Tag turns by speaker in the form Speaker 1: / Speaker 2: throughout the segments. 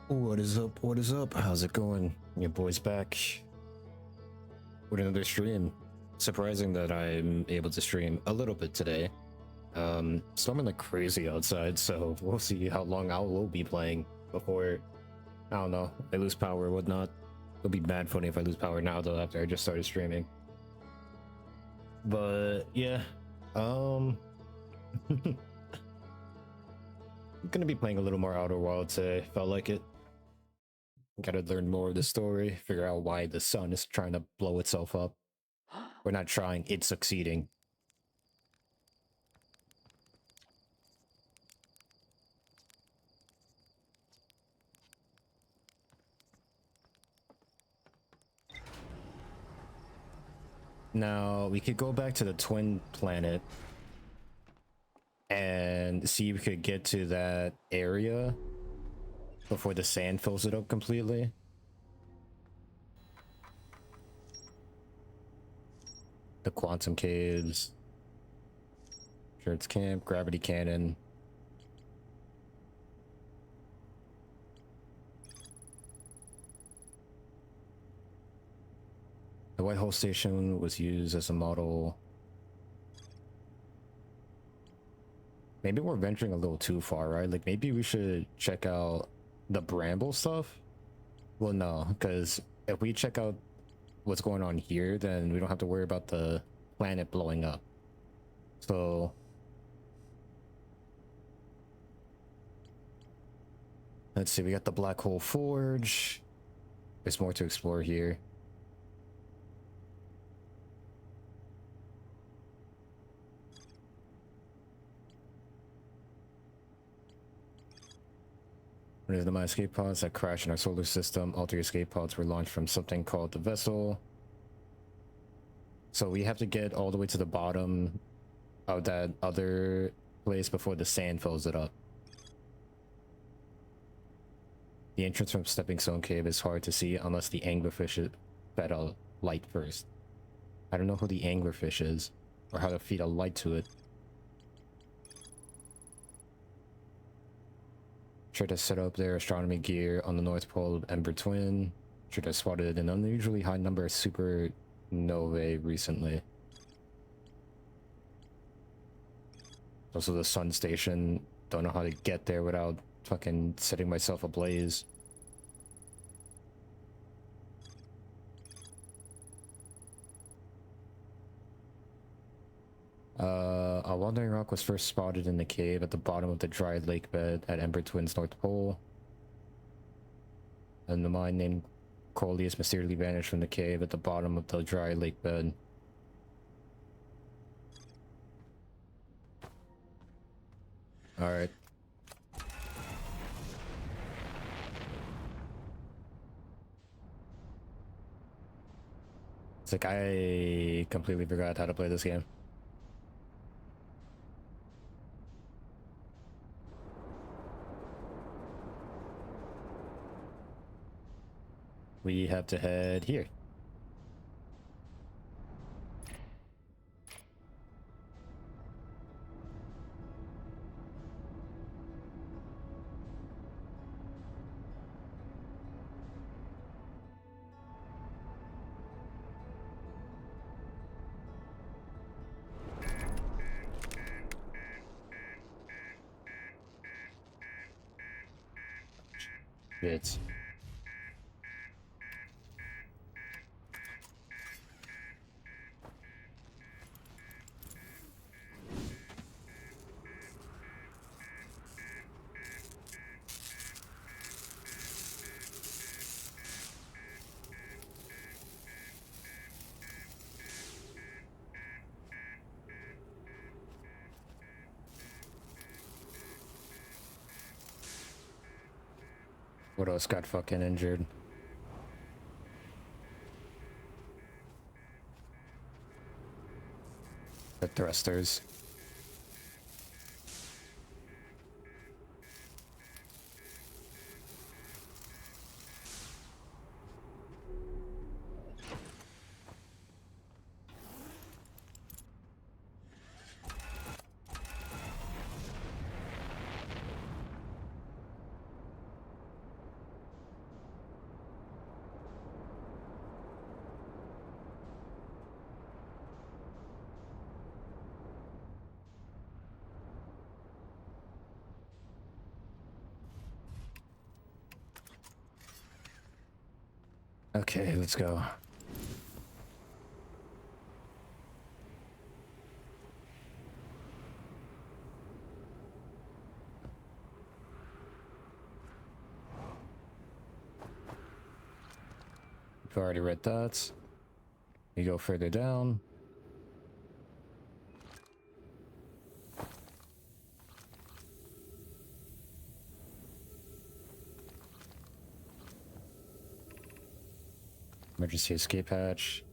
Speaker 1: What is up? What is up? How's it going? Your boy's back with another stream. Surprising that I'm able to stream a little bit today. Storming like crazy outside, so we'll see how long I will be playing before, I don't know, I lose power or whatnot. It'll be bad funny if I lose power now though after I just started streaming. But yeah, I'm gonna be playing a little more Outer Wild today. Felt like it. Gotta learn more of the story, figure out why the sun is trying to blow itself up. We're not trying, it's succeeding. Now, we could go back to the twin planet and see if we could get to that area before the sand fills it up completely. The quantum caves. Shirts camp, gravity cannon. The White Hole Station was used as a model. Maybe we're venturing a little too far, right? Like maybe we should check out the Bramble stuff. Well, no, because if we check out what's going on here, then we don't have to worry about the planet blowing up. So let's see, we got the Black Hole Forge. There's more to explore here. One of the escape pods that crashed in our solar system. All three escape pods were launched from something called the vessel. So we have to get all the way to the bottom of that other place before the sand fills it up. The entrance from Stepping Stone Cave is hard to see unless the anglerfish fed a light first. I don't know who the anglerfish is or how to feed a light to it. Should have set up their astronomy gear on the North Pole of Ember Twin. Should have spotted an unusually high number of supernovae recently. Also the sun station. Don't know how to get there without fucking setting myself ablaze. A wandering rock was first spotted in the cave at the bottom of the dry lake bed at Ember Twin's North Pole. And the mine named Coleus mysteriously vanished from the cave at the bottom of the dry lake bed. Alright. It's like I completely forgot how to play this game. We have to head here. Shit. What else got fucking injured? The thrusters. Okay, let's go. We've already read that. You go further down. Emergency escape hatch.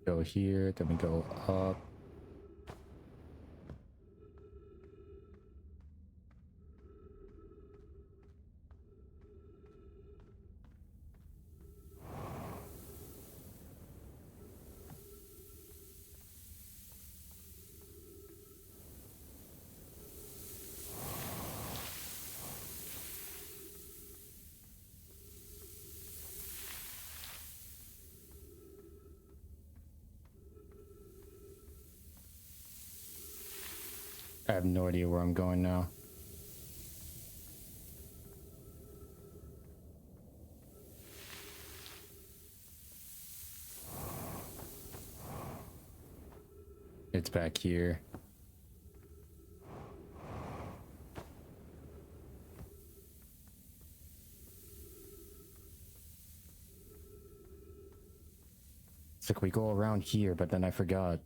Speaker 1: Go here, then we go up. I have no idea where I'm going now. It's back here. It's like we go around here, but then I forgot.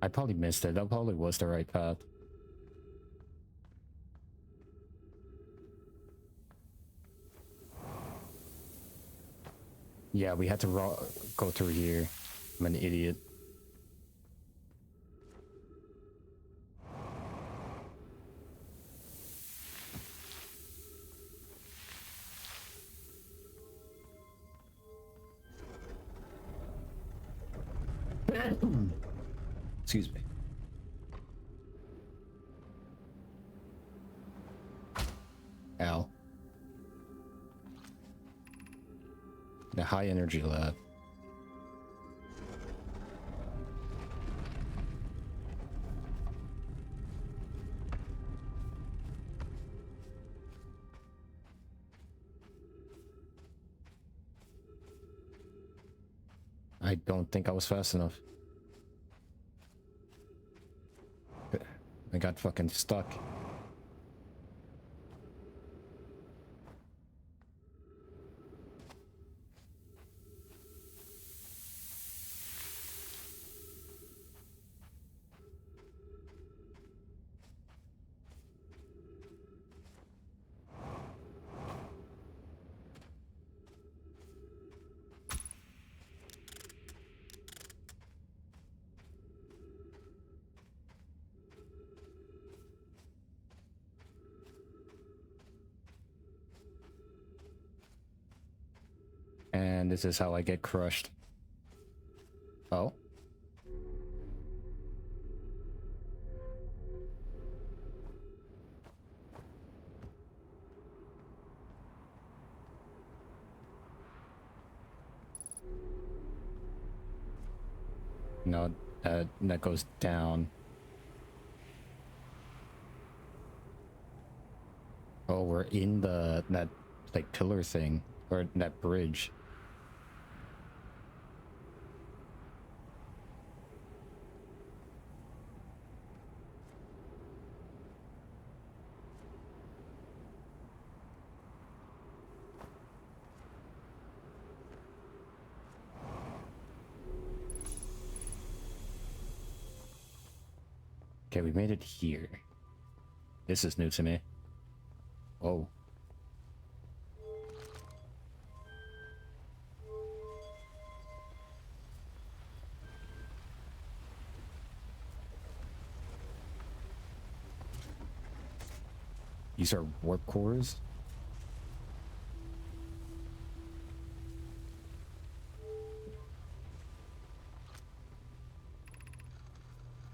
Speaker 1: I probably missed it. That probably was the right path. Yeah, we had to go through here. I'm an idiot. Excuse me. Ow. The high energy lab. I don't think I was fast enough. I got fucking stuck. And this is how I get crushed. Oh. No, that goes down. Oh, we're in that like pillar thing, or that bridge. Okay, we made it here. This is new to me. Oh. These are warp cores?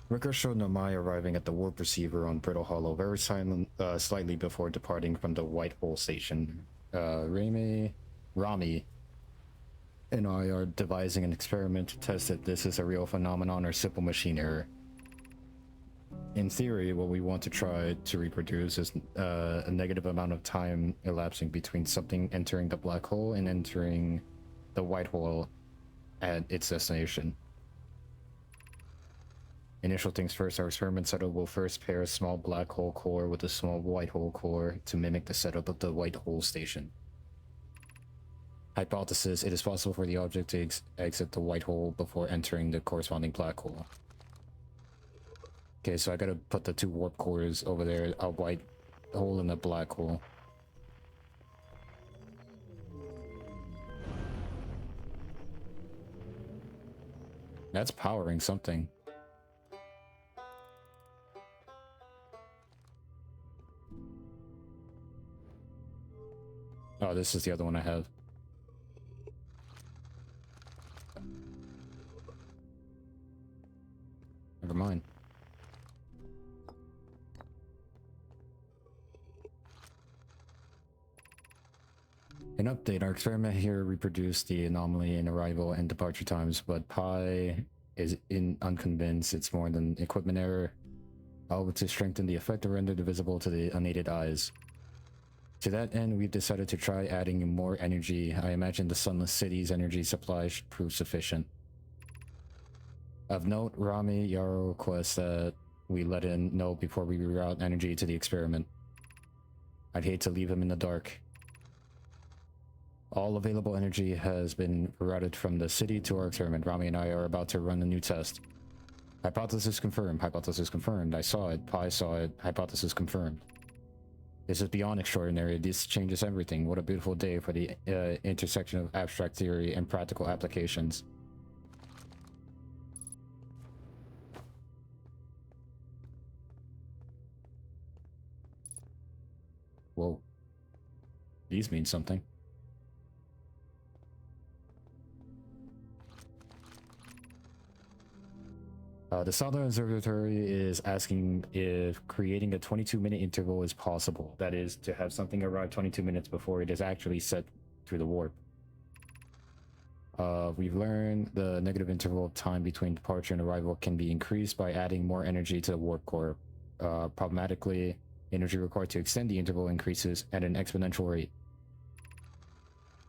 Speaker 1: Record showed Nomai arriving at the warp receiver on Brittle Hollow very slightly before departing from the White Hole station. Rami and I are devising an experiment to test if this is a real phenomenon or simple machine error. In theory, what we want to try to reproduce is a negative amount of time elapsing between something entering the black hole and entering the white hole at its destination. Initial things first, our experiment setup will first pair a small black hole core with a small white hole core to mimic the setup of the white hole station. Hypothesis: it is possible for the object to exit the white hole before entering the corresponding black hole. Okay, so I gotta put the two warp cores over there, a white hole and a black hole. That's powering something. Oh, this is the other one I have. Never mind. An update, our experiment here reproduced the anomaly in arrival and departure times, but Pi is unconvinced it's more than equipment error. However, to strengthen the effect, rendered visible to the unaided eyes. To that end, we've decided to try adding more energy. I imagine the Sunless City's energy supply should prove sufficient. Of note, Rami Yaro requests that we let him know before we reroute energy to the experiment. I'd hate to leave him in the dark. All available energy has been routed from the city to our experiment. Rami and I are about to run a new test. Hypothesis confirmed. Hypothesis confirmed. I saw it. Pi saw it. Hypothesis confirmed. This is beyond extraordinary. This changes everything. What a beautiful day for the intersection of abstract theory and practical applications. Whoa. These mean something. The Southern Observatory is asking if creating a 22-minute interval is possible. That is, to have something arrive 22 minutes before it is actually set through the warp. We've learned the negative interval of time between departure and arrival can be increased by adding more energy to the warp core. Problematically, energy required to extend the interval increases at an exponential rate.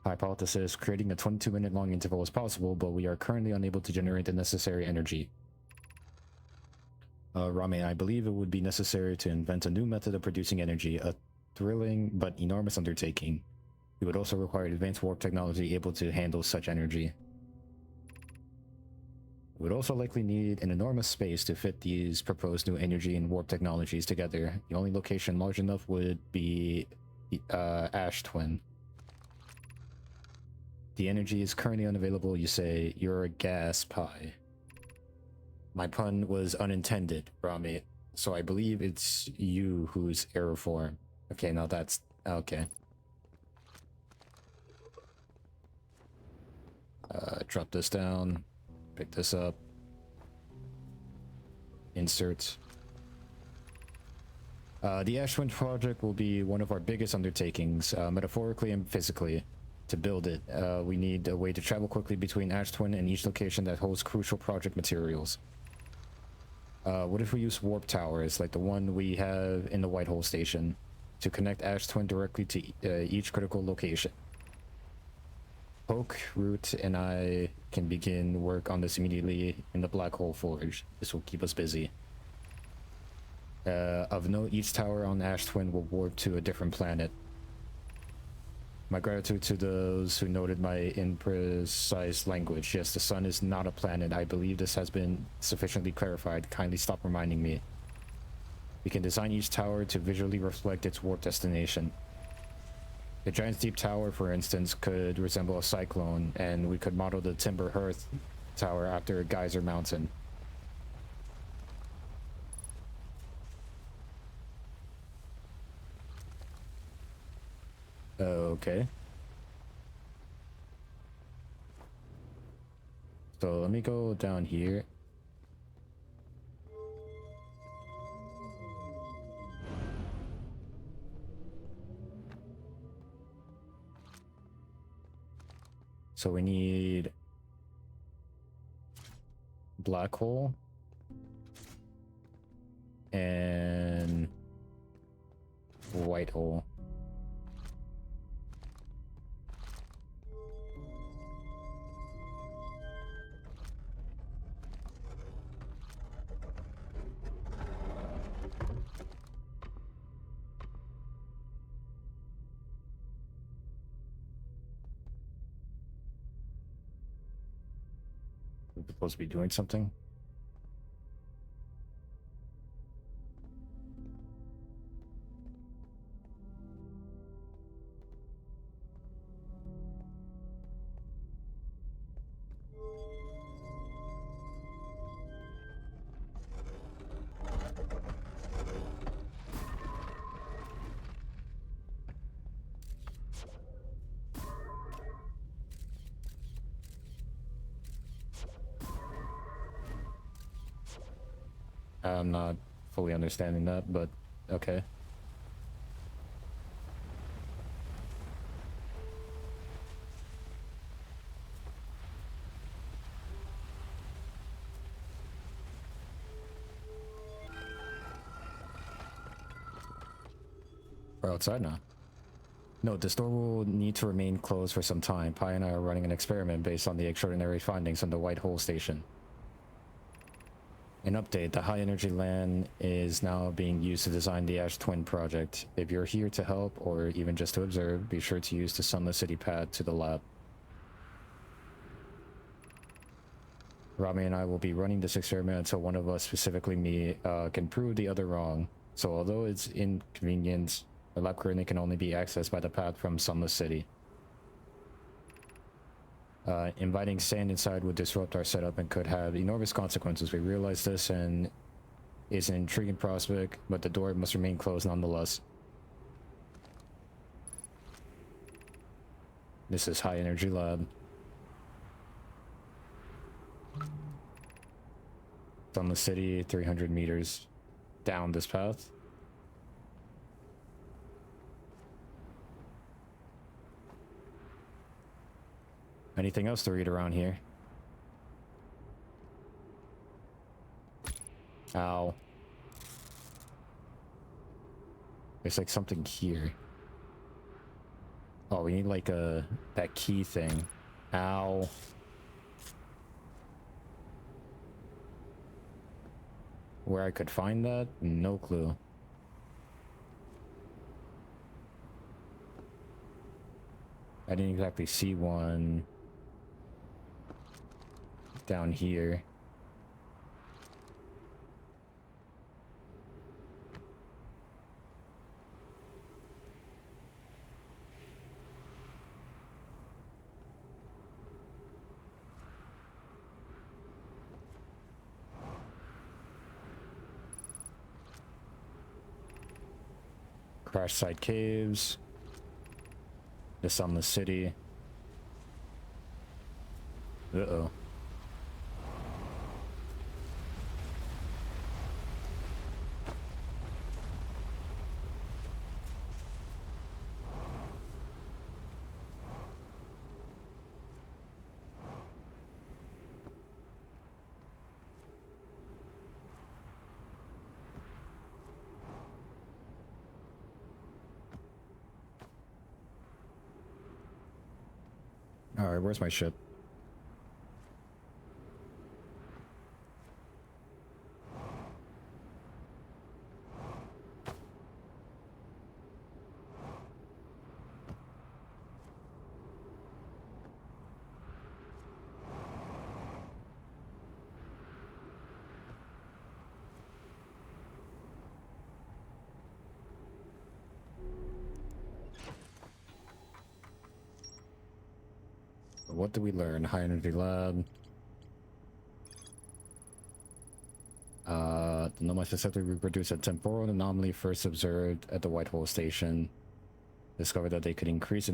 Speaker 1: Hypothesis: creating a 22-minute long interval is possible, but we are currently unable to generate the necessary energy. Rami, I believe it would be necessary to invent a new method of producing energy, a thrilling but enormous undertaking. It would also require advanced warp technology able to handle such energy. We would also likely need an enormous space to fit these proposed new energy and warp technologies together. The only location large enough would be Ash Twin. The energy is currently unavailable, you say. You're a gas Pi. My pun was unintended, Rami, so I believe it's you who's error form. Okay, now that's... okay. Drop this down, pick this up, insert. The Ash Twin project will be one of our biggest undertakings, metaphorically and physically. To build it, we need a way to travel quickly between Ash Twin and each location that holds crucial project materials. What if we use warp towers, like the one we have in the White Hole station, to connect Ash Twin directly to each critical location? Poke, Root, and I can begin work on this immediately in the Black Hole Forge. This will keep us busy. Of note, each tower on Ash Twin will warp to a different planet. My gratitude to those who noted my imprecise language. Yes, the sun is not a planet. I believe this has been sufficiently clarified. Kindly stop reminding me. We can design each tower to visually reflect its warp destination. The giant's deep tower, for instance, could resemble a cyclone, and we could model the Timber Hearth tower after a geyser mountain. Okay. So let me go down here. So we need black hole and white hole. We're supposed to be doing something. I'm not fully understanding that, but okay. We're outside now. No, the store will need to remain closed for some time. Pi and I are running an experiment based on the extraordinary findings from the White Hole Station. An update, the high energy LAN is now being used to design the Ash Twin project. If you're here to help or even just to observe, be sure to use the Sunless City path to the lab. Rami and I will be running this experiment until one of us, specifically me, can prove the other wrong. So although it's inconvenient, the lab currently can only be accessed by the path from Sunless City. Inviting sand inside would disrupt our setup and could have enormous consequences. We realize this and it's an intriguing prospect, but the door must remain closed nonetheless. This is High Energy Lab. Sunless City, 300 meters down this path. Anything else to read around here? Ow. There's like something here. Oh, we need like that key thing. Ow. Where I could find that? No clue. I didn't exactly see one down here. Crash site caves. The Sunless City. Uh-oh. Alright, where's my ship? What do we learn? High energy lab. The Nomai successfully reproduced a temporal anomaly first observed at the White Hole Station. Discovered that they could increase the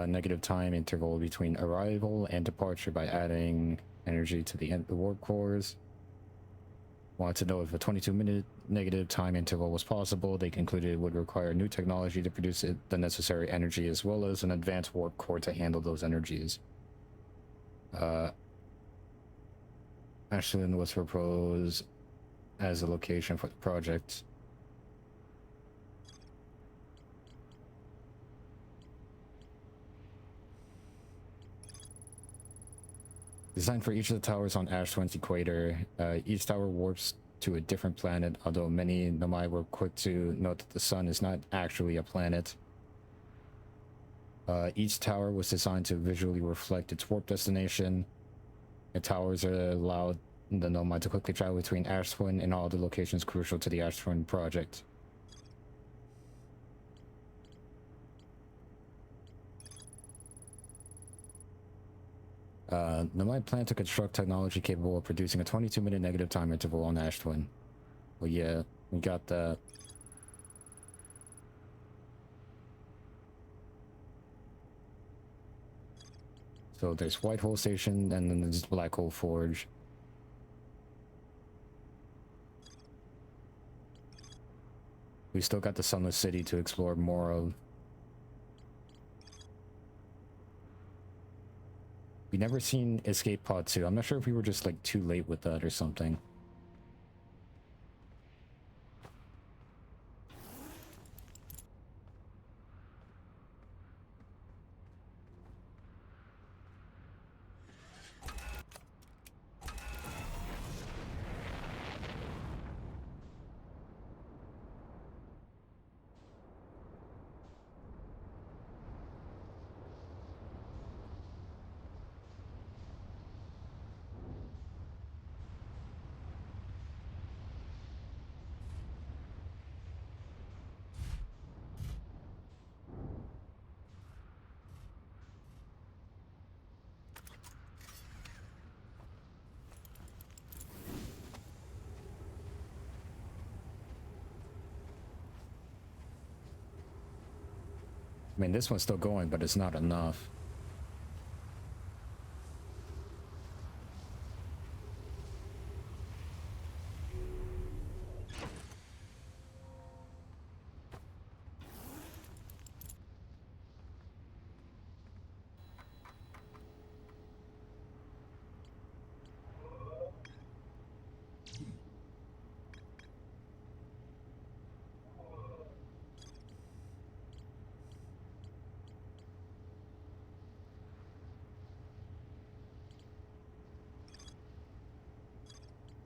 Speaker 1: negative time interval between arrival and departure by adding energy to the warp cores. Wanted to know if a 22-minute negative time interval was possible. They concluded it would require new technology to produce the necessary energy as well as an advanced warp core to handle those energies. Ashland was proposed as a location for the project. Designed for each of the towers on Ash Twin's equator, each tower warps to a different planet, although many Nomai were quick to note that the sun is not actually a planet. Each tower was designed to visually reflect its warp destination. The towers allowed the Nomai to quickly travel between Ash Twin and all the locations crucial to the Ash Twin project. Nomai plan to construct technology capable of producing a 22-minute negative time interval on Ash Twin. Well, yeah, we got that. So there's White Hole Station, and then there's Black Hole Forge. We still got the Sunless City to explore more of. We never seen Escape Pod 2. I'm not sure if we were just like too late with that or something. I mean, this one's still going, but it's not enough.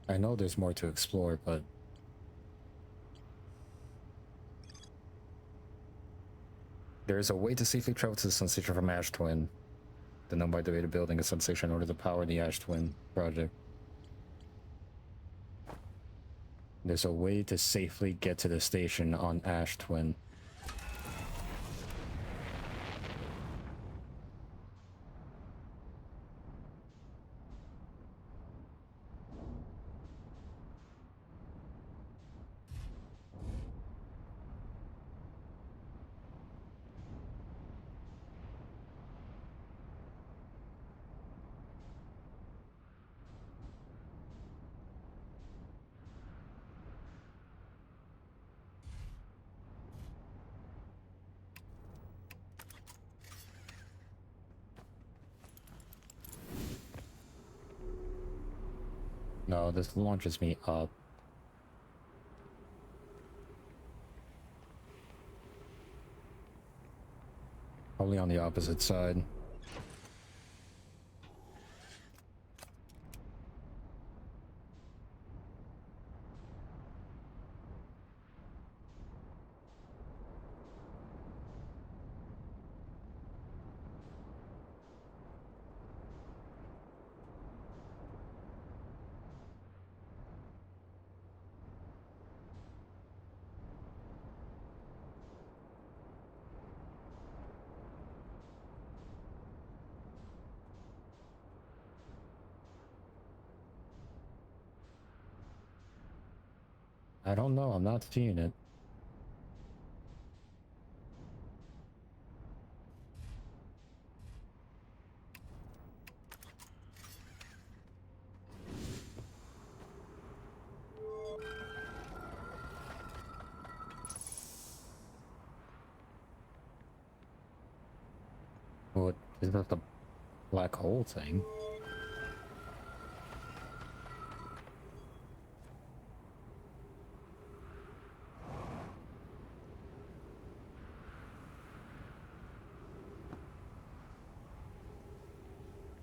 Speaker 1: I know there's more to explore, but there's a way to safely travel to the Sun Station from Ash Twin. The Nomai debated building a Sun Station in order to power the Ash Twin project. There's a way to safely get to the station on Ash Twin. No, this launches me up. Probably on the opposite side. I don't know. I'm not seeing it. What is that? The black hole thing?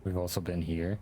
Speaker 1: We've also been here.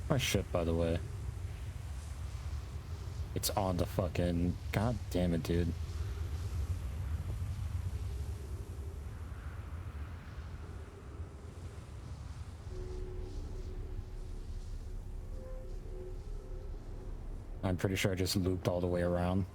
Speaker 1: My ship, by the way. It's on the fucking... God damn it, dude. I'm pretty sure I just looped all the way around.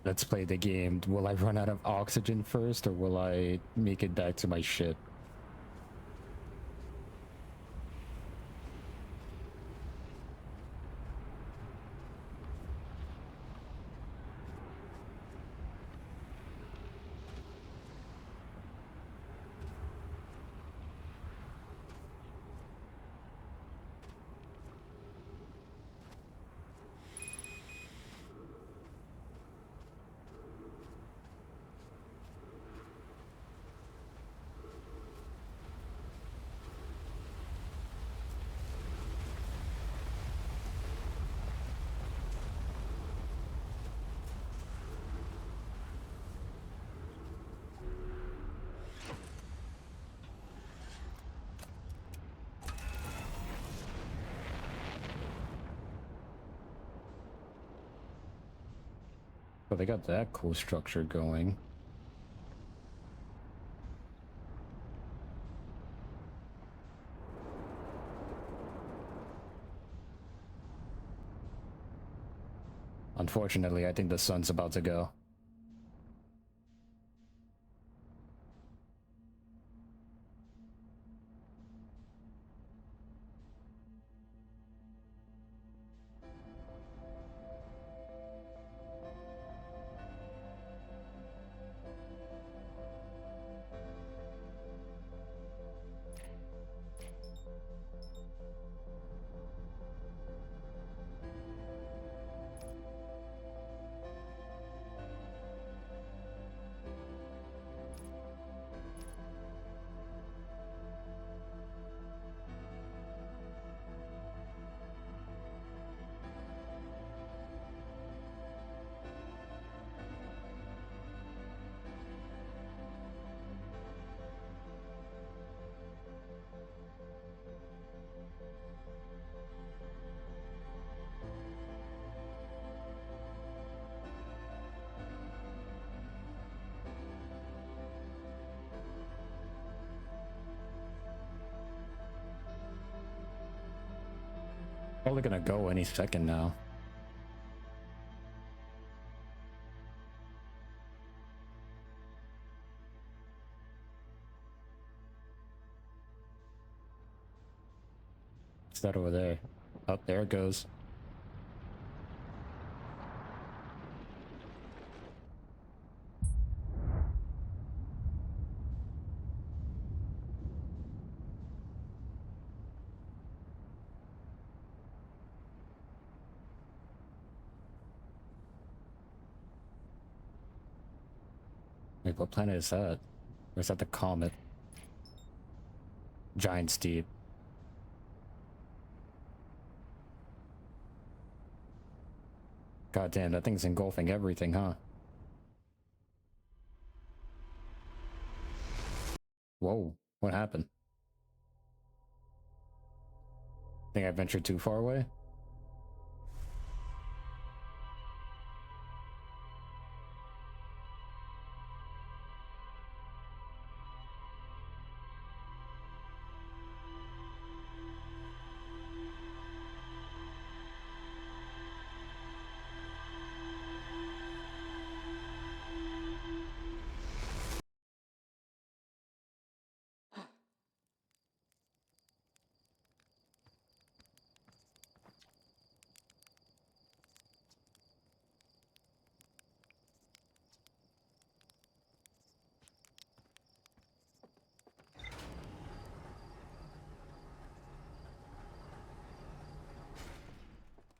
Speaker 1: Let's play the game. Will I run out of oxygen first, or will I make it back to my ship? But they got that cool structure going. Unfortunately, I think the sun's about to go. Probably gonna go any second now. What's that over there? Oh, there it goes. Wait, what planet is that? Or is that the comet? Giant's Deep. God damn, that thing's engulfing everything, huh? Whoa, what happened? Think I ventured too far away?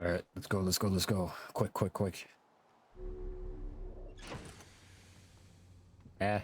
Speaker 1: All right, let's go, let's go, let's go. Quick, quick, quick. Eh.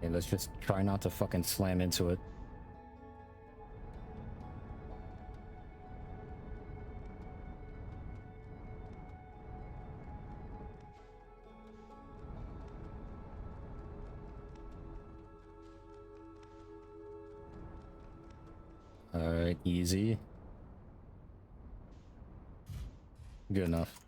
Speaker 1: Okay, let's just try not to fucking slam into it. All right, easy. Good enough.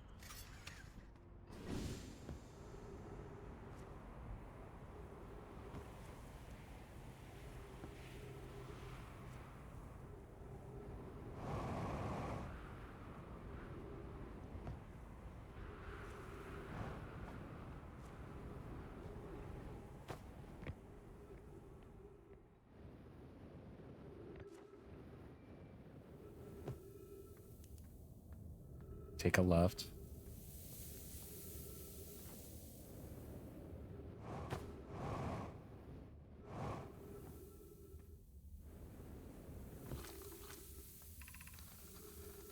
Speaker 1: Take a left.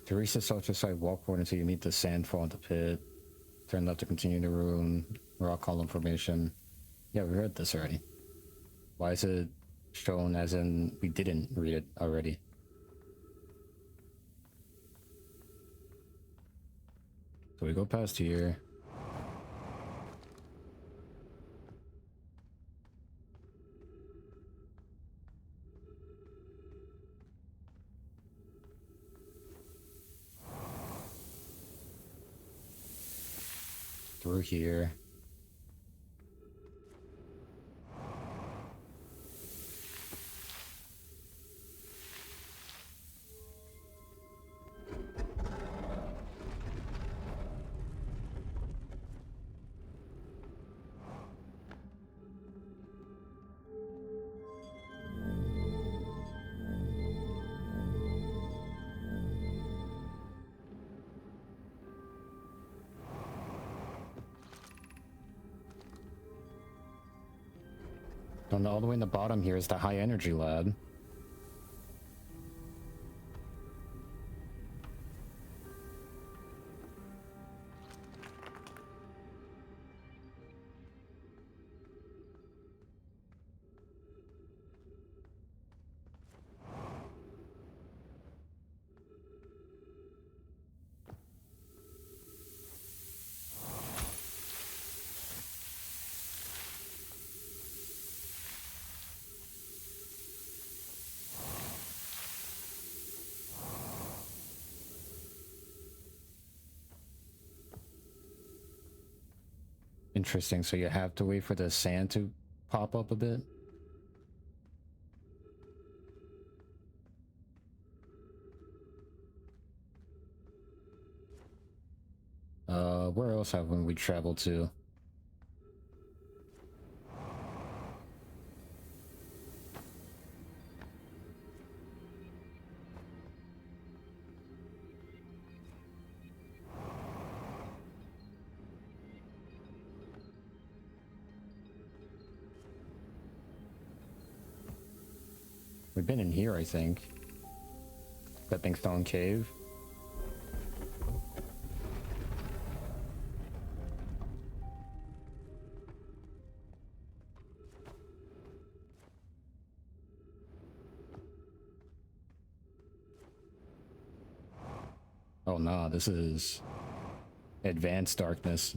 Speaker 1: To reach the southwest side, walk forward until you meet the sandfall in the pit. Turn left to continue the room. Rock column formation. Yeah, we read this already. Why is it shown as in we didn't read it already? So we go past here. Through here. And all the way in the bottom here is the high energy lab. Interesting, so you have to wait for the sand to pop up a bit? Where else haven't we traveled to? We've been in here, I think. Stepping Stone Cave. Oh nah, this is advanced darkness.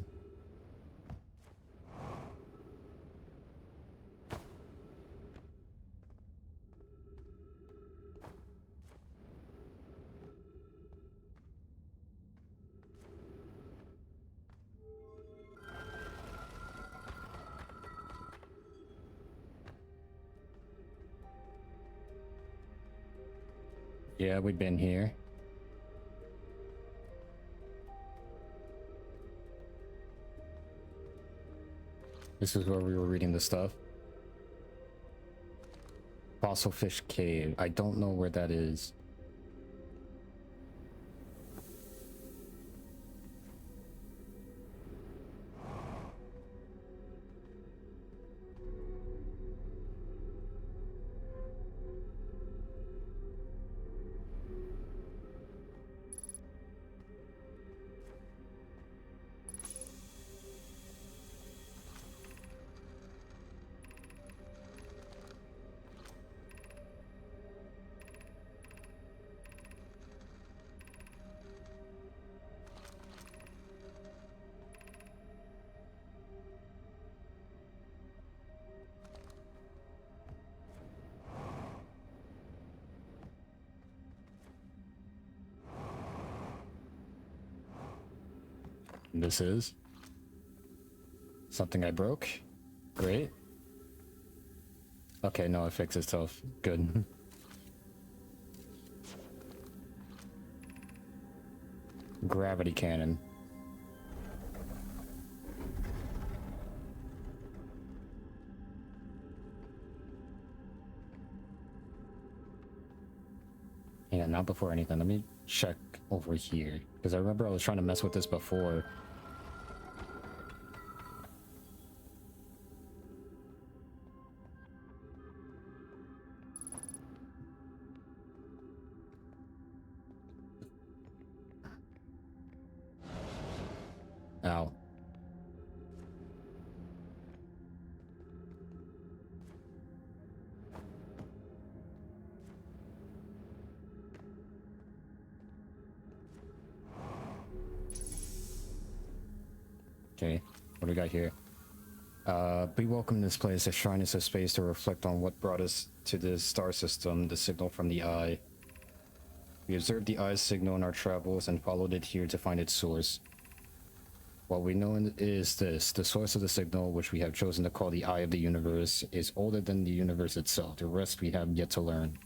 Speaker 1: Yeah, we've been here. This is where we were reading the stuff. Fossil Fish Cave. I don't know where that is. This is something I broke. Great. Okay, no, it fixed itself. Good. Gravity cannon. Yeah, not before anything. Let me check over here. Because I remember I was trying to mess with this before. Ow. Okay, what do we got here? We welcome this place. A shrine is a space to reflect on what brought us to this star system, the signal from the eye. We observed the eye's signal in our travels and followed it here to find its source. What we know is this: the source of the signal, which we have chosen to call the Eye of the Universe, is older than the universe itself. The rest we have yet to learn.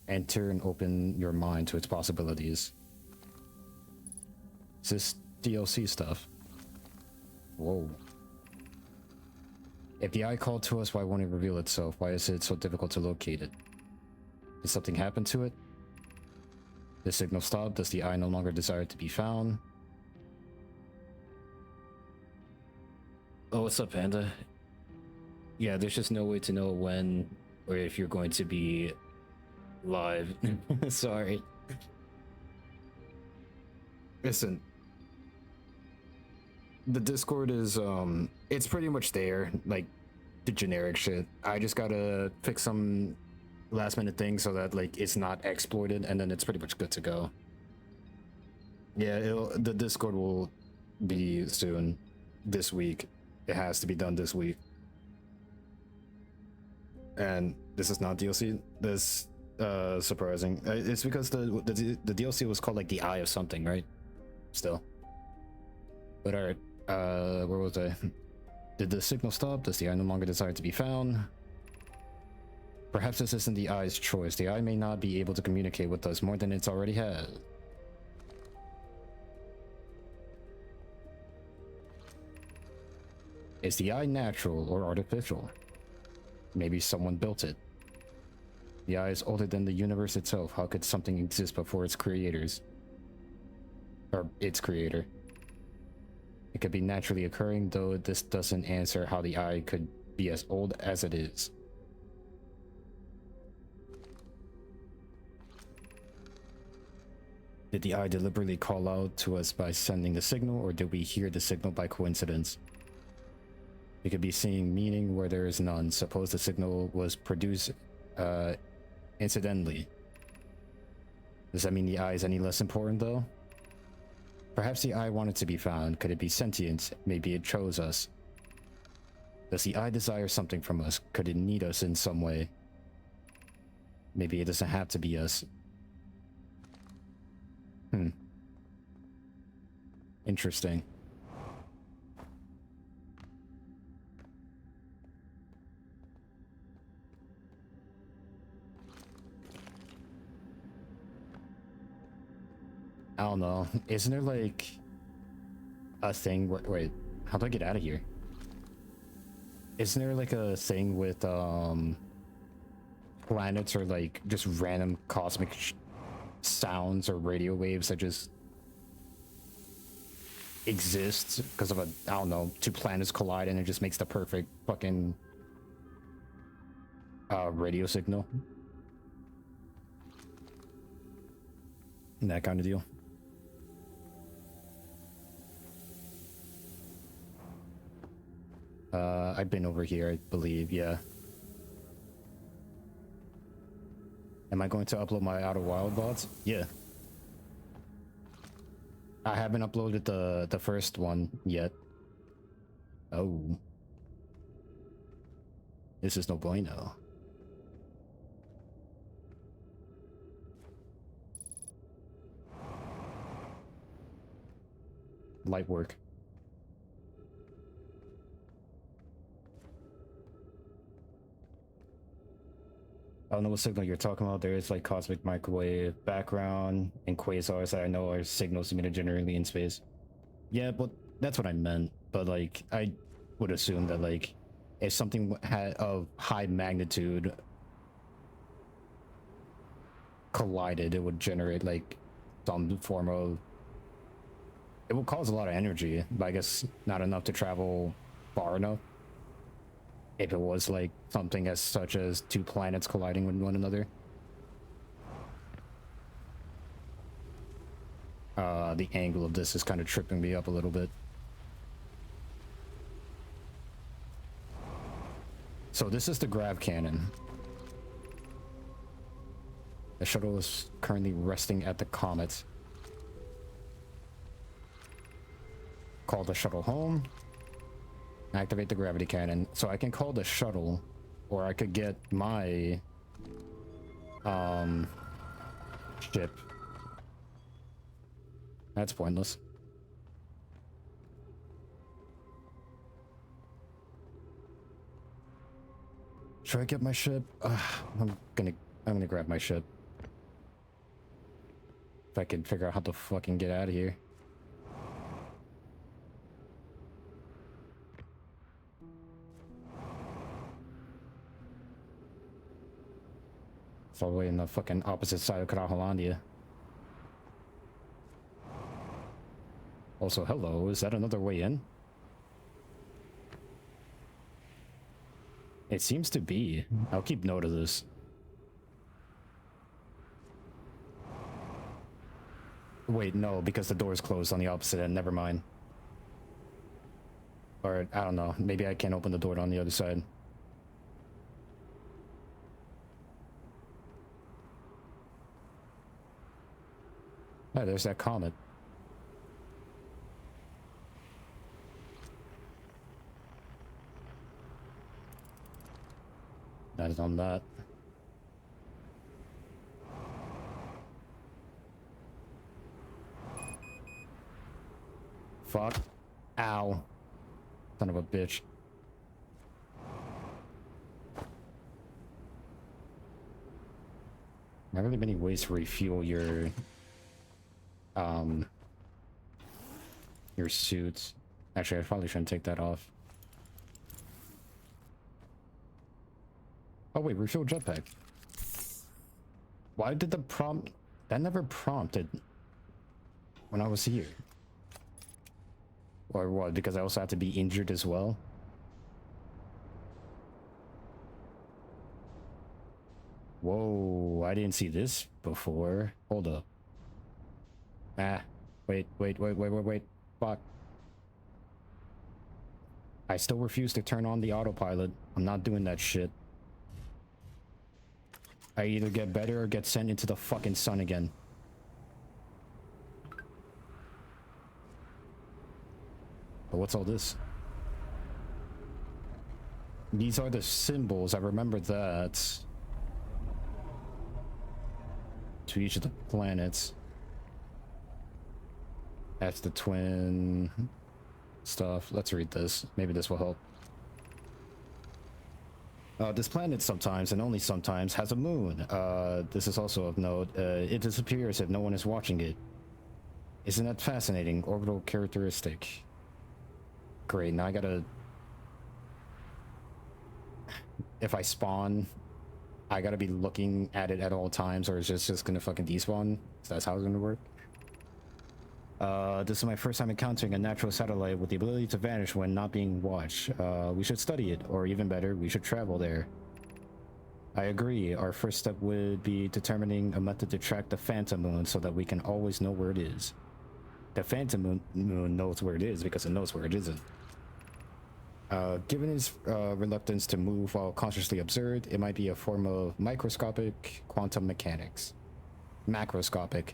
Speaker 1: Enter and open your mind to its possibilities. Is this DLC stuff? Whoa. If the eye called to us, why won't it reveal itself? Why is it so difficult to locate it? Did something happen to it? The signal stopped. Does the eye no longer desire to be found? Oh, what's up, Panda? Yeah, there's just no way to know when or if you're going to be live. Sorry. Listen. The Discord is, it's pretty much there, like, the generic shit. I just gotta fix some last minute things so that, like, it's not exploited, and then it's pretty much good to go. Yeah, the Discord will be soon. This week. It has to be done this week. And this is not DLC. This, surprising. It's because the DLC was called, like, the Eye of something, right? Still. But alright. Where was I? Did the signal stop? Does the eye no longer desire to be found? Perhaps this isn't the eye's choice. The eye may not be able to communicate with us more than it's already had. Is the eye natural or artificial? Maybe someone built it. The eye is older than the universe itself. How could something exist before its creators? Or its creator? It could be naturally occurring, though this doesn't answer how the eye could be as old as it is. Did the eye deliberately call out to us by sending the signal, or did we hear the signal by coincidence? We could be seeing meaning where there is none. Suppose the signal was produced incidentally. Does that mean the eye is any less important, though? Perhaps the eye wanted to be found. Could it be sentient? Maybe it chose us. Does the eye desire something from us? Could it need us in some way? Maybe it doesn't have to be us. Interesting. I don't know. Isn't there like a thing where, wait, how do I get out of here? Isn't there like a thing with planets or like just random cosmic sounds or radio waves that just exist because of a, I don't know, two planets collide and it just makes the perfect fucking radio signal? That kind of deal. I've been over here, I believe, yeah. Am I going to upload my Outer Wild VODs? Yeah. I haven't uploaded the first one yet. Oh. This is no bueno. Light work. I don't know what signal you're talking about. There is like cosmic microwave background and quasars that I know are signals emitted generally in space. Yeah, but that's what I meant. But like, I would assume that like, if something had of high magnitude collided, it would generate like some form of. It would cause a lot of energy, but I guess not enough to travel far enough. If it was like something as such as two planets colliding with one another. The angle of this is kind of tripping me up a little bit. So this is the grav cannon. The shuttle is currently resting at the comet. Call the shuttle home. Activate the gravity cannon. So I can call the shuttle, or I could get my ship. That's pointless. Should I get my ship? I'm gonna grab my ship. If I can figure out how to fucking get out of here. It's all the way in the fucking opposite side of Karahollandia. Also, hello, is that another way in? It seems to be. I'll keep note of this. Wait, no, because the door is closed on the opposite end. Never mind. Or, I don't know. Maybe I can't open the door on the other side. Oh, there's that comet. That is on that. Fuck. Ow. Son of a bitch. Not really many ways to refuel your suit. Actually, I probably shouldn't take that off. Oh wait, refuel jetpack. Why did the prompt... That never prompted when I was here. Or what, because I also had to be injured as well? Whoa, I didn't see this before. Hold up. Ah, wait. Fuck. I still refuse to turn on the autopilot. I'm not doing that shit. I either get better or get sent into the fucking sun again. But what's all this? These are the symbols. I remember that. To each of the planets. That's the twin stuff. Let's read this. Maybe this will help. This planet sometimes, and only sometimes, has a moon. This is also of note. It disappears if no one is watching it. Isn't that fascinating? Orbital characteristic. Great, now I gotta... If I spawn, I gotta be looking at it at all times, or is it just gonna fucking despawn? So that's how it's gonna work. This is my first time encountering a natural satellite with the ability to vanish when not being watched. We should study it, or even better, we should travel there. I agree. Our first step would be determining a method to track the Phantom Moon so that we can always know where it is. The Phantom Moon knows where it is because it knows where it isn't. Given his reluctance to move while consciously observed, it might be a form of microscopic quantum mechanics. Macroscopic.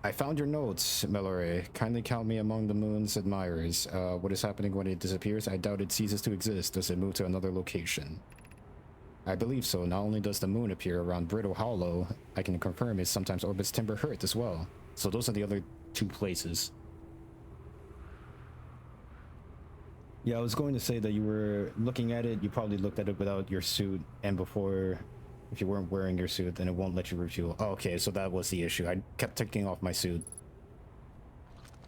Speaker 1: I found your notes, Melore. Kindly count me among the moon's admirers. What is happening when it disappears? I doubt it ceases to exist. Does it move to another location? I believe so. Not only does the moon appear around Brittle Hollow, I can confirm it sometimes orbits Timber Hearth as well. So those are the other two places. Yeah, I was going to say that you were looking at it. You probably looked at it without your suit, and before... If you weren't wearing your suit, then it won't let you refuel. Oh, okay, so that was the issue. I kept taking off my suit.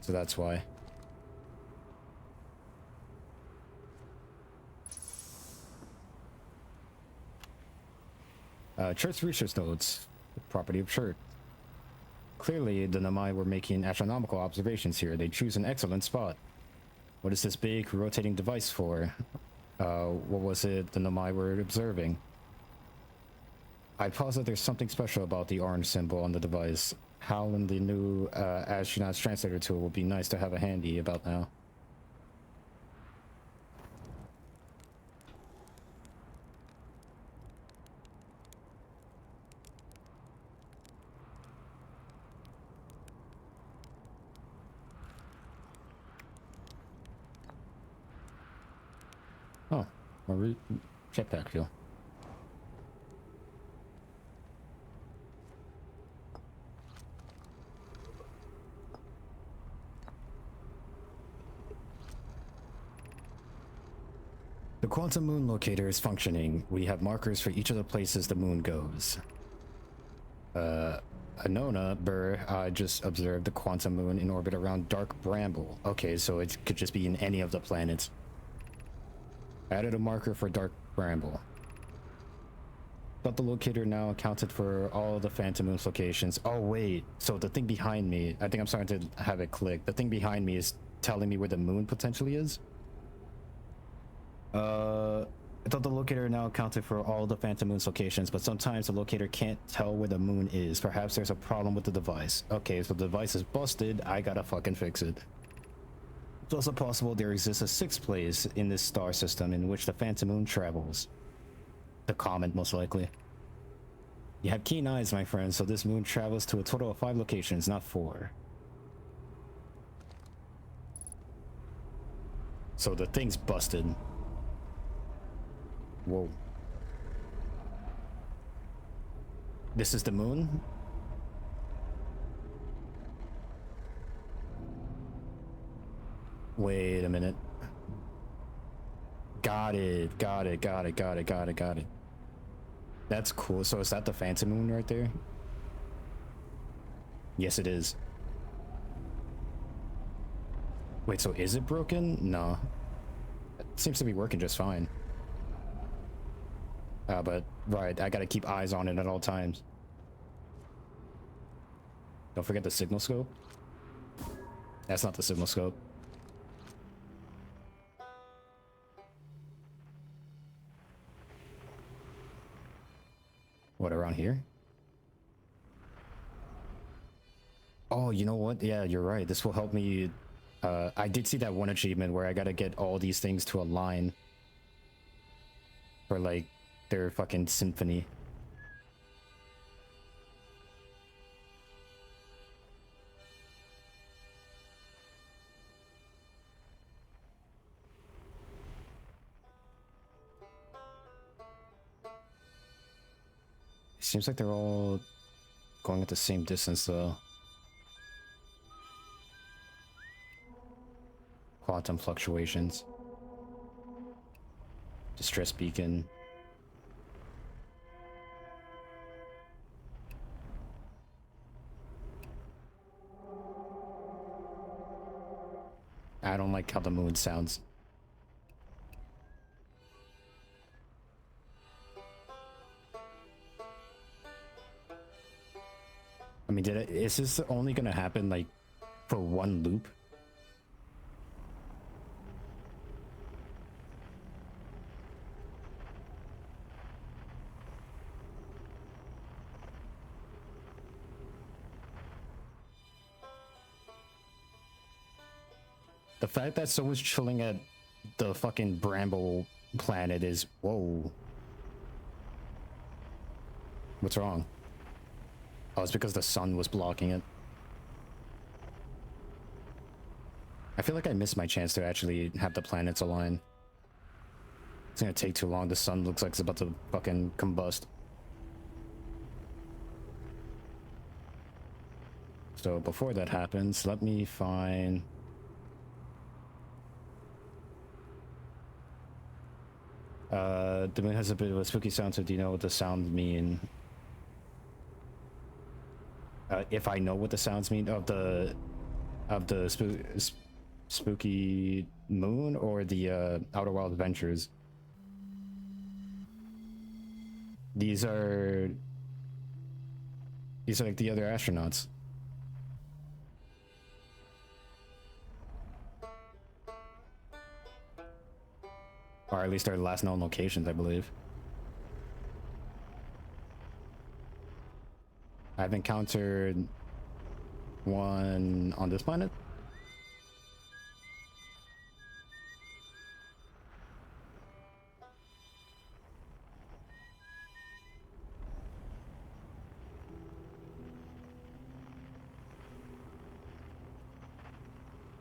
Speaker 1: So that's why. Church research notes. Property of Church. Clearly, the Namai were making astronomical observations here. They choose an excellent spot. What is this big rotating device for? What was it the Namai were observing? I'd posit there's something special about the orange symbol on the device. HAL and the new astronaut's translator tool would be nice to have a handy about now. Oh, more jetpack fuel. The quantum moon locator is functioning. We have markers for each of the places the moon goes. Anona Burr just observed the quantum moon in orbit around Dark Bramble. Okay, so it could just be in any of the planets. Added a marker for Dark Bramble. But the locator now accounted for all of the Phantom Moon's locations. Oh wait, so the thing behind me, I think I'm starting to have it click. The thing behind me is telling me where the moon potentially is. I thought the locator now accounted for all the Phantom Moon's locations, but sometimes the locator can't tell where the moon is. Perhaps there's a problem with the device. Okay, so the device is busted. I gotta fucking fix it. It's also possible there exists a sixth place in this star system in which the Phantom Moon travels. The comet, most likely. You have keen eyes, my friend, so this moon travels to a total of 5 locations, not 4. So the thing's busted. Whoa. This is the moon? Wait a minute. Got it. Got it. Got it. Got it. Got it. Got it. That's cool. So is that the Phantom Moon right there? Yes, it is. Wait, so is it broken? No. It seems to be working just fine. But, right, I gotta keep eyes on it at all times. Don't forget the signal scope. That's not the signal scope. What, around here? Oh, you know what? Yeah, you're right. This will help me. I did see that one achievement where I gotta get all these things to align for, like, their fucking symphony. It seems like they're all going at the same distance, though. Quantum fluctuations. Distress beacon. I don't like how the moon sounds. I mean, is this only gonna happen, like, for one loop? The fact that someone's chilling at the fucking Bramble planet is... Whoa. What's wrong? Oh, it's because the sun was blocking it. I feel like I missed my chance to actually have the planets align. It's gonna take too long. The sun looks like it's about to fucking combust. So before that happens, let me find... the moon has a bit of a spooky sound, so do you know what the sounds mean? If I know what the sounds mean of the spooky moon or the Outer Wild Adventures. These are like the other astronauts. Or at least their last known locations, I believe. I've encountered one on this planet.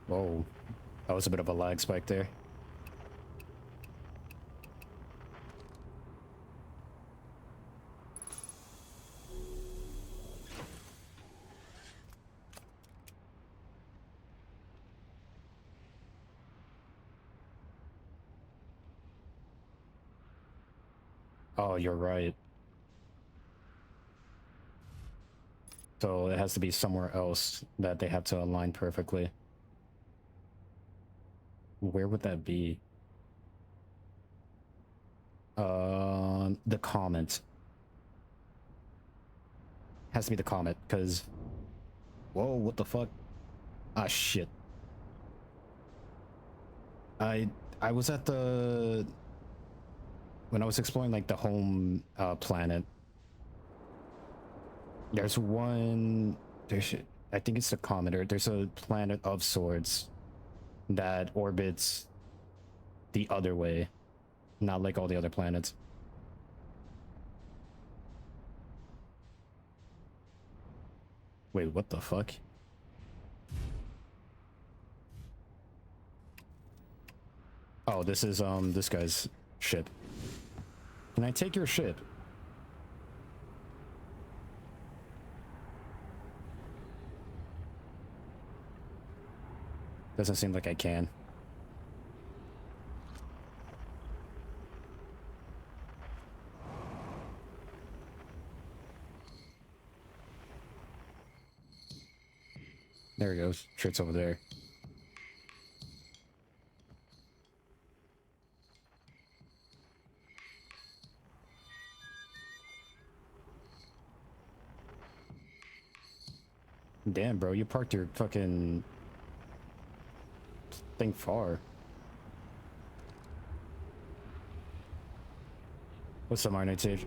Speaker 1: Whoa, that was a bit of a lag spike there. Oh, you're right. So it has to be somewhere else that they have to align perfectly. Where would that be? The comet. Has to be the comet, because... Whoa, what the fuck? Ah, shit. I was at the... When I was exploring, like, the home planet, there's one... I think it's the comet, or there's a planet of sorts that orbits the other way, not like all the other planets. Wait, what the fuck? Oh, this is this guy's ship. Can I take your ship? Doesn't seem like I can. There he goes. Shirt's over there. Damn, bro, you parked your fucking thing far. What's up, Night Sage?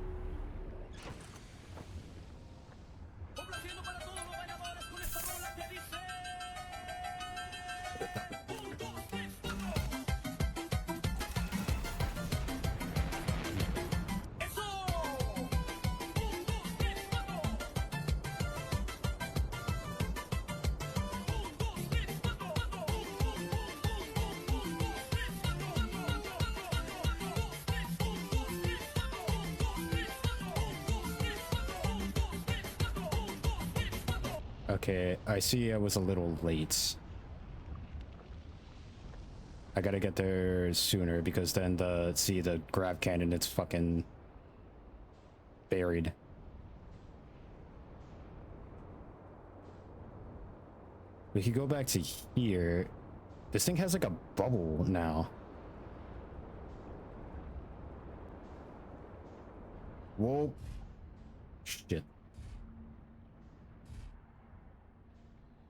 Speaker 1: Okay, I see I was a little late. I gotta get there sooner because then the grab cannon, it's fucking buried. We could go back to here. This thing has like a bubble now. Whoa. Shit.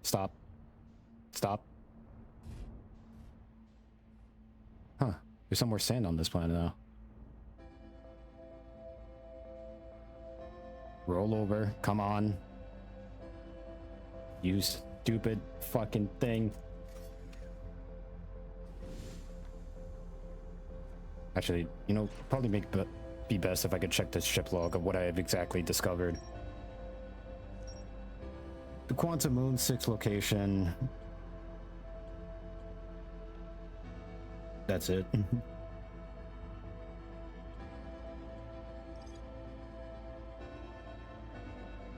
Speaker 1: Stop. Stop. Huh. There's some more sand on this planet now. Roll over. Come on. You stupid fucking thing. Actually, you know, probably be best if I could check the ship log of what I have exactly discovered. The Quantum Moon 6 location. That's it.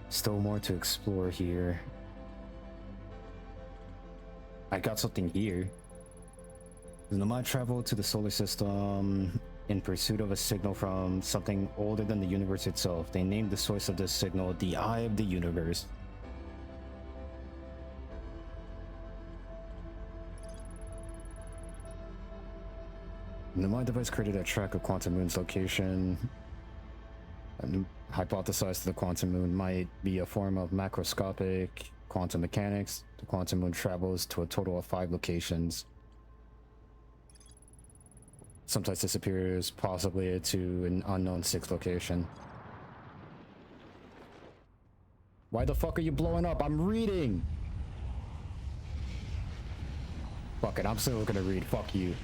Speaker 1: Still more to explore here. I got something here. The Nomad traveled to the solar system in pursuit of a signal from something older than the universe itself. They named the source of this signal the Eye of the Universe. The Nomad device created a track of Quantum Moon's location and hypothesized the Quantum Moon might be a form of macroscopic quantum mechanics. The Quantum Moon travels to a total of 5 locations. Sometimes disappears, possibly to an unknown 6th location. Why the fuck are you blowing up? I'm reading! Fuck it, I'm still gonna read. Fuck you.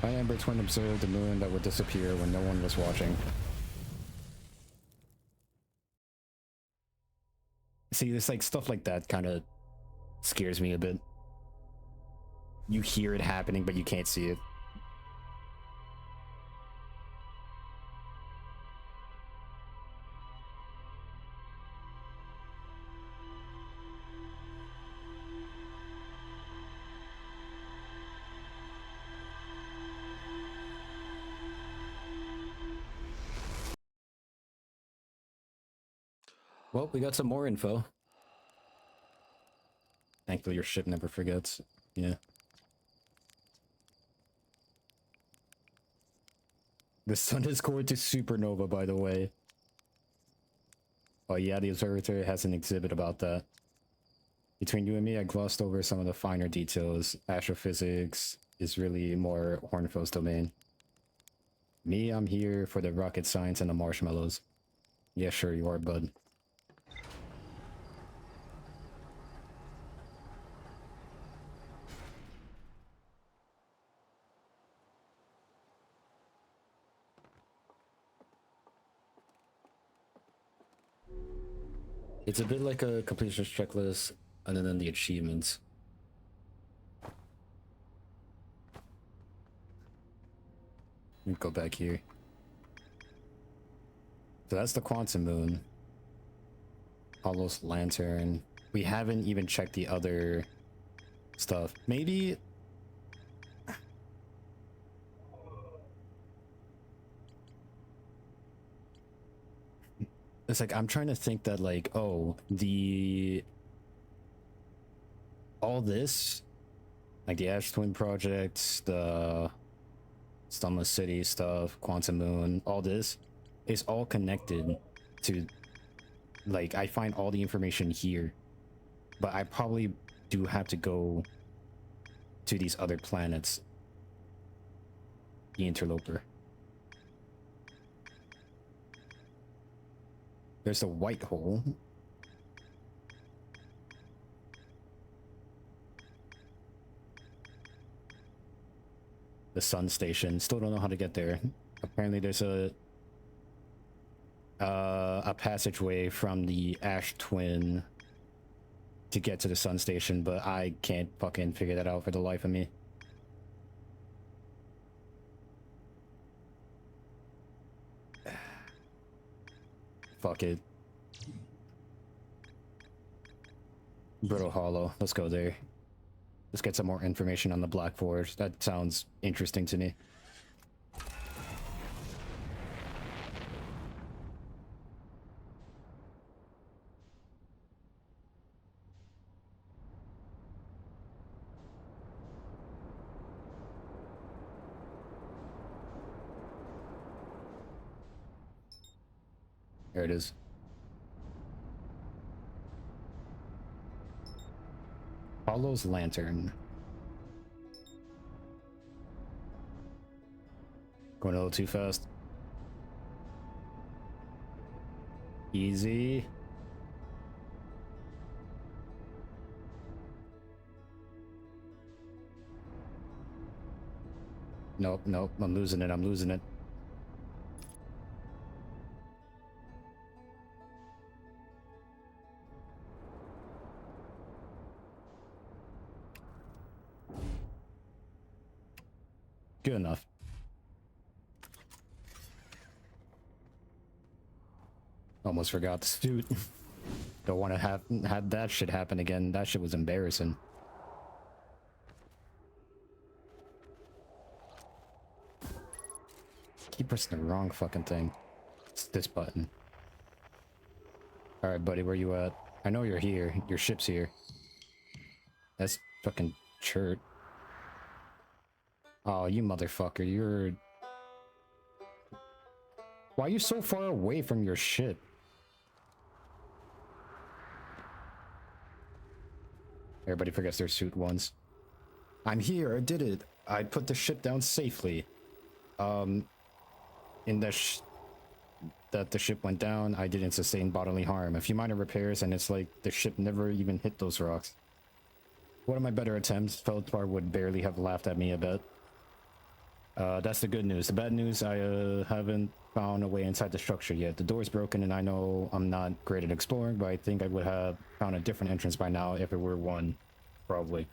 Speaker 1: I Amber Twin observed the moon that would disappear when no one was watching. See, it's like stuff like that kind of scares me a bit. You hear it happening, but you can't see it. Well, we got some more info. Thankfully, your ship never forgets. Yeah. The sun is core to supernova, by the way. Oh yeah, the observatory has an exhibit about that. Between you and me, I glossed over some of the finer details. Astrophysics is really more Hornfield's domain. Me, I'm here for the rocket science and the marshmallows. Yeah, sure you are, bud. It's a bit like a completion checklist, and then the achievements. Let me go back here. So that's the Quantum Moon. Apollo's Lantern. We haven't even checked the other stuff. Maybe... It's like, I'm trying to think that, like, oh, all this, like the Ash Twin projects, the Stunless City stuff, Quantum Moon, all this is all connected to, like, I find all the information here, but I probably do have to go to these other planets. The Interloper. There's a white hole. The Sun Station. Still don't know how to get there. Apparently there's a passageway from the Ash Twin to get to the Sun Station, but I can't fucking figure that out for the life of me. Fuck it. Brittle Hollow. Let's go there. Let's get some more information on the Black Forge. That sounds interesting to me. There it is. Hollow's Lantern. Going a little too fast. Easy. Nope, nope, I'm losing it, I'm losing it. Good enough. Almost forgot the suit. Don't want to have that shit happen again. That shit was embarrassing. Keep pressing the wrong fucking thing. It's this button. Alright, buddy, where you at? I know you're here. Your ship's here. That's fucking Chert. Oh, you motherfucker, you're... Why are you so far away from your ship? Everybody forgets their suit once. I'm here, I did it. I put the ship down safely. In the that the ship went down, I didn't sustain bodily harm. A few minor repairs, and it's like the ship never even hit those rocks. One of my better attempts, Feldspar would barely have laughed at me a bit. That's the good news. The bad news, I haven't found a way inside the structure yet. The door's broken, and I know I'm not great at exploring, but I think I would have found a different entrance by now if it were one. Probably.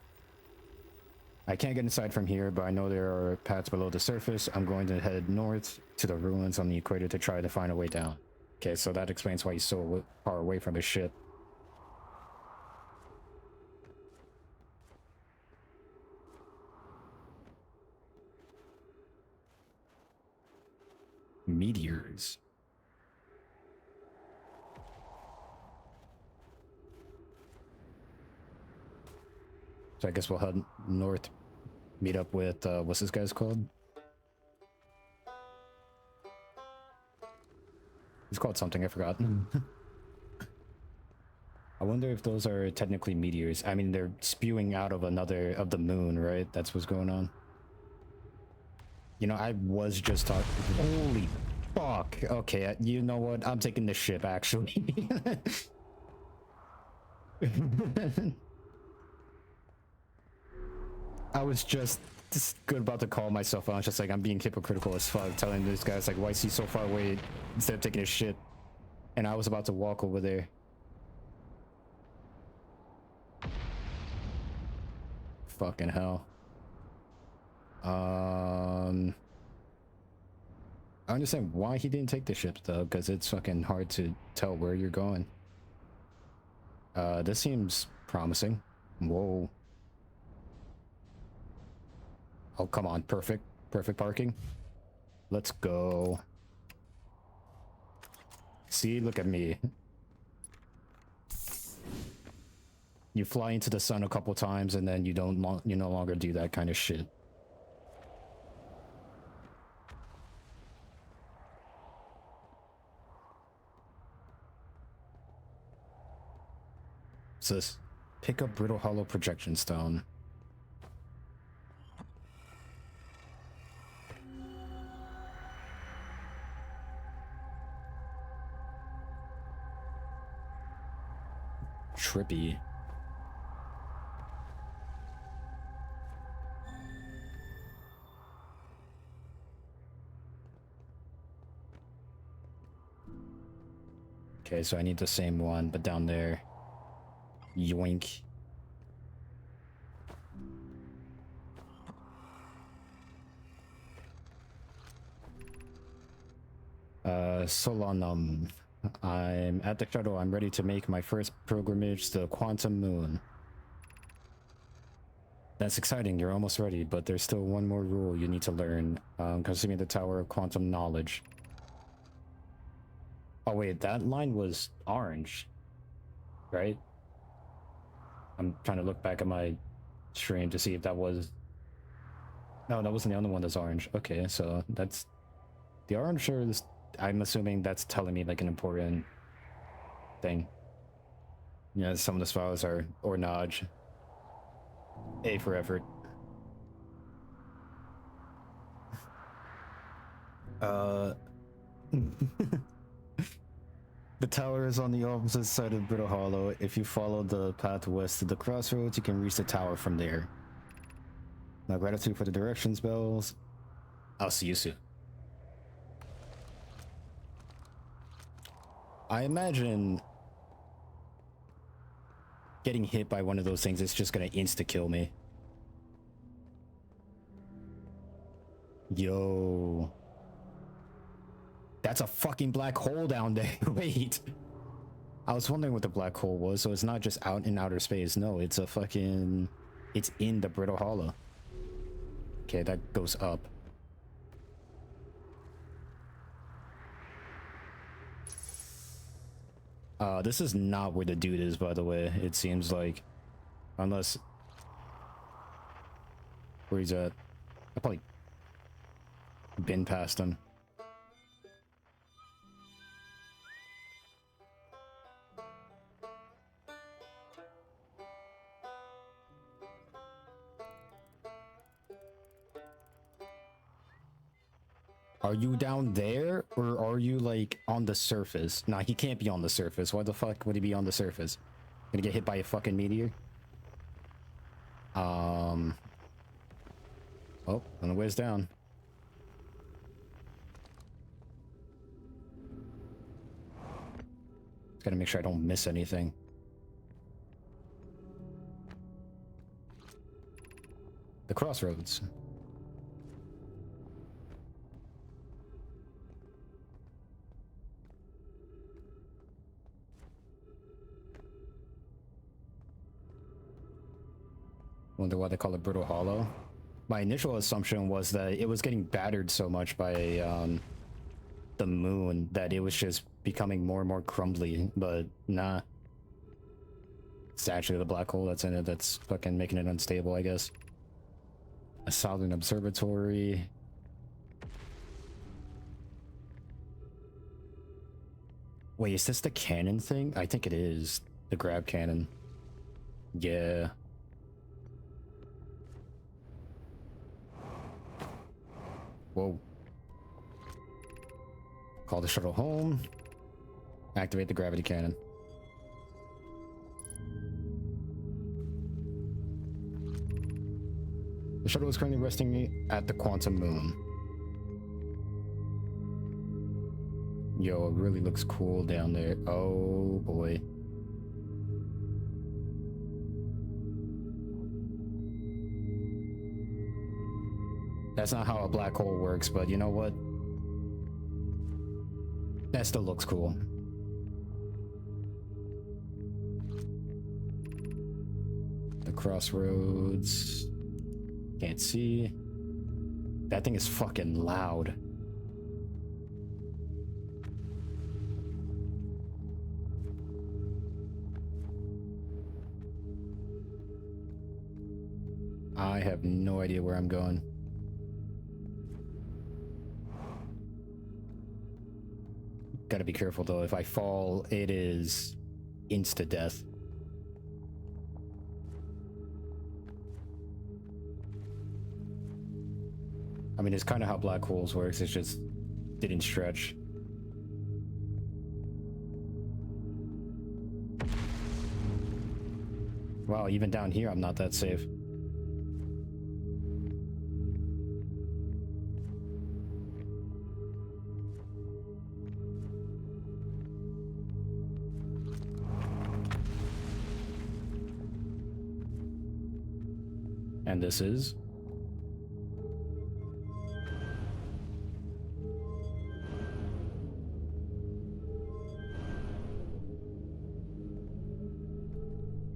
Speaker 1: I can't get inside from here, but I know there are paths below the surface. I'm going to head north to the ruins on the equator to try to find a way down. Okay, so that explains why he's so far away from his ship. Meteors. So I guess we'll head north, meet up with, what's this guy's called? He's called something, I forgot. I wonder if those are technically meteors. I mean, they're spewing out of another, of the moon, right? That's what's going on. You know, I was just talking. Holy fuck. Okay, you know what? I'm taking the ship, actually. I was just good about to call myself out. I was just like, I'm being hypocritical as fuck, telling this guys like, why is he so far away instead of taking his shit? And I was about to walk over there. Fucking hell. I understand why he didn't take the ship though, because it's fucking hard to tell where you're going. This seems promising. Whoa. Oh, come on. Perfect. Perfect parking. Let's go. See, look at me. You fly into the sun a couple times and then you you no longer do that kind of shit. What's this? Pick up Brittle Hollow Projection Stone. Trippy. Okay, so I need the same one, but down there. Yoink. Solanum. I'm at the shuttle. I'm ready to make my first pilgrimage to the Quantum Moon. That's exciting. You're almost ready, but there's still one more rule you need to learn. Consuming the Tower of Quantum Knowledge. Oh wait, that line was orange, right? I'm trying to look back at my stream to see if that was... No, that wasn't the only one that's orange. Okay, so that's... The orange is... I'm assuming that's telling me like an important thing. Yeah, some of the spells are Ornage. A for effort. The tower is on the opposite side of Brittle Hollow. If you follow the path west to the crossroads, you can reach the tower from there. Now, gratitude for the directions bells. I'll see you soon. I imagine getting hit by one of those things is just gonna insta-kill me. Yo. That's a fucking black hole down there. Wait. I was wondering what the black hole was, so it's not just out in outer space. No, it's a fucking... It's in the Brittle Hollow. Okay, that goes up. This is not where the dude is, by the way, it seems like. Unless... Where he's at. I probably... been past him. Are you down there, or are you, like, on the surface? Nah, he can't be on the surface. Why the fuck would he be on the surface? Gonna get hit by a fucking meteor? Oh, on the ways down. Just gotta make sure I don't miss anything. The crossroads. Wonder why they call it Brittle Hollow. My initial assumption was that it was getting battered so much by the moon that it was just becoming more and more crumbly, but nah. It's actually the black hole that's in it that's fucking making it unstable, I guess. A southern observatory. Wait, is this the cannon thing? I think it is. The grab cannon. Yeah. Whoa. Call the shuttle home. Activate the gravity cannon. The shuttle is currently resting at the Quantum Moon. Yo, it really looks cool down there. Oh boy. That's not how a black hole works, but you know what? That still looks cool. The crossroads. Can't see. That thing is fucking loud. I have no idea where I'm going. Gotta be careful though. If I fall, it is insta-death. I mean, it's kind of how black holes works. It just didn't stretch. Wow, even down here, I'm not that safe. And this is...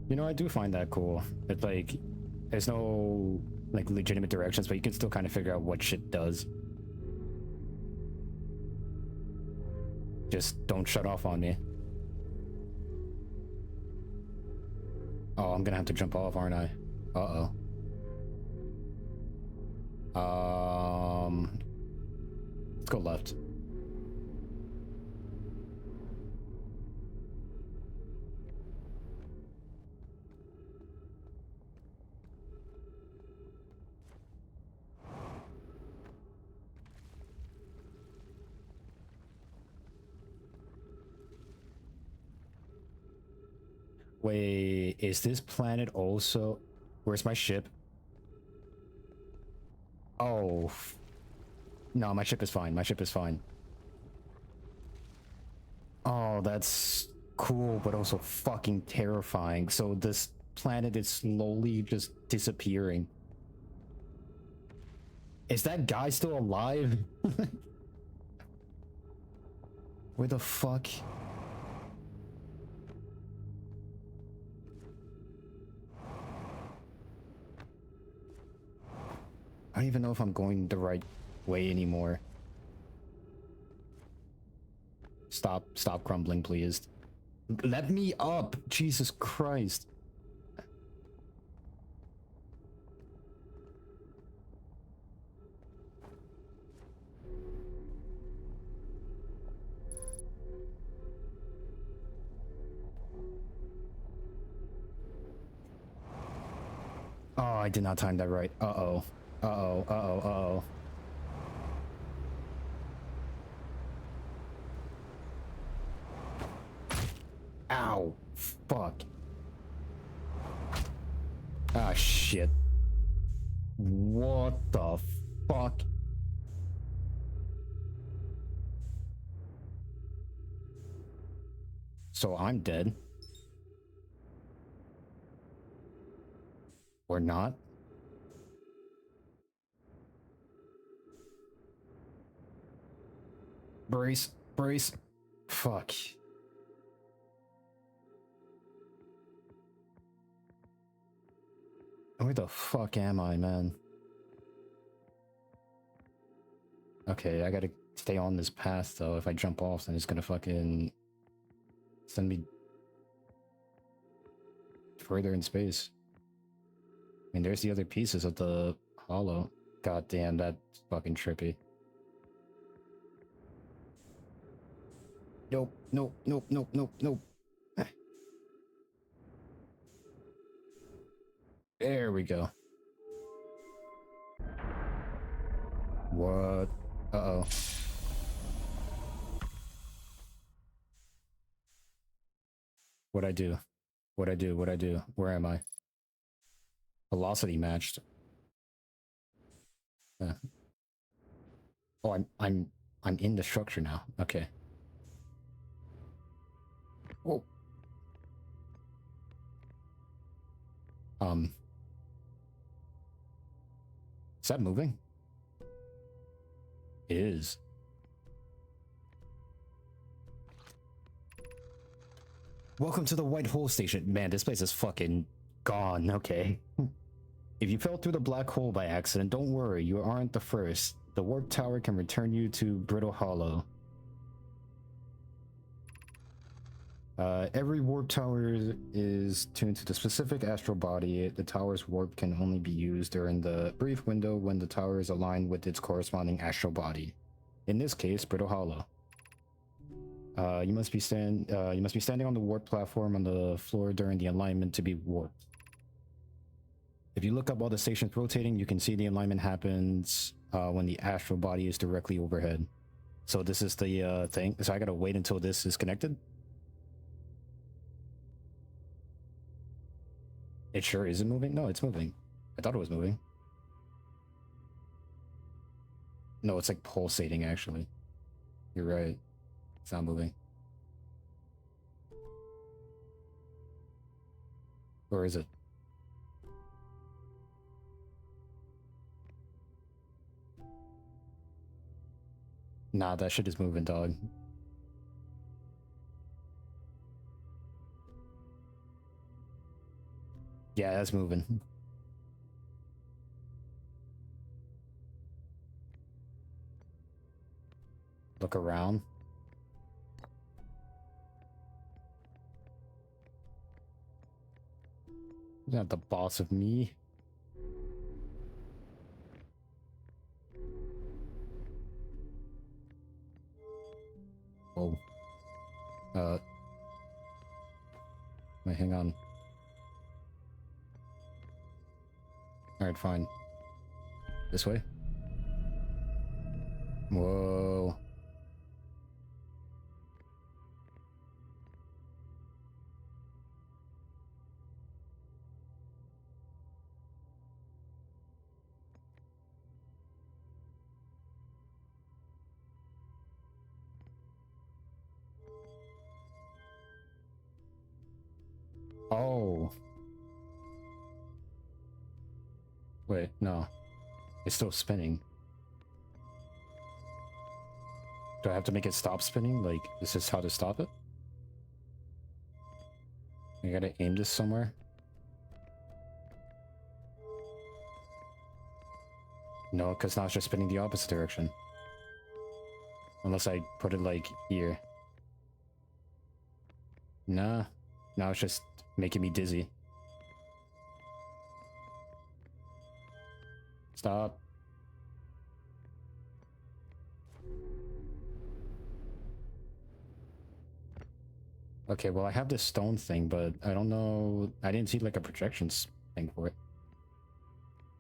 Speaker 1: You know, I do find that cool. It's like, there's no, like, legitimate directions, but you can still kind of figure out what shit does. Just don't shut off on me. Oh, I'm gonna have to jump off, aren't I? Uh-oh. Let's go left. Wait, is this planet also... Where's my ship? Oh. No, my ship is fine. My ship is fine. Oh, that's cool, but also fucking terrifying. So this planet is slowly just disappearing. Is that guy still alive? Where the fuck? I don't even know if I'm going the right way anymore. Stop crumbling, please. Let me up! Jesus Christ. Oh, I did not time that right. Uh-oh. Uh-oh, uh-oh, uh-oh. Ow. Fuck. Ah, shit. What the fuck? So I'm dead. Or not? Brace. Brace. Fuck. Where the fuck am I, man? Okay, I gotta stay on this path, though. If I jump off, then it's gonna fucking send me further in space. I mean, there's the other pieces of the hollow. God damn, that's fucking trippy. Nope, nope, nope, nope, nope, nope. There we go. What? Uh-oh. What'd I do? What'd I do? What'd I do? Where am I? Velocity matched. Oh, I'm in the structure now. Okay. Oh. Is that moving? It is. Welcome to the White Hole Station. Man, this place is fucking gone. Okay. If you fell through the black hole by accident, don't worry. You aren't the first. The warp tower can return you to Brittle Hollow.
Speaker 2: Every warp tower is tuned to the specific astral body. The tower's warp can only be used during the brief window when the tower is aligned with its corresponding astral body. In this case, Brittle Hollow. You must be standing on the warp platform on the floor during the alignment to be warped. If you look up while the station's rotating, you can see the alignment happens when the astral body is directly overhead. So this is the thing. So I gotta wait until this is connected. It sure isn't moving? No, it's moving. I thought it was moving. No, it's like pulsating, actually. You're right. It's not moving. Or is it? Nah, that shit is moving, dog. Yeah, that's moving. Look around. You're not the boss of me. Oh. Wait, hang on. Alright, fine. This way? Whoa. Oh. Wait, no. It's still spinning. Do I have to make it stop spinning? Like, is this how to stop it? I gotta aim this somewhere. No, because now it's just spinning the opposite direction. Unless I put it like here. Nah. Now it's just making me dizzy. Stop. Okay, well I have this stone thing, but I don't know. I didn't see like a projections thing for it.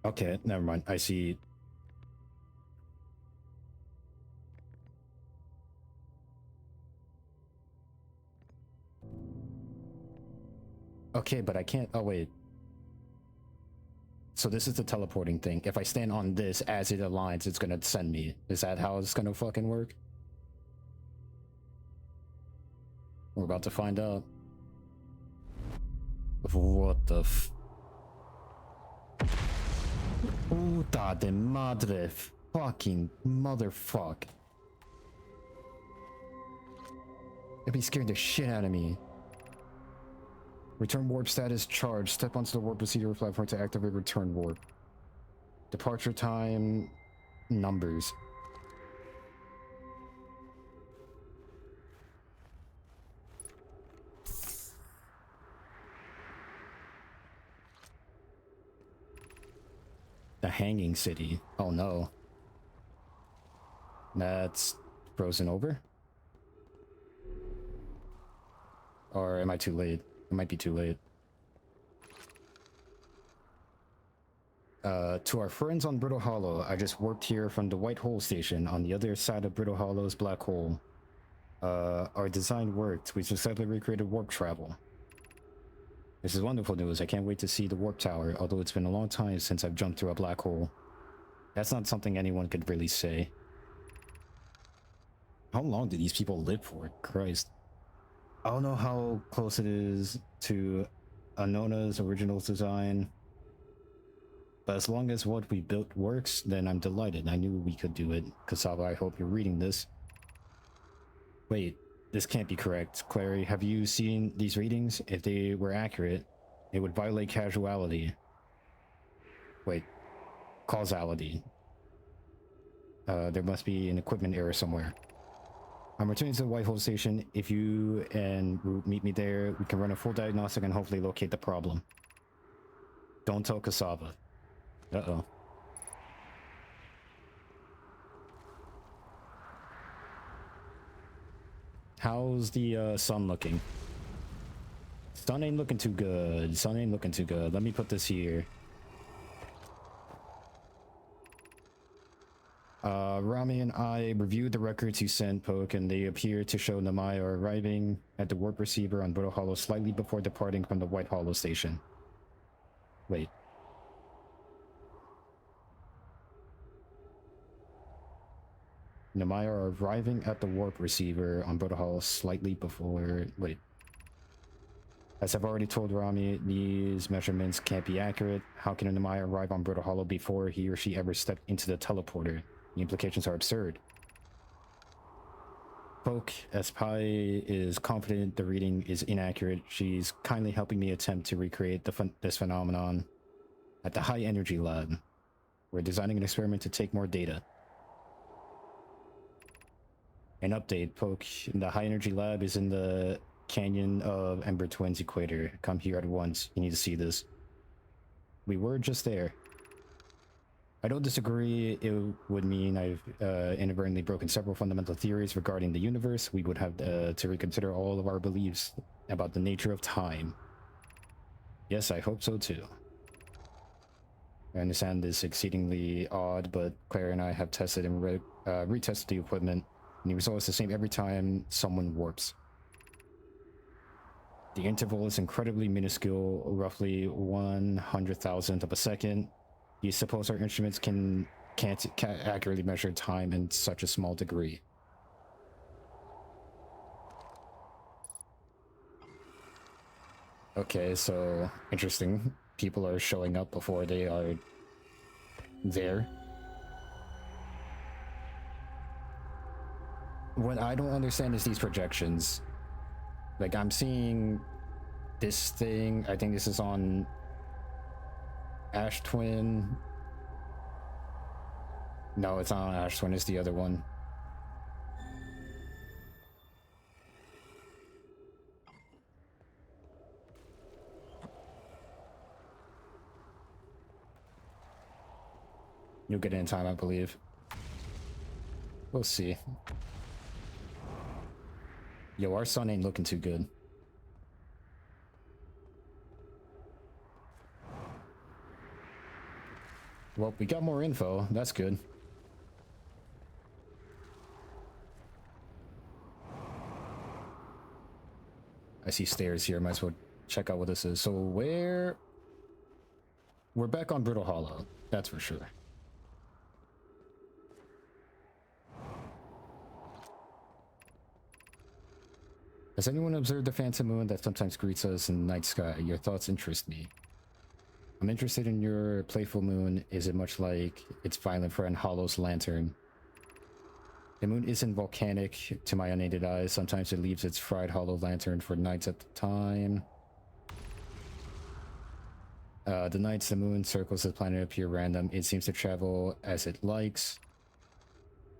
Speaker 2: Okay, never mind. I see. Okay, but I can't. Oh, wait. So this is the teleporting thing. If I stand on this as it aligns, it's gonna send me. Is that how it's gonna fucking work? We're about to find out. What the f... Puta de madre. Fucking motherfuck. It'd be scaring the shit out of me. Return warp status charged. Step onto the warp procedure platform to activate return warp. Departure time... numbers. The Hanging City. Oh no. That's frozen over? Or am I too late? It might be too late. To our friends on Brittle Hollow, I just warped here from the White Hole Station on the other side of Brittle Hollow's black hole. Our design worked. We successfully recreated warp travel. This is wonderful news. I can't wait to see the warp tower, although it's been a long time since I've jumped through a black hole. That's not something anyone could really say. How long do these people live for? Christ. I don't know how close it is to Anona's original design, but as long as what we built works, then I'm delighted. I knew we could do it. Kasaba, I hope you're reading this. Wait, this can't be correct. Clary, have you seen these readings? If they were accurate, it would violate causality. Wait, causality. There must be an equipment error somewhere. I'm returning to the Whitehall station. If you and Root meet me there, we can run a full diagnostic and hopefully locate the problem. Don't tell Cassava. Uh-oh. How's the sun looking? Sun ain't looking too good. Sun ain't looking too good. Let me put this here. Rami and I reviewed the records you sent, Poke, and they appear to show Namaya arriving at the warp receiver on Brittle Hollow slightly before departing from the White Hollow station. Wait. Namaya arriving at the warp receiver on Brittle Hollow slightly before... Wait. As I've already told Rami, these measurements can't be accurate. How can Namaya arrive on Brittle Hollow before he or she ever stepped into the teleporter? The implications are absurd. Poke, as Pi is confident the reading is inaccurate, she's kindly helping me attempt to recreate this phenomenon at the High Energy Lab. We're designing an experiment to take more data. An update, Poke. The High Energy Lab is in the Canyon of Ember Twins equator. Come here at once. You need to see this. We were just there. I don't disagree. It would mean I've inadvertently broken several fundamental theories regarding the universe. We would have to reconsider all of our beliefs about the nature of time. Yes, I hope so too. I understand this exceedingly odd, but Claire and I have tested and retested the equipment, and the result is the same every time someone warps. The interval is incredibly minuscule, roughly 100,000th of a second. You suppose our instruments can't accurately measure time in such a small degree. Okay, so interesting. People are showing up before they are there. What I don't understand is these projections. Like, I'm seeing this thing. I think this is on Ash Twin. No, it's not on Ash Twin, it's the other one. You'll get it in time, I believe. We'll see. Yo, our sun ain't looking too good. Well, we got more info. That's good. I see stairs here. Might as well check out what this is. So we're back on Brittle Hollow. That's for sure. Has anyone observed the phantom moon that sometimes greets us in the night sky? Your thoughts interest me. I'm interested in your playful moon. Is it much like its violent friend Hollow's lantern? The moon isn't volcanic to my unaided eyes. Sometimes it leaves its fried hollow lantern for nights at a time. The nights the moon circles the planet appear random. It seems to travel as it likes.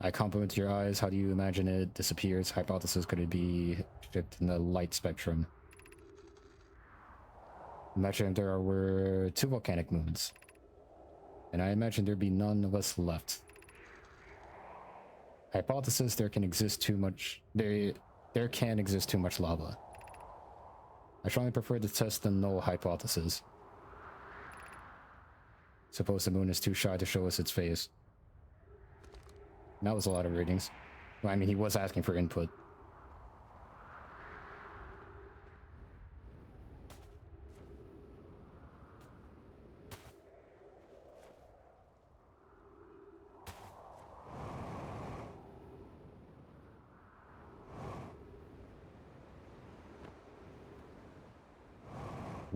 Speaker 2: I compliment your eyes. How do you imagine it disappears? Hypothesis, could it be shipped in the light spectrum? Imagine there were 2 volcanic moons. And I imagine there'd be none of us left. Hypothesis, there can exist too much lava. I strongly prefer to test the null hypothesis. Suppose the moon is too shy to show us its face. That was a lot of readings. Well, I mean, he was asking for input.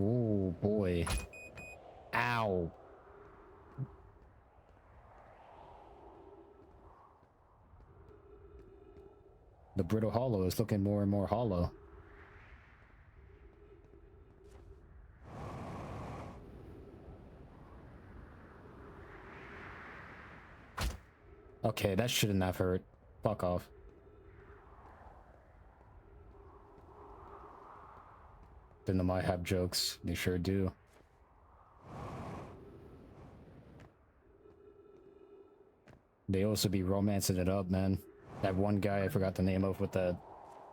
Speaker 2: Oh boy. Ow. The Brittle Hollow is looking more and more hollow. Okay, that shouldn't have hurt. Fuck off. into my hab jokes. They sure do. They also be romancing it up, man. That one guy I forgot the name of with that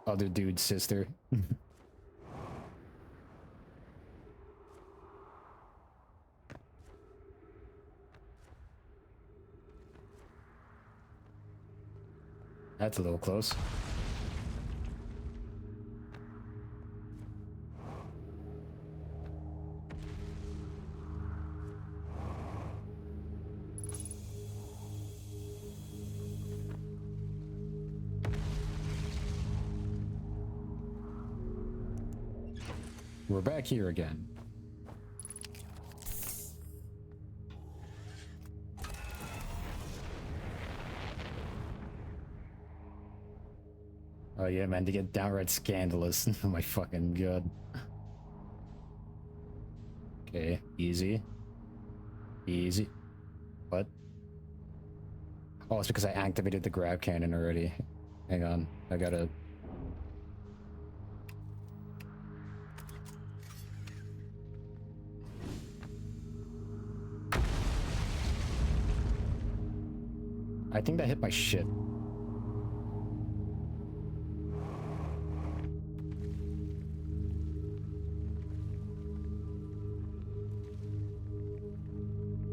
Speaker 2: other dude's sister. That's a little close. We're back here again. Oh yeah, man, to get downright scandalous. Oh my fucking god. Okay, easy. Easy. What? Oh, it's because I activated the grab cannon already. Hang on, I gotta... I think that hit my shit.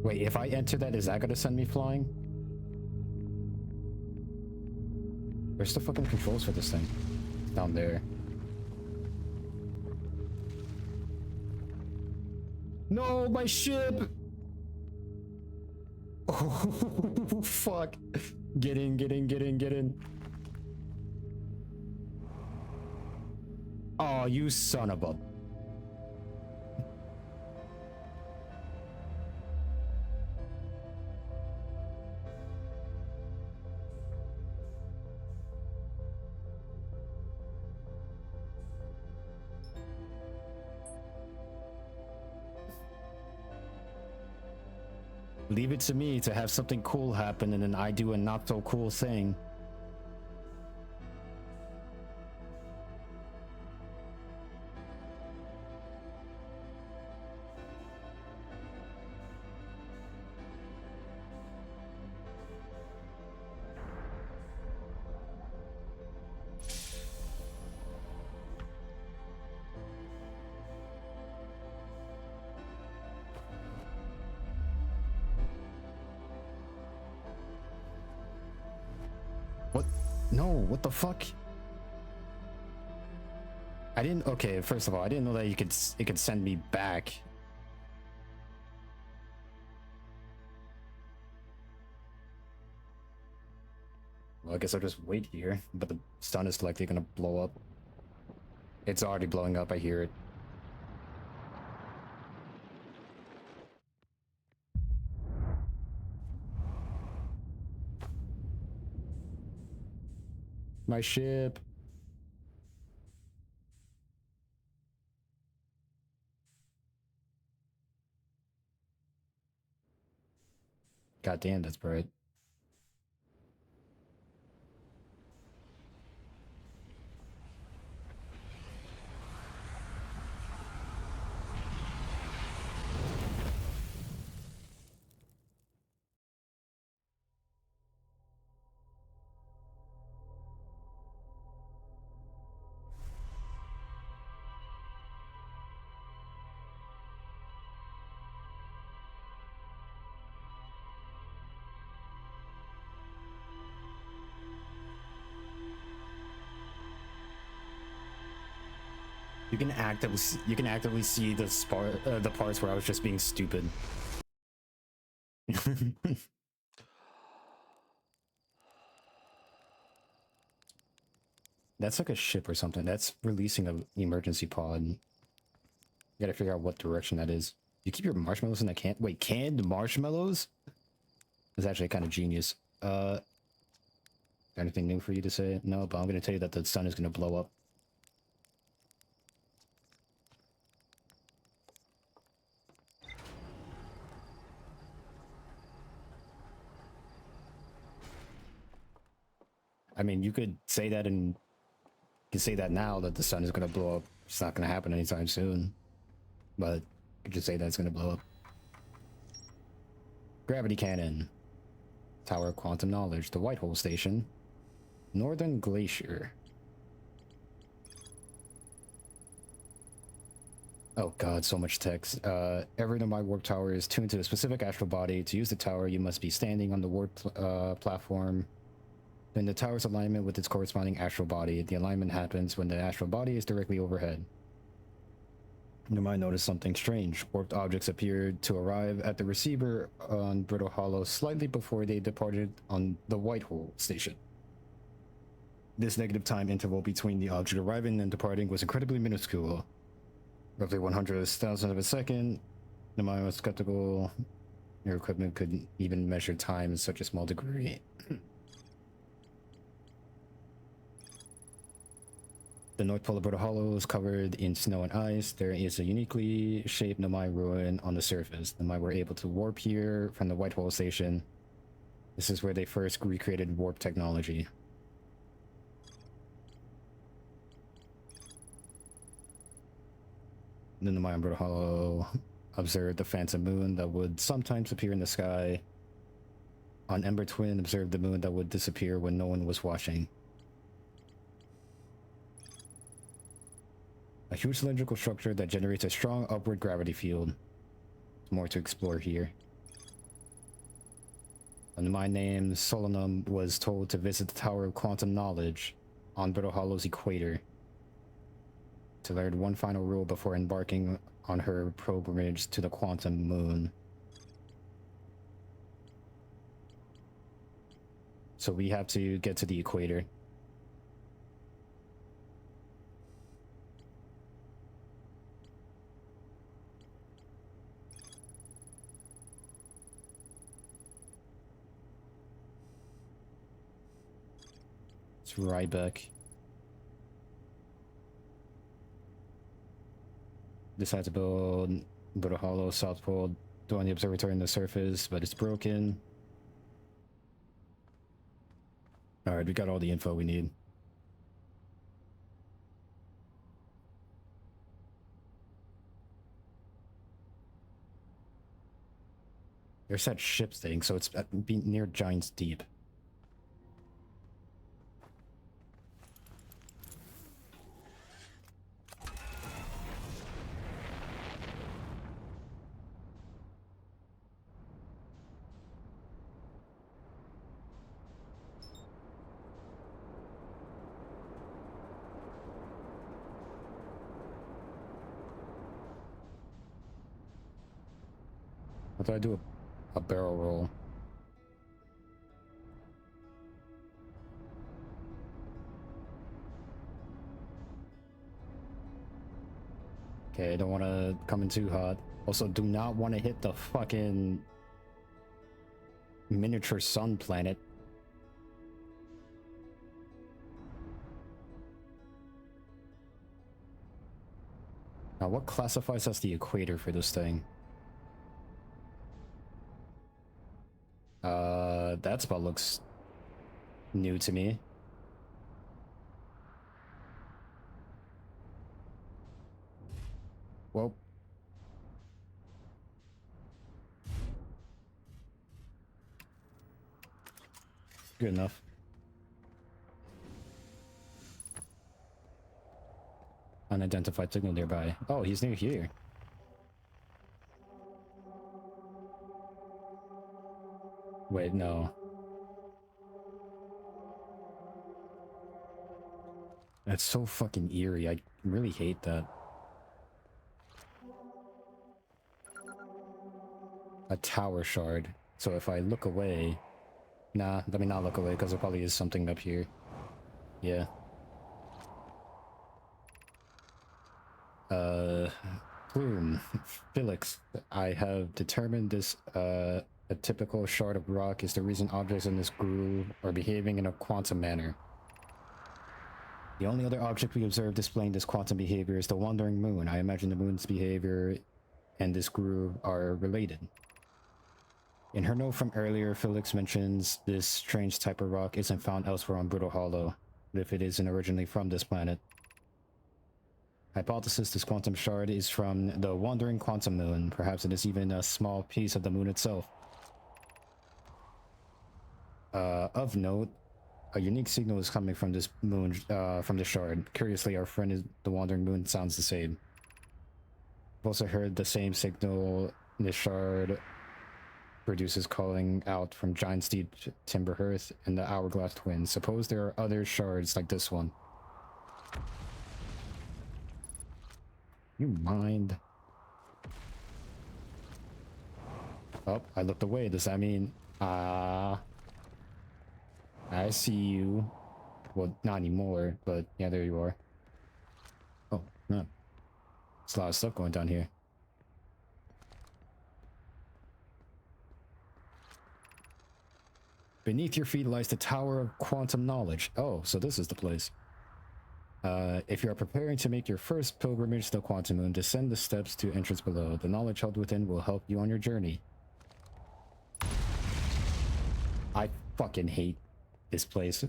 Speaker 2: Wait, if I enter that, is that gonna send me flying? Where's the fucking controls for this thing? It's down there. No, my ship! Oh, fuck. Get in, get in, get in, get in. Oh, you son of a... Leave it to me to have something cool happen and then I do a not so cool thing. What? No, what the fuck? I didn't... Okay, first of all, I didn't know that it could send me back. Well, I guess I'll just wait here, but the sun is likely gonna blow up. It's already blowing up, I hear it. My ship. God damn, that's bright. You can actively see the parts where I was just being stupid. That's like a ship or something. That's releasing an emergency pod. You gotta figure out what direction that is. You keep your marshmallows in a can? Wait, canned marshmallows? That's actually kind of genius. Anything new for you to say? No, but I'm gonna tell you that the sun is gonna blow up. I mean, you could say that and you can say that now that the sun is gonna blow up It's not gonna happen anytime soon. But you could just say that it's gonna blow up. Gravity Cannon. Tower of Quantum Knowledge. The Whitehole Station. Northern Glacier. Oh god, so much text. Every Nomai warp tower is tuned to a specific astral body. To use the tower, you must be standing on the warp platform. Then the tower's alignment with its corresponding astral body. The alignment happens when the astral body is directly overhead. Nomai noticed something strange. Warped objects appeared to arrive at the receiver on Brittle Hollow slightly before they departed on the Whitehole Station. This negative time interval between the object arriving and departing was incredibly minuscule. Roughly 100,000th of a second. Nomai was skeptical. Your equipment couldn't even measure time in such a small degree. The North Pole of Brittle Hollow is covered in snow and ice. There is a uniquely shaped Nomai ruin on the surface. Nomai were able to warp here from the Whitehole Station. This is where they first recreated warp technology. Then the Nomai on Brittle Hollow observed the phantom moon that would sometimes appear in the sky. On Ember Twin, observed the moon that would disappear when no one was watching. A huge cylindrical structure that generates a strong upward gravity field. There's more to explore here. A Nomai named Solanum was told to visit the Tower of Quantum Knowledge on Brittle Hollow's equator to learn one final rule before embarking on her pilgrimage to the Quantum Moon. So we have to get to the equator. It's Ryback. Decided to build Brittle Hollow South Pole on the observatory on the surface, but it's broken. Alright, we got all the info we need. There's that ship thing, so it's near Giant's Deep. How do I do a barrel roll? Okay, I don't want to come in too hot. Also, do not want to hit the fucking miniature sun planet. Now, what classifies as the equator for this thing? That spot looks new to me. Well. Good enough. Unidentified signal nearby. Oh, he's near here. Wait, no. That's so fucking eerie. I really hate that. A tower shard. So if I look away... Nah, let me not look away, because there probably is something up here. Yeah. Plume. Felix, I have determined this, a typical shard of rock is the reason objects in this groove are behaving in a quantum manner. The only other object we observe displaying this quantum behavior is the wandering moon. I imagine the moon's behavior and this groove are related. In her note from earlier, Felix mentions this strange type of rock isn't found elsewhere on Brittle Hollow, but if it isn't originally from this planet. Hypothesis: this quantum shard is from the wandering quantum moon. Perhaps it is even a small piece of the moon itself. Of note, a unique signal is coming from this moon, from the shard. Curiously, our friend is the wandering moon sounds the same. I've also heard the same signal this shard produces calling out from Giant Steed Timberhearth and the Hourglass Twins. Suppose there are other shards like this one. You mind? Oh, I looked away. Does that mean... I see you. Well, not anymore, but yeah, there you are. Oh, no. There's a lot of stuff going down here. Beneath your feet lies the Tower of Quantum Knowledge. Oh, so this is the place. If you are preparing to make your first pilgrimage to the Quantum Moon, descend the steps to entrance below. The knowledge held within will help you on your journey. I fucking hate this place.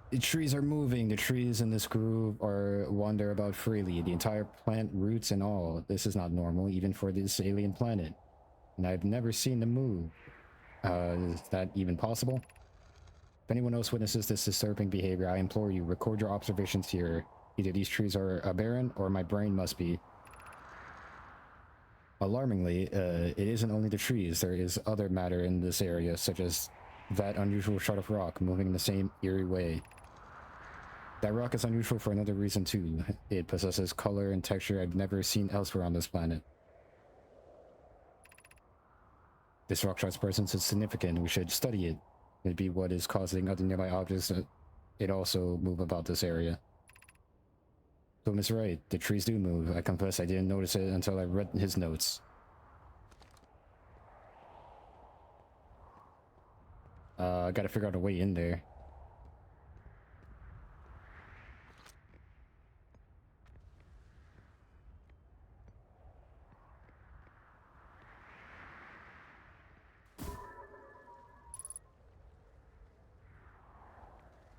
Speaker 2: The trees are moving. The trees in this groove are wander about freely. The entire plant, roots and all. This is not normal, even for this alien planet. And I've never seen them move. Is that even possible? If anyone else witnesses this disturbing behavior, I implore you, record your observations here. Either these trees are barren, or my brain must be. Alarmingly, it isn't only the trees. There is other matter in this area, such as that unusual shard of rock moving in the same eerie way. That rock is unusual for another reason too. It possesses color and texture I've never seen elsewhere on this planet. This rock shard's presence is significant. We should study it. Maybe what is causing other nearby objects it also move about this area. Tom is right. The trees do move. I confess I didn't notice it until I read his notes. I gotta figure out a way in there.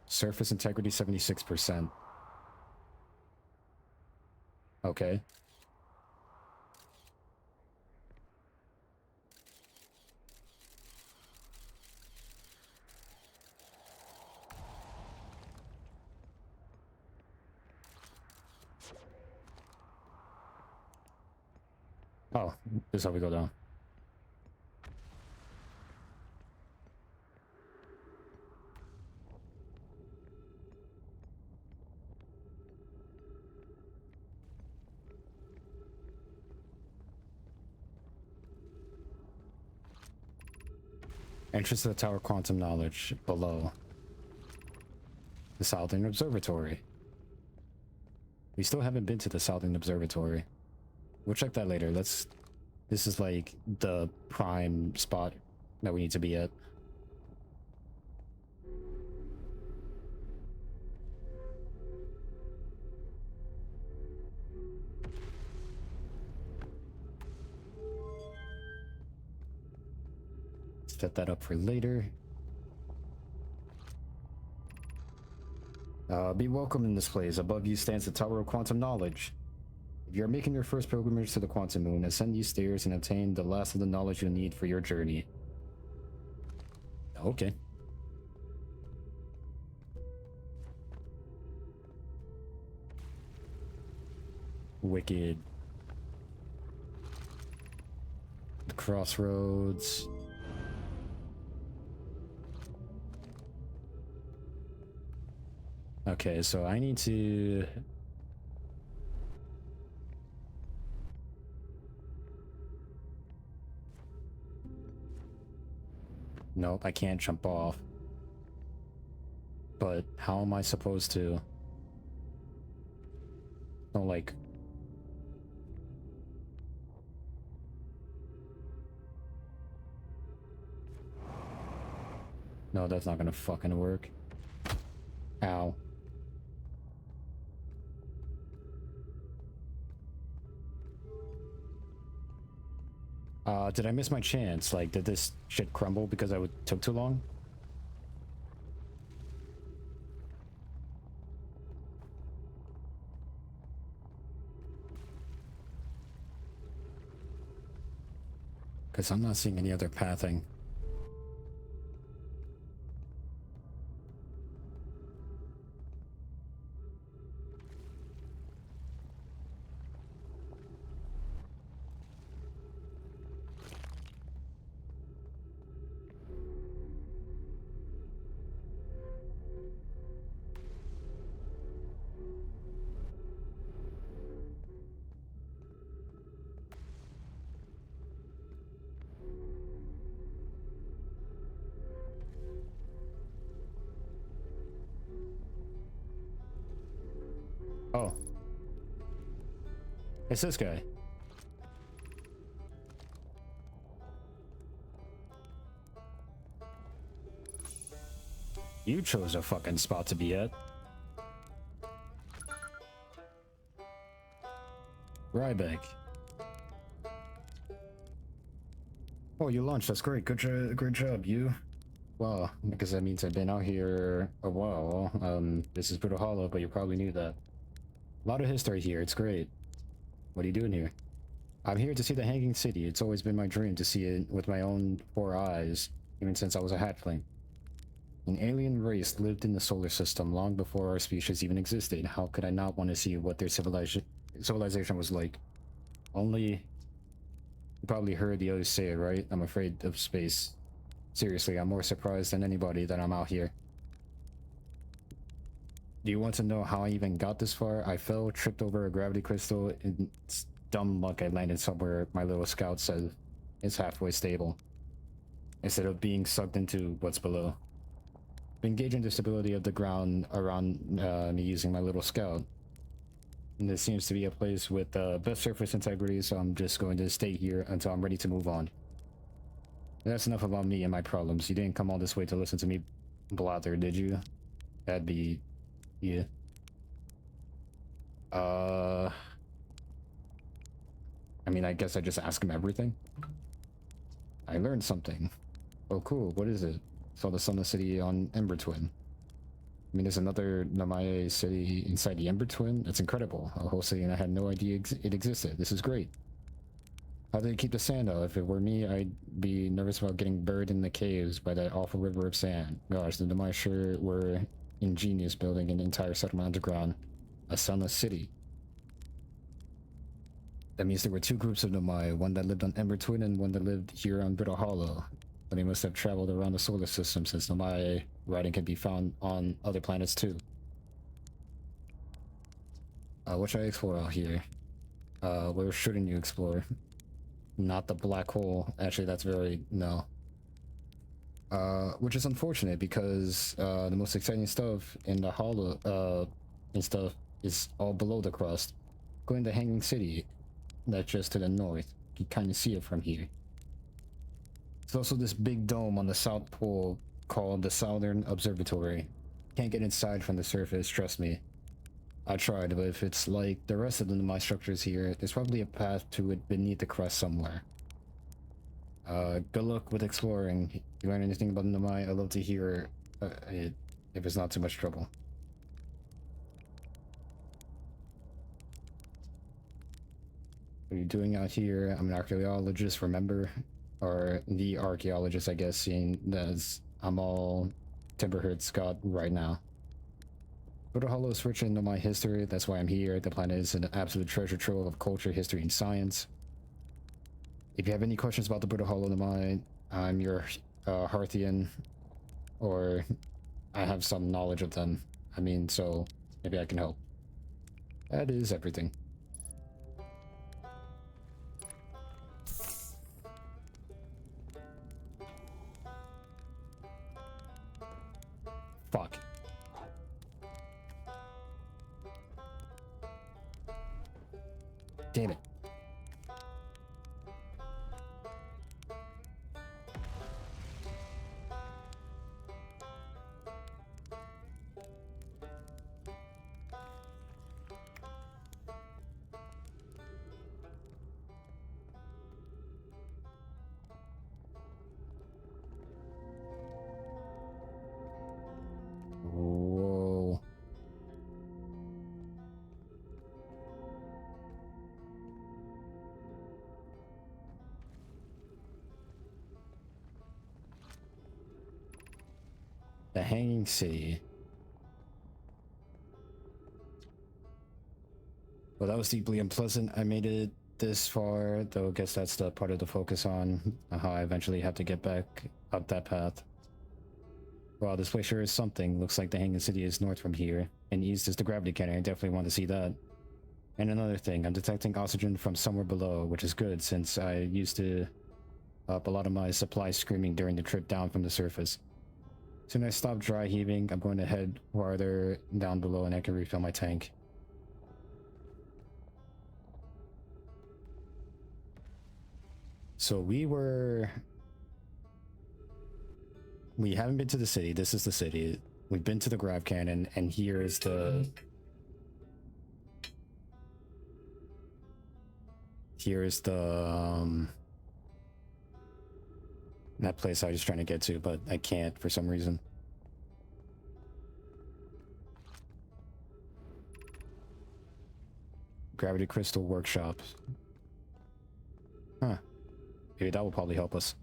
Speaker 2: Surface integrity 76%. Okay. Oh, this is how we go down. Entrance to the Tower Quantum Knowledge below. The Southern Observatory. We still haven't been to the Southern Observatory. We'll check that later. This is like the prime spot that we need to be at. Set that up for later. Be welcome in this place. Above you stands the Tower of Quantum Knowledge. If you are making your first pilgrimage to the Quantum Moon, ascend these stairs and obtain the last of the knowledge you'll need for your journey. Okay. Wicked. The crossroads. Okay, so I need to... Nope, I can't jump off. But how am I supposed to? No, like... No, that's not gonna fucking work. Ow. Did I miss my chance? Like, did this shit crumble because I took too long? Because I'm not seeing any other pathing. Oh. It's this guy. You chose a fucking spot to be at. Ryback. Oh, you launched. That's great. Great job, you. Wow, because that means I've been out here a while. This is Brittle Hollow, but you probably knew that. A lot of history here. It's great. What are you doing here? I'm here to see the Hanging City. It's always been my dream to see it with my own 4 eyes, even since I was a hatchling. An alien race lived in the solar system long before our species even existed. How could I not want to see what their civilization was like? Only... You probably heard the others say it, right? I'm afraid of space. Seriously, I'm more surprised than anybody that I'm out here. Do you want to know how I even got this far? I fell, tripped over a gravity crystal, and it's dumb luck I landed somewhere my little scout said is halfway stable, instead of being sucked into what's below. Been gauging the stability of the ground around me using my little scout. And this seems to be a place with best surface integrity, so I'm just going to stay here until I'm ready to move on. That's enough about me and my problems. You didn't come all this way to listen to me blather, did you? That'd be... yeah. I mean, I guess I just ask him everything. I learned something. Oh, cool. What is it? Saw the Sunless City on Ember Twin. I mean, there's another Namae city inside the Ember Twin? That's incredible. A whole city and I had no idea it existed. This is great. How did they keep the sand out? If it were me, I'd be nervous about getting buried in the caves by that awful river of sand. Gosh, the Namae sure were ingenious building an entire settlement underground. A Sunless City. That means there were 2 groups of Nomai, one that lived on Ember Twin and one that lived here on Brittle Hollow. But they must have traveled around the solar system since Nomai writing can be found on other planets too. What should I explore out here? Where shouldn't you explore? Not the black hole. Actually, that's very... no. Which is unfortunate because the most exciting stuff in the hollow and stuff is all below the crust. Going to Hanging City, that's just to the north. You can kind of see it from here. There's also this big dome on the South Pole called the Southern Observatory. Can't get inside from the surface, trust me. I tried, but if it's like the rest of my structures here, there's probably a path to it beneath the crust somewhere. Good luck with exploring. You learn anything about Nomai, I'd love to hear it, if it's not too much trouble. What are you doing out here? I'm an archaeologist, remember? Or the archaeologist, I guess, seeing as I'm all Timberherd Scott right now. Brittle Hollow is rich in Nomai history, that's why I'm here. The planet is an absolute treasure trove of culture, history, and science. If you have any questions about the Brittle Hollow Nomai, I'm your Hearthian, or I have some knowledge of them. I mean, so maybe I can help. That is everything. Fuck. Damn it. Whoa. The Hanging City. Well, that was deeply unpleasant. I made it this far, though I guess that's the part of the focus on how I eventually have to get back up that path. Wow, this place sure is something. Looks like the Hanging City is north from here, and east is the gravity cannon. I definitely want to see that. And another thing, I'm detecting oxygen from somewhere below, which is good since I used to up a lot of my supplies screaming during the trip down from the surface. Soon as I stop dry heaving, I'm going to head farther down below and I can refill my tank. So we haven't been to the city. This is the city. We've been to the grav cannon, and here is the that place I was trying to get to, but I can't for some reason. Gravity Crystal Workshop. Huh. Maybe that will probably help us.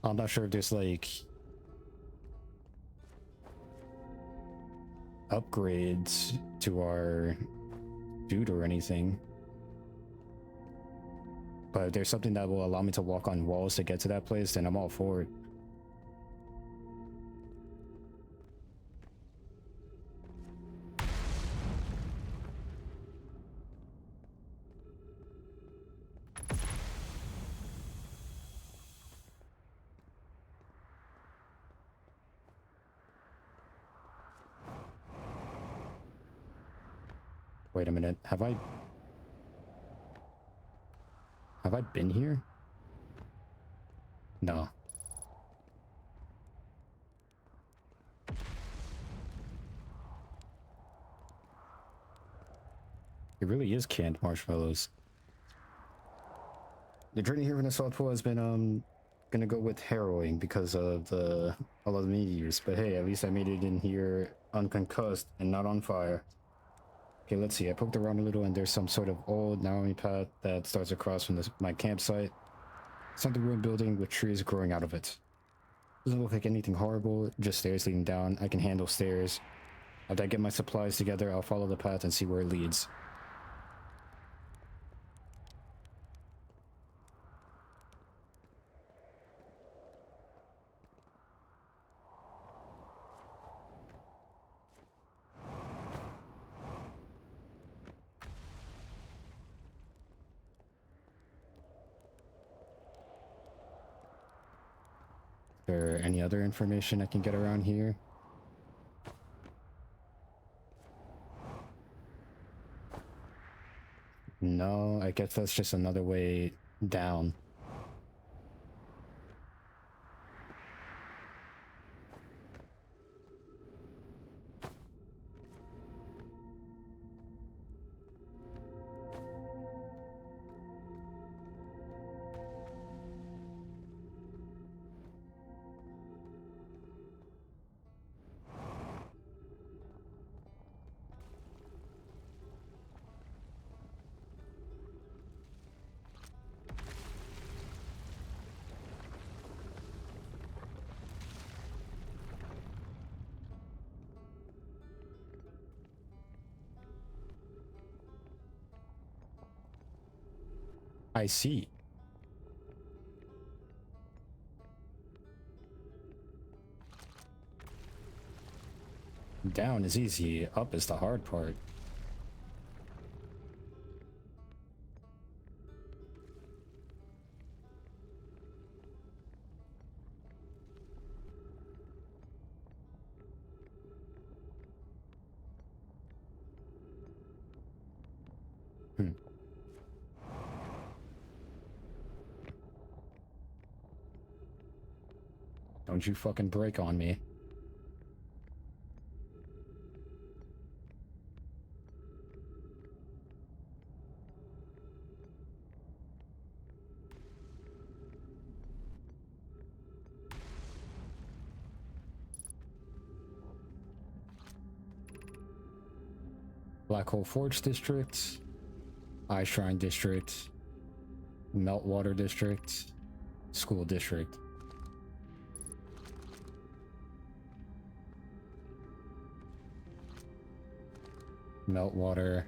Speaker 2: I'm not sure if there's like upgrades to our suit or anything, but if there's something that will allow me to walk on walls to get to that place, then I'm all for it. Wait a minute, have I been here? No. It really is canned marshmallows. The journey here in the South Pole has been gonna go with harrowing because of all of the meteors, but hey, at least I made it in here unconcussed and not on fire. Okay, let's see. I poked around a little and there's some sort of old narrowing path that starts across from my campsite. It's not a ruined building with trees growing out of it. Doesn't look like anything horrible, just stairs leading down. I can handle stairs. After I get my supplies together, I'll follow the path and see where it leads. Is there any other information I can get around here? No, I guess that's just another way down. I see. Down is easy, up is the hard part. Don't you fucking break on me. Black Hole Forge District. Eye Shrine District, Meltwater District, School District. Meltwater.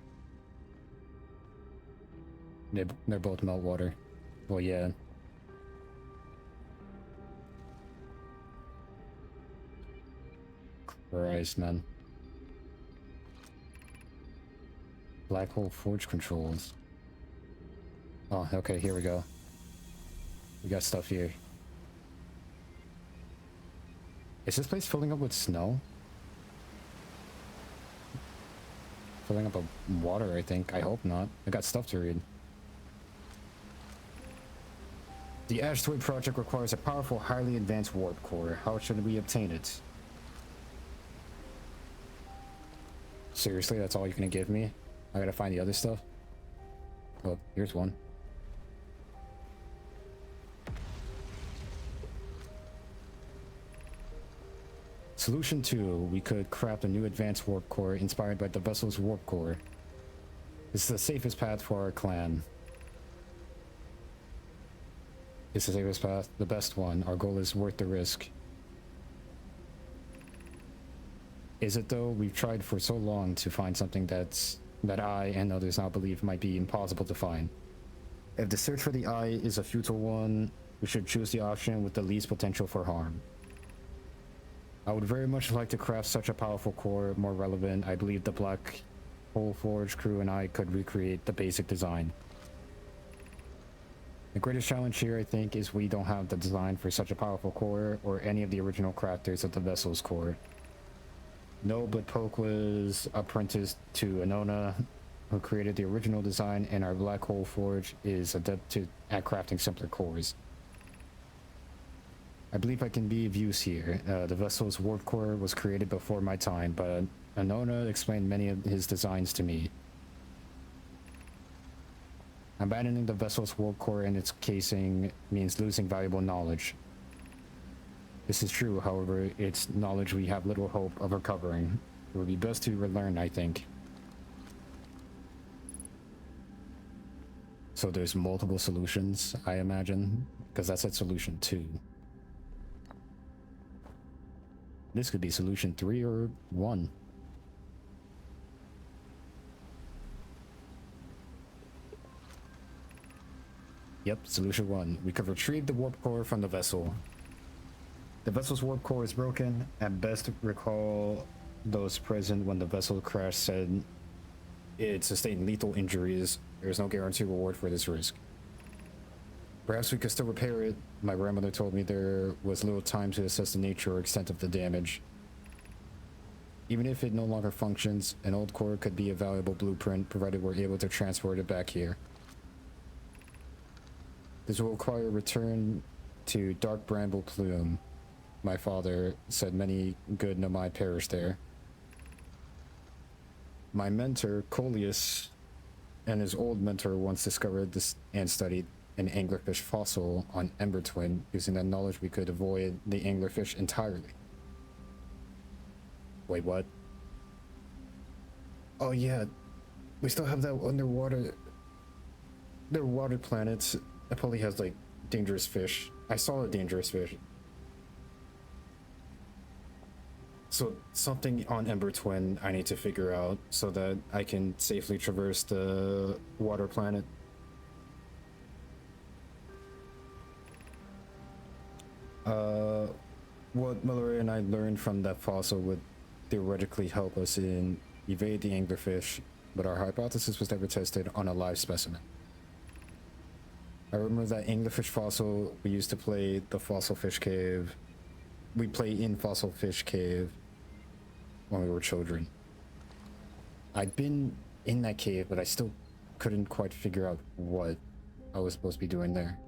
Speaker 2: They're both Meltwater. Well, yeah. Christ, man. Black Hole Forge controls. Oh, okay, here we go. We got stuff here. Is this place filling up with snow? Filling up with water, I think. I hope not. I got stuff to read. The Asteroid Project requires a powerful, highly advanced warp core. How should we obtain it? Seriously, that's all you're gonna give me? I gotta find the other stuff? Oh, here's one. Solution 2. We could craft a new advanced warp core inspired by the vessel's warp core. This is the safest path for our clan. It's the safest path, the best one. Our goal is worth the risk. Is it though? We've tried for so long to find something that I and others now believe might be impossible to find. If the search for the eye is a futile one, we should choose the option with the least potential for harm. I would very much like to craft such a powerful core more relevant. I believe the Black Hole Forge crew and I could recreate the basic design. The greatest challenge here, I think, is we don't have the design for such a powerful core or any of the original crafters of the vessel's core. No, but Poke was apprenticed to Anona, who created the original design, and our Black Hole Forge is adept at crafting simpler cores. I believe I can be of use here. The vessel's warp core was created before my time, but Anona explained many of his designs to me. Abandoning the vessel's warp core and its casing means losing valuable knowledge. This is true, however, it's knowledge we have little hope of recovering. It would be best to relearn, I think. So there's multiple solutions, I imagine, because that's at solution 2. This could be solution 3 or 1. Yep, solution 1. We could retrieve the warp core from the vessel. The vessel's warp core is broken. At best, recall those present when the vessel crashed said it sustained lethal injuries. There is no guaranteed reward for this risk. Perhaps we could still repair it. My grandmother told me there was little time to assess the nature or extent of the damage. Even if it no longer functions, an old core could be a valuable blueprint, provided we're able to transport it back here. This will require a return to Dark Bramble Plume. My father said many good Nomai perished there. My mentor, Coleus, and his old mentor once discovered this and studied an anglerfish fossil on Ember Twin. Using that knowledge, we could avoid the anglerfish entirely. Wait, what? Oh yeah, we still have that underwater... They're water planets. It probably has, like, dangerous fish. I saw a dangerous fish. So, something on Ember Twin I need to figure out so that I can safely traverse the water planet. What Mallory and I learned from that fossil would theoretically help us in evade the anglerfish, but our hypothesis was never tested on a live specimen. I remember that anglerfish fossil, we used to play the Fossil Fish Cave. We play in Fossil Fish Cave when we were children. I'd been in that cave, but I still couldn't quite figure out what I was supposed to be doing there.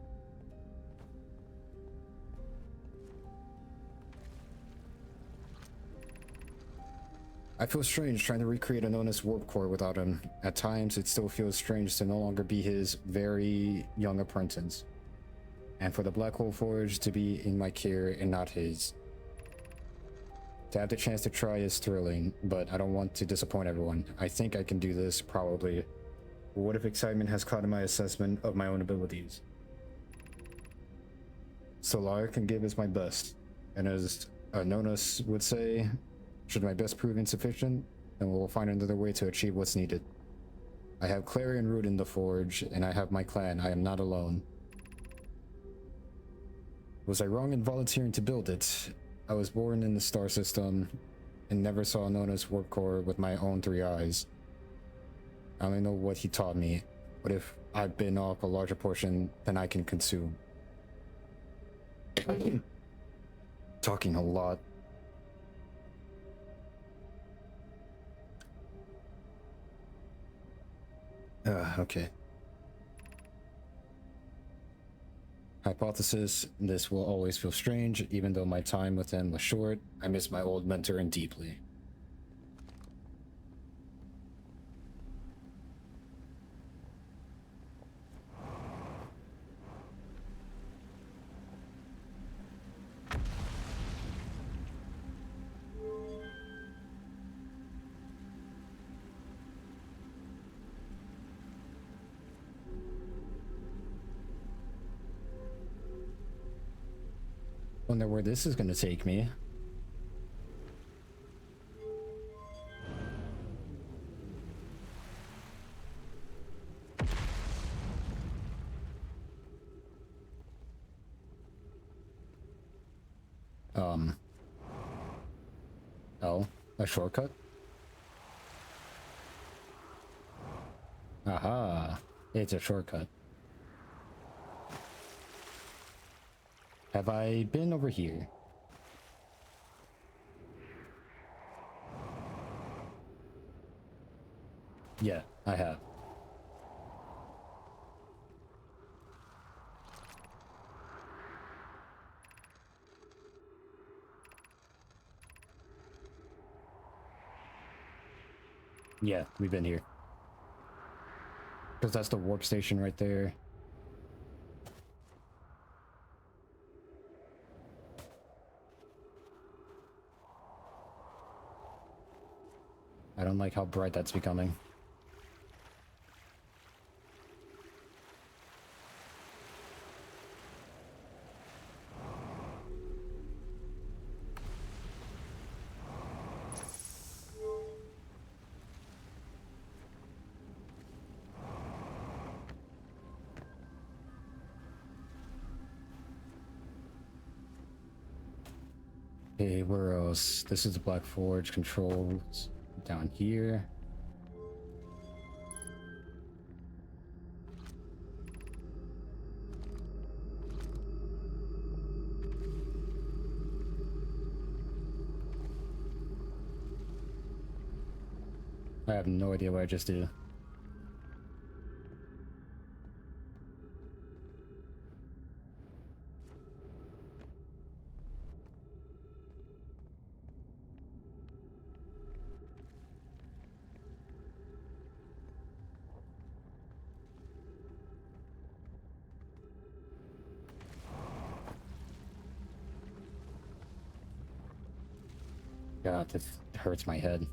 Speaker 2: I feel strange trying to recreate Anona's warp core without him. At times, it still feels strange to no longer be his very young apprentice, and for the Black Hole Forge to be in my care and not his. To have the chance to try is thrilling, but I don't want to disappoint everyone. I think I can do this, probably. But what if excitement has clouded my assessment of my own abilities? Solar can give us my best, and as Nonus would say, should my best prove insufficient, then we'll find another way to achieve what's needed. I have Clarion Root in the Forge, and I have my clan. I am not alone. Was I wrong in volunteering to build it? I was born in the star system and never saw Nonus warp core with my own 3 eyes. I only know what he taught me. What if I've been off a larger portion than I can consume? Talking a lot. Okay. Hypothesis, this will always feel strange, even though my time with him was short. I miss my old mentor and deeply. Wonder where this is gonna take me. Oh, a shortcut? Aha, it's a shortcut. Have I been over here? Yeah, I have. Yeah, we've been here. Because that's the warp station right there. I don't like how bright that's becoming. Okay, where else? This is the Black Forge controls down here. I have no idea what I just did. God, this hurts my head.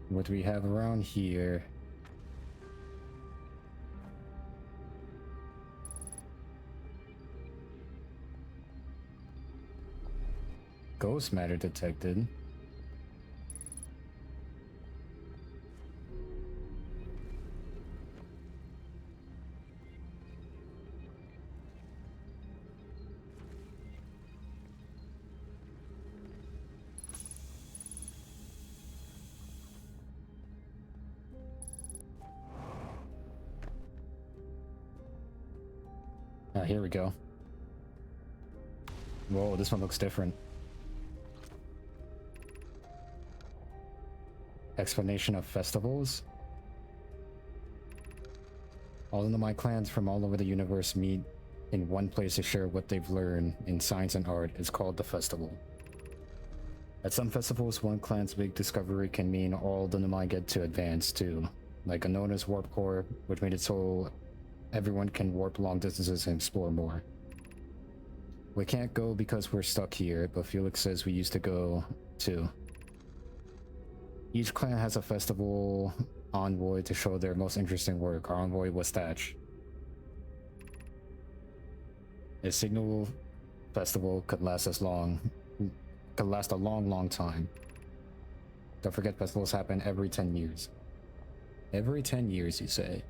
Speaker 2: What do we have around here? Ghost matter detected. Here we go. Whoa, this one looks different. Explanation of festivals. All of my clans from all over the universe meet in one place to share what they've learned in science and art. It's called the festival. At some festivals, one clan's big discovery can mean all the Nomai get to advance too, like a known as Warp Core, which made it so everyone can warp long distances and explore more. We can't go because we're stuck here, but Felix says we used to go too. Each clan has a festival envoy to show their most interesting work. Our envoy was Thatch. A signal festival could last a long time. Don't forget festivals happen every 10 years. Every 10 years, you say?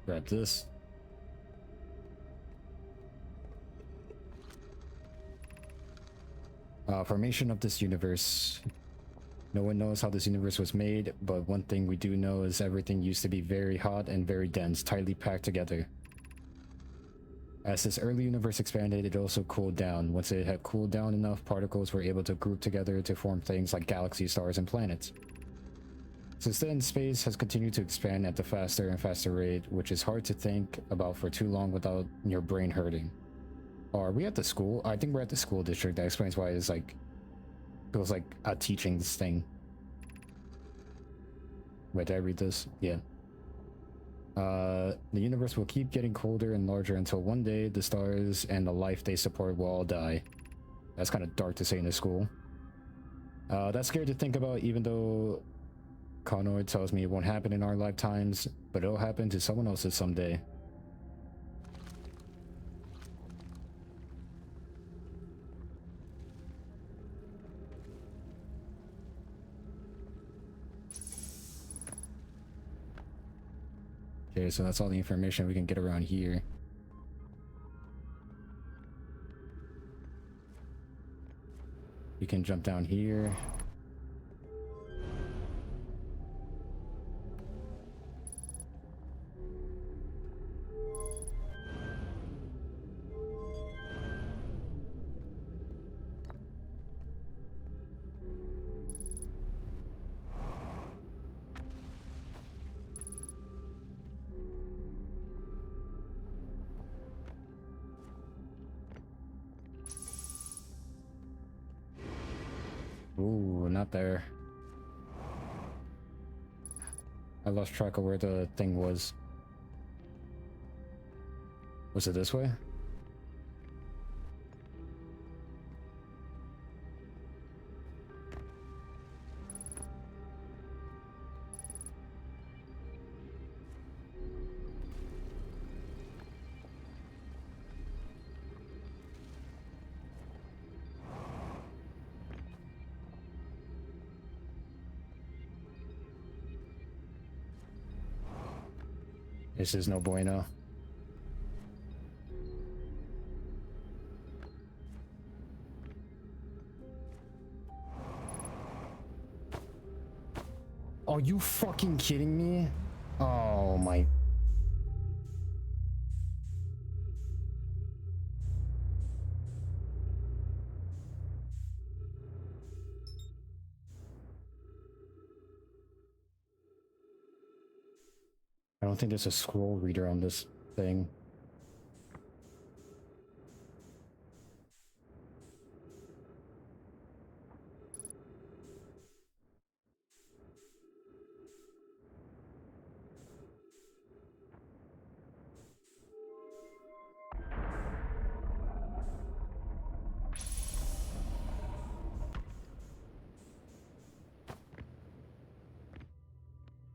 Speaker 2: Grab this. Formation of this universe. No one knows how this universe was made, but one thing we do know is everything used to be very hot and very dense, tightly packed together. As this early universe expanded, it also cooled down. Once it had cooled down enough, particles were able to group together to form things like galaxies, stars, and planets. Since then, space has continued to expand at a faster and faster rate, which is hard to think about for too long without your brain hurting. Are we at the school? I think we're at the school district. That explains why it's like feels like a teaching this thing. Wait, did I read this? Yeah. The universe will keep getting colder and larger until one day the stars and the life they support will all die. That's kind of dark to say in a school. That's scary to think about, even though Conoid tells me it won't happen in our lifetimes, but it'll happen to someone else's someday. Okay, so that's all the information we can get around here. You can jump down here. Ooh, not there. I lost track of where the thing was. Was it this way? This is no bueno. Are you fucking kidding me? Oh my. I don't think there's a scroll reader on this thing.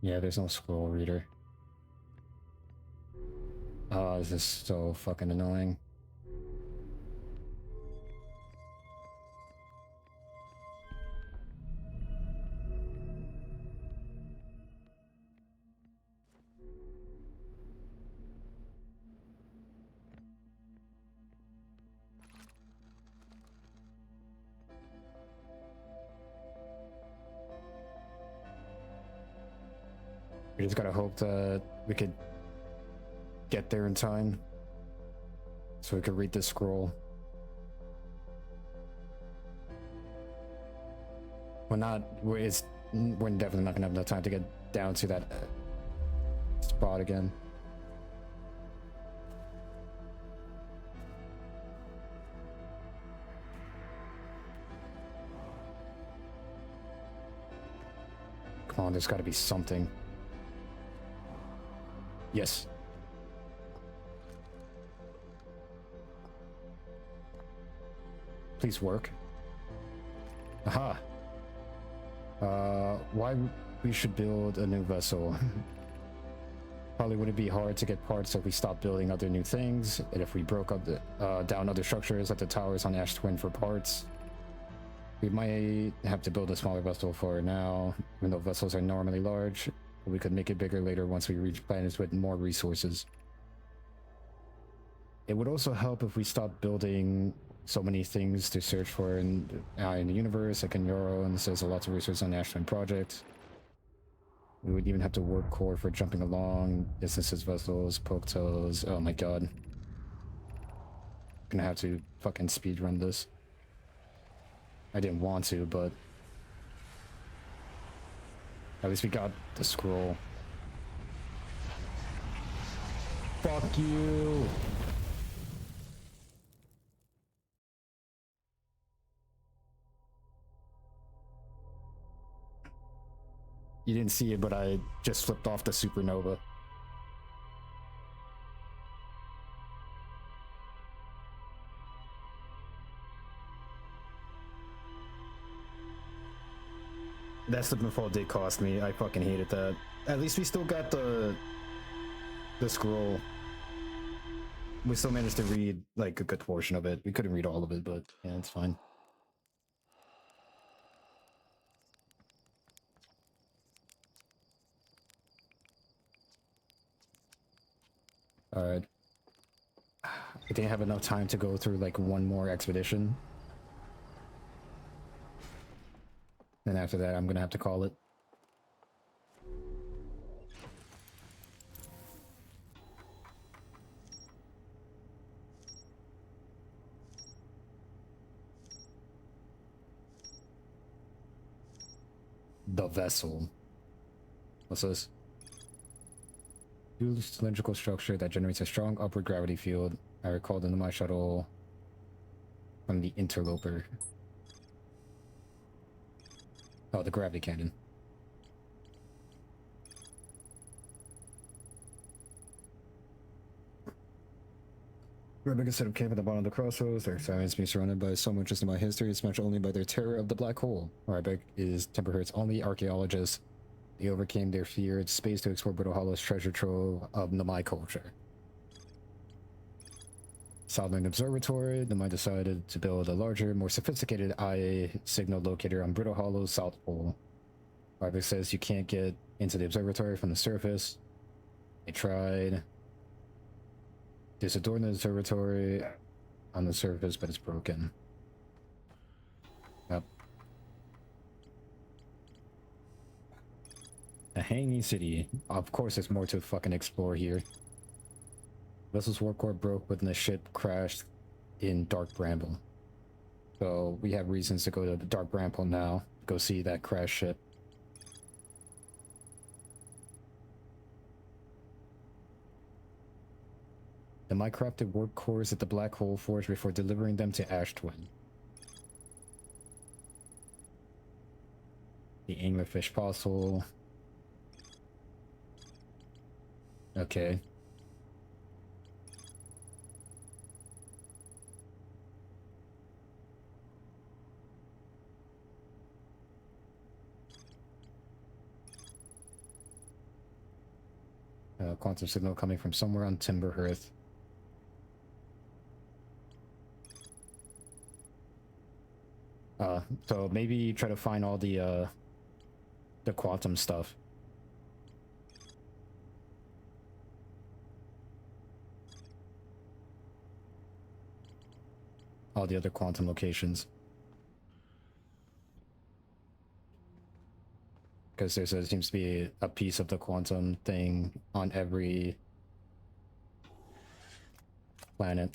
Speaker 2: Yeah, there's no scroll reader. Oh, this is so fucking annoying. We just gotta hope that we could get there in time so we could read this scroll. We're definitely not gonna have enough time to get down to that spot again. Come on, there's gotta be something. Yes. Please work. Aha. Why we should build a new vessel? Probably wouldn't be hard to get parts if we stopped building other new things, and if we broke up the down other structures like the towers on Ash Twin for parts. We might have to build a smaller vessel for now, even though vessels are normally large. But we could make it bigger later once we reach planets with more resources. It would also help if we stopped building so many things to search for in the universe, like in Euro, and there's lots of research on the Ash Twin project. We would even have to work core for jumping along, distances, vessels, poke toes. Oh my god. Gonna have to fucking speedrun this. I didn't want to, but at least we got the scroll. Fuck you! You didn't see it, but I just flipped off the supernova. That slipping fall did cost me. I fucking hated that. At least we still got the scroll. We still managed to read like a good portion of it. We couldn't read all of it, but yeah, it's fine. Alright. I didn't have enough time to go through like one more expedition. Then after that, I'm gonna have to call it. The vessel. What's this? Dual cylindrical structure that generates a strong upward gravity field. I recalled in my shuttle from the interloper. Oh, the gravity cannon. Rebecca set up camp at the bottom of the crossroads. Their science being surrounded by so much just about history is matched only by their terror of the black hole. Rebecca is Temperhert's only archaeologist. They overcame their fear of space to explore Brittle Hollow's treasure trove of Namai culture. Southern Observatory, Namai decided to build a larger, more sophisticated eye signal locator on Brittle Hollow's south pole. Rebecca says you can't get into the observatory from the surface. They tried. There's a door in the observatory on the surface, but it's broken. Yep. A hanging city. Of course, there's more to fucking explore here. Vessel's warp core broke when the ship crashed in Dark Bramble. So we have reasons to go to the Dark Bramble now. Go see that crash ship. The Namai crafted warp cores at the Black Hole Forge before delivering them to Ash Twin. The anglerfish fossil. Okay. Quantum signal coming from somewhere on Timberhearth. So maybe try to find all the quantum stuff. All the other quantum locations. Because there seems to be a piece of the quantum thing on every planet.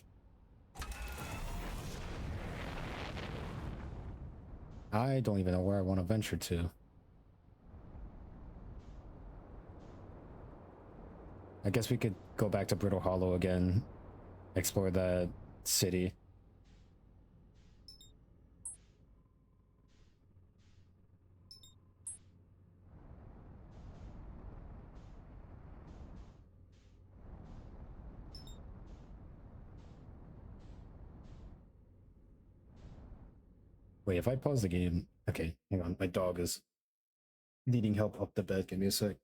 Speaker 2: I don't even know where I want to venture to. I guess we could go back to Brittle Hollow again, explore that city. Wait, if I pause the game... Okay, hang on. My dog is needing help up the bed. Give me a sec.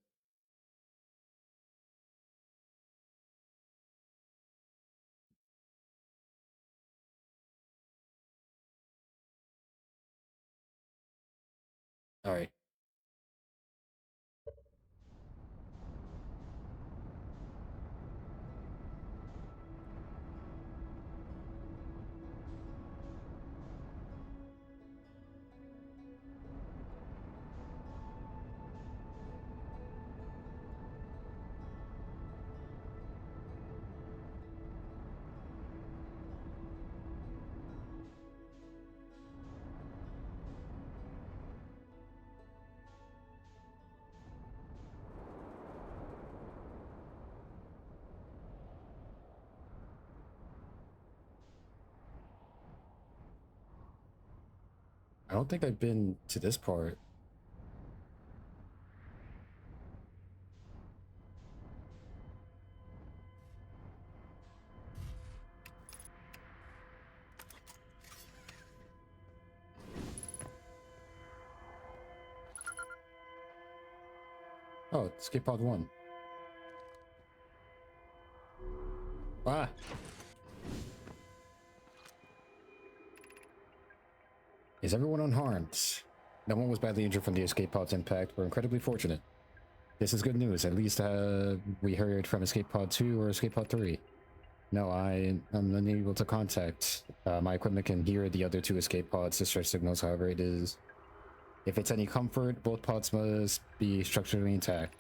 Speaker 2: Alright. I don't think I've been to this part. Oh, escape pod 1. Ah! Is everyone unharmed? No one was badly injured from the escape pod's impact. We're incredibly fortunate. This is good news. At least we heard from escape pod 2 or escape pod 3. No, I'm unable to contact. My equipment can hear the other 2 escape pods' distress signals, however it is. If it's any comfort, both pods must be structurally intact.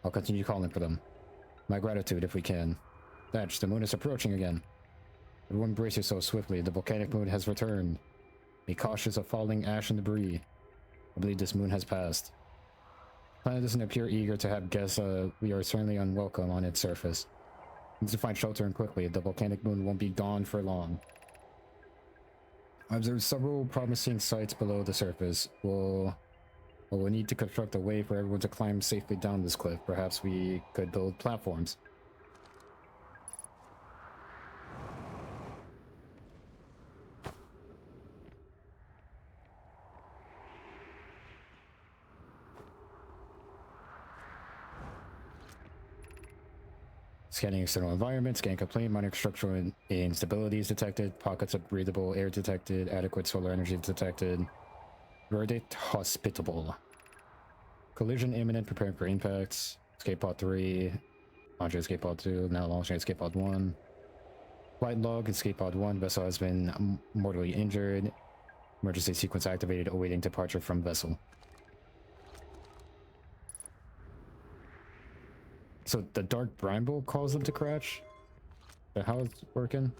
Speaker 2: I'll continue calling for them. My gratitude if we can. Thatch, the moon is approaching again. Everyone brace yourself swiftly. The volcanic moon has returned. Be cautious of falling ash and debris. I believe this moon has passed. The planet doesn't appear eager to have guests. We are certainly unwelcome on its surface. Need to find shelter and quickly. The volcanic moon won't be gone for long. I observed several promising sites below the surface. We'll need to construct a way for everyone to climb safely down this cliff. Perhaps we could build platforms. Scanning external environment, scan complaint, minor structural instabilities detected, pockets of breathable air detected, adequate solar energy detected. Verdict hospitable. Collision imminent, preparing for impacts. Escape pod 3, launching escape pod 2, now launching escape pod 1. Flight log, escape pod 1, vessel has been mortally injured. Emergency sequence activated, awaiting departure from vessel. So the dark bramble caused them to crash? Is that how it's working?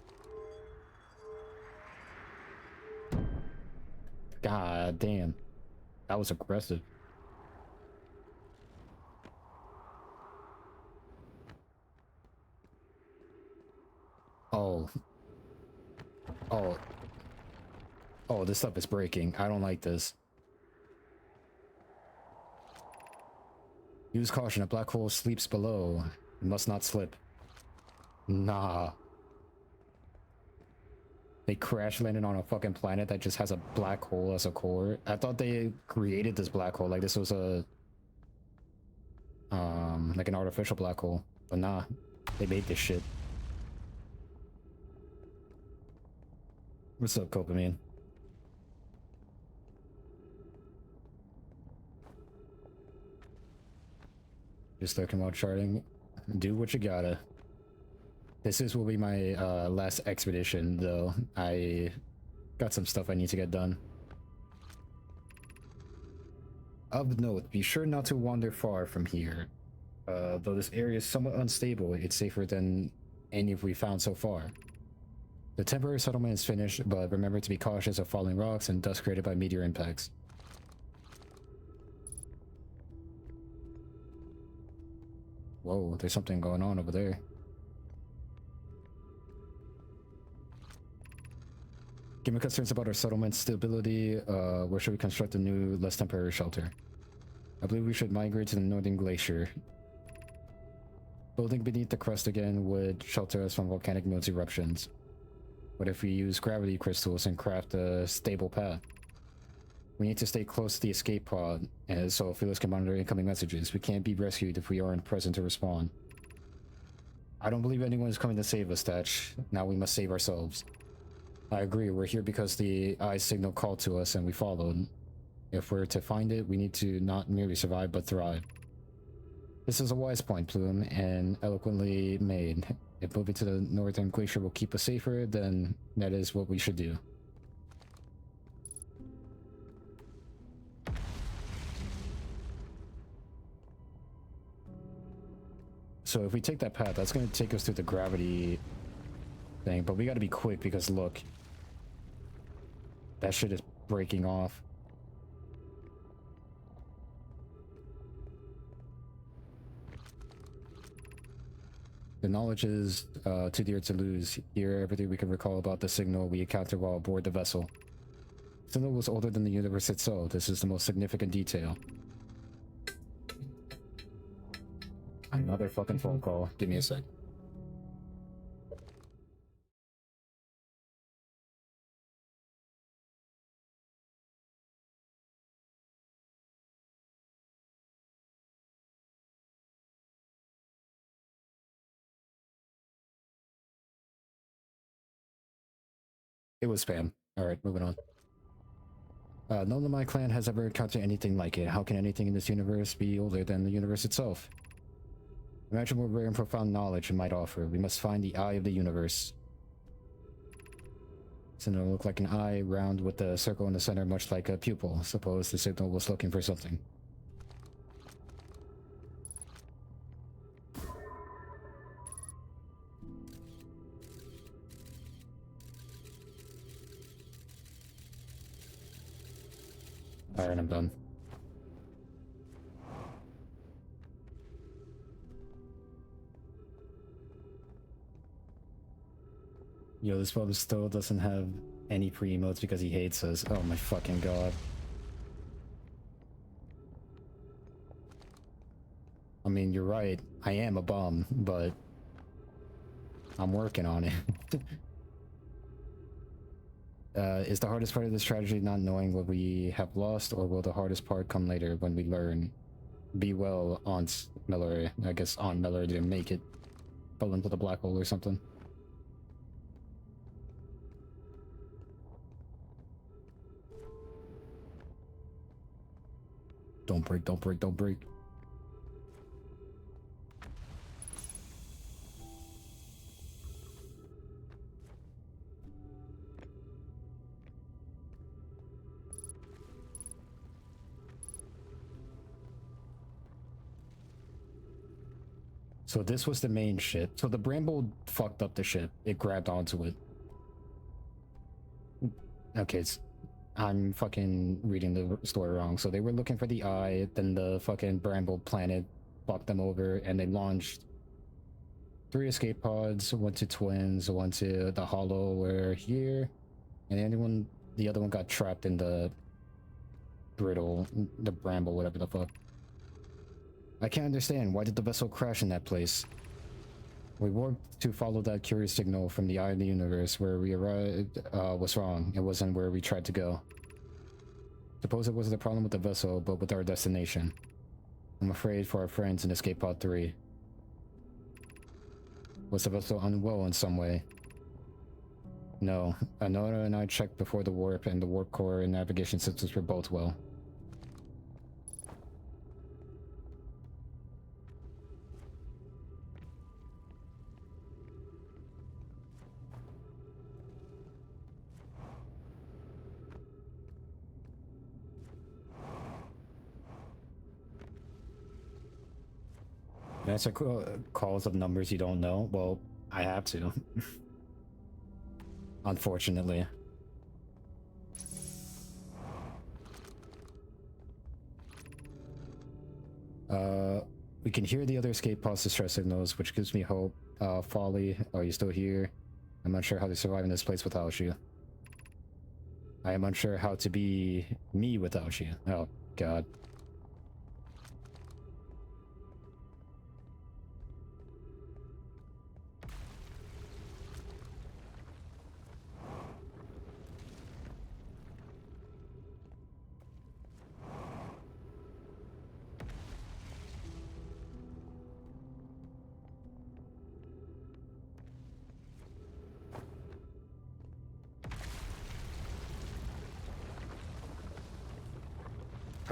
Speaker 2: God damn. That was aggressive. Oh. Oh. Oh, this stuff is breaking. I don't like this. Use caution. A black hole sleeps below. It must not slip. Nah. They crash landed on a fucking planet that just has a black hole as a core. I thought they created this black hole. Like this was a... like an artificial black hole. But nah. They made this shit. What's up, Copamine? Just looking while charting. Do what you gotta. Will be my last expedition, though. I got some stuff I need to get done. Of note, be sure not to wander far from here. Though this area is somewhat unstable, it's safer than any we found so far. The temporary settlement is finished, but remember to be cautious of falling rocks and dust created by meteor impacts. Whoa, there's something going on over there. Given concerns about our settlement's stability, where should we construct a new, less temporary shelter? I believe we should migrate to the northern glacier. Building beneath the crust again would shelter us from volcanic moon's eruptions. What if we use gravity crystals and craft a stable path? We need to stay close to the escape pod, and so Felix can monitor incoming messages. We can't be rescued if we aren't present to respond. I don't believe anyone is coming to save us, Thatch. Now we must save ourselves. I agree, we're here because the eye signal called to us and we followed. If we're to find it, we need to not merely survive, but thrive. This is a wise point, Plume, and eloquently made. If moving to the northern glacier will keep us safer, then that is what we should do. So if we take that path, that's going to take us through the gravity thing, but we got to be quick because look, that shit is breaking off. The knowledge is too dear to lose. Here, everything we can recall about the signal we encountered while aboard the vessel. The signal was older than the universe itself. This is the most significant detail. Another fucking phone call. Give me a sec. It was spam. Alright, moving on. None of my clan has ever encountered anything like it. How can anything in this universe be older than the universe itself? Imagine what rare and profound knowledge it might offer. We must find the eye of the universe. Signal looked like an eye, round with a circle in the center, much like a pupil. Suppose the signal was looking for something. Alright, I'm done. Yo, this pub still doesn't have any pre-emotes because he hates us. Oh my fucking god. I mean, you're right. I am a bum, but I'm working on it. Is the hardest part of this tragedy not knowing what we have lost, or will the hardest part come later when we learn? Be well, Aunt Miller. I guess Aunt Miller didn't make it. Fell into the black hole or something. Don't break, don't break, don't break. So this was the main ship. So the Bramble fucked up the ship. It grabbed onto it. Okay, I'm fucking reading the story wrong. So they were looking for the eye, then the fucking Bramble planet fucked them over, and they launched 3 escape pods, one to Twins, one to the Hollow, where here, and the other one got trapped in the Brittle, the Bramble, whatever the fuck. I can't understand, why did the vessel crash in that place? We worked to follow that curious signal from the eye of the universe. Where we arrived was wrong. It wasn't where we tried to go. Suppose it wasn't the problem with the vessel, but with our destination. I'm afraid for our friends in Escape Pod 3. Was the vessel unwell in some way? No. Anora and I checked before the warp, and the warp core and navigation systems were both well. Answer calls of numbers you don't know? Well, I have to. Unfortunately. We can hear the other escape pod's distress signals, which gives me hope. Folly, are you still here? I'm unsure how to survive in this place without you. I am unsure how to be me without you. Oh, God.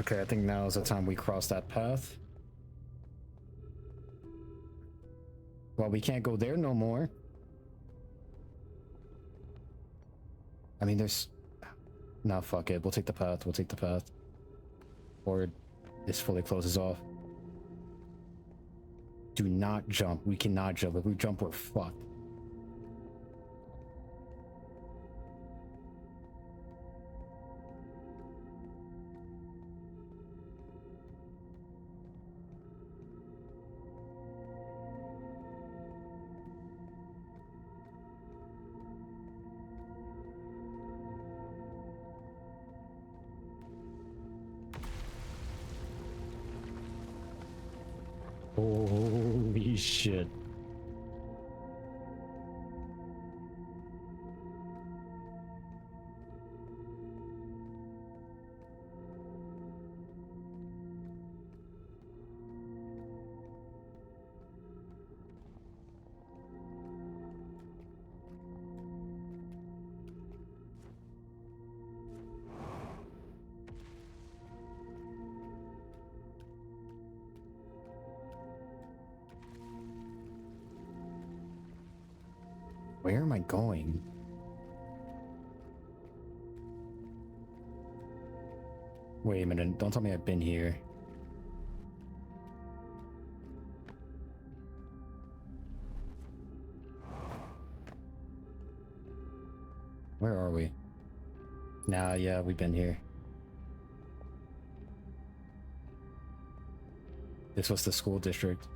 Speaker 2: Okay, I think now is the time we cross that path. Well, we can't go there no more. I mean, there's... Nah, fuck it. We'll take the path. We'll take the path. Or this fully closes off. Do not jump. We cannot jump. If we jump, we're fucked. Holy shit. Where am I going? Wait a minute, don't tell me I've been here. Where are we? Nah, yeah, we've been here. This was the school district.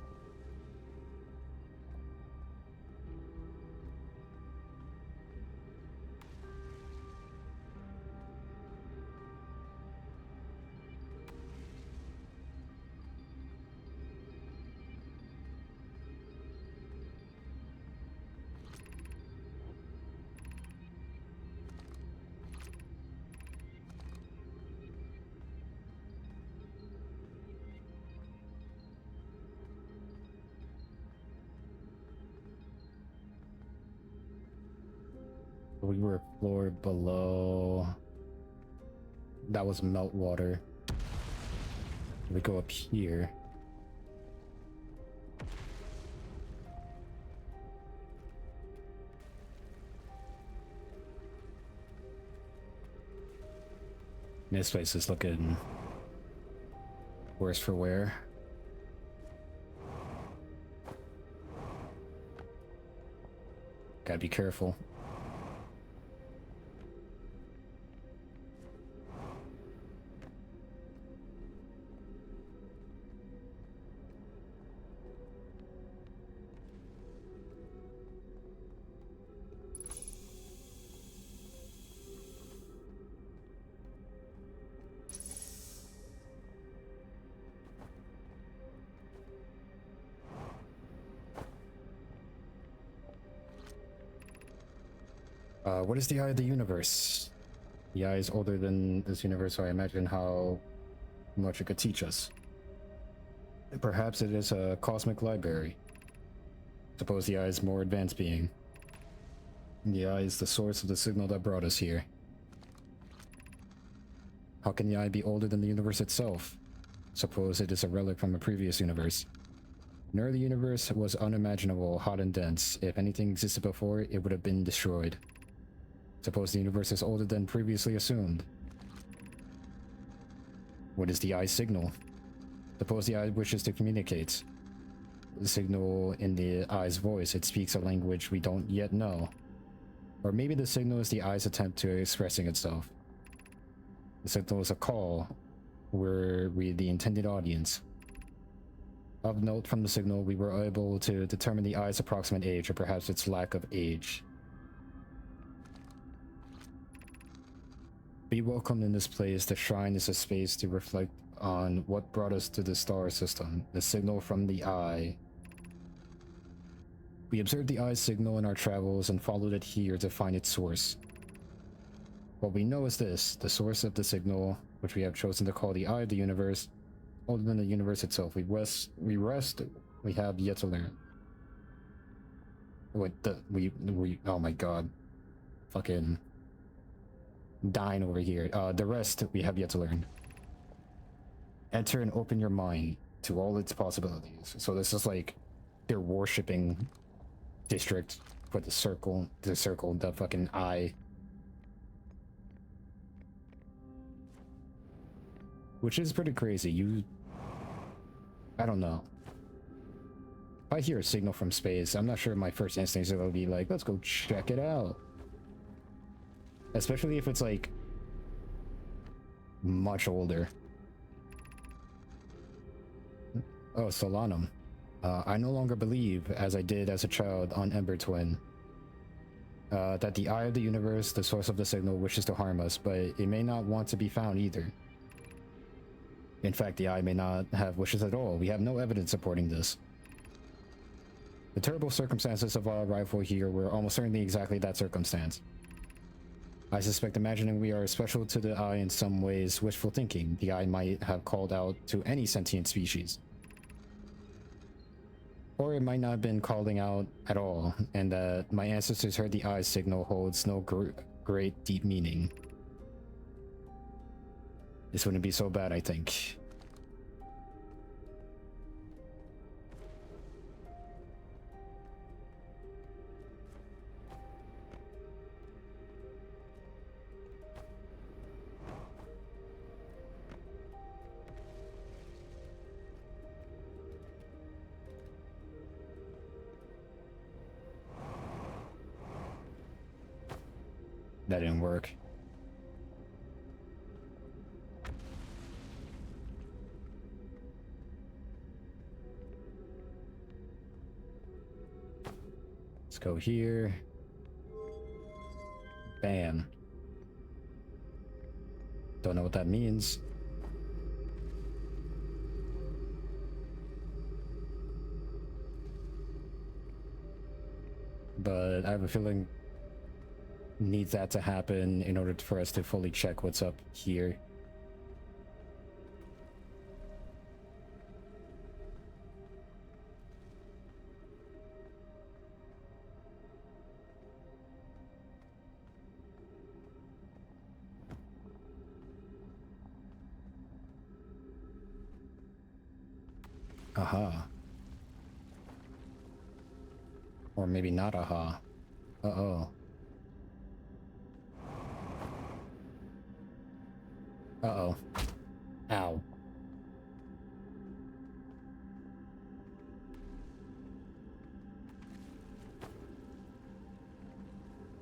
Speaker 2: We were a floor below. That was meltwater. We go up here. This place is looking worse for wear. Gotta be careful. What is the eye of the universe? The eye is older than this universe, so I imagine how much it could teach us. Perhaps it is a cosmic library. Suppose the eye is more advanced being. The eye is the source of the signal that brought us here. How can the eye be older than the universe itself? Suppose it is a relic from a previous universe. An early universe was unimaginable, hot and dense. If anything existed before, it would have been destroyed. Suppose the universe is older than previously assumed. What is the eye's signal? Suppose the eye wishes to communicate. The signal in the eye's voice, it speaks a language we don't yet know. Or maybe the signal is the eye's attempt to expressing itself. The signal is a call. We're the intended audience. Of note from the signal, we were able to determine the eye's approximate age, or perhaps its lack of age. Be welcomed in this place. The shrine is a space to reflect on what brought us to the star system. The signal from the eye. We observed the eye's signal in our travels and followed it here to find its source. What we know is this: the source of the signal, which we have chosen to call the eye of the universe, older than the universe itself. We have yet to learn. Wait, oh my god. Fucking dying over here. The rest we have yet to learn. Enter and open your mind to all its possibilities. So this is like their worshipping district for the circle, the fucking eye. Which is pretty crazy. I don't know. If I hear a signal from space, I'm not sure my first instincts are gonna be like, let's go check it out. Especially if it's like much older. Oh, Solanum. I no longer believe, as I did as a child on Ember Twin, that the eye of the universe, the source of the signal, wishes to harm us, but it may not want to be found either. In fact, the eye may not have wishes at all. We have no evidence supporting this. The terrible circumstances of our arrival here were almost certainly exactly that circumstance. I suspect imagining we are special to the eye in some ways wishful thinking. The eye might have called out to any sentient species. Or it might not have been calling out at all, and that my ancestors heard the eye signal holds no great deep meaning. This wouldn't be so bad, I think. That didn't work. Let's go here. Bam. Don't know what that means. But I have a feeling needs that to happen in order for us to fully check what's up here. Aha. Or maybe not aha. Uh-oh. Uh-oh. Ow.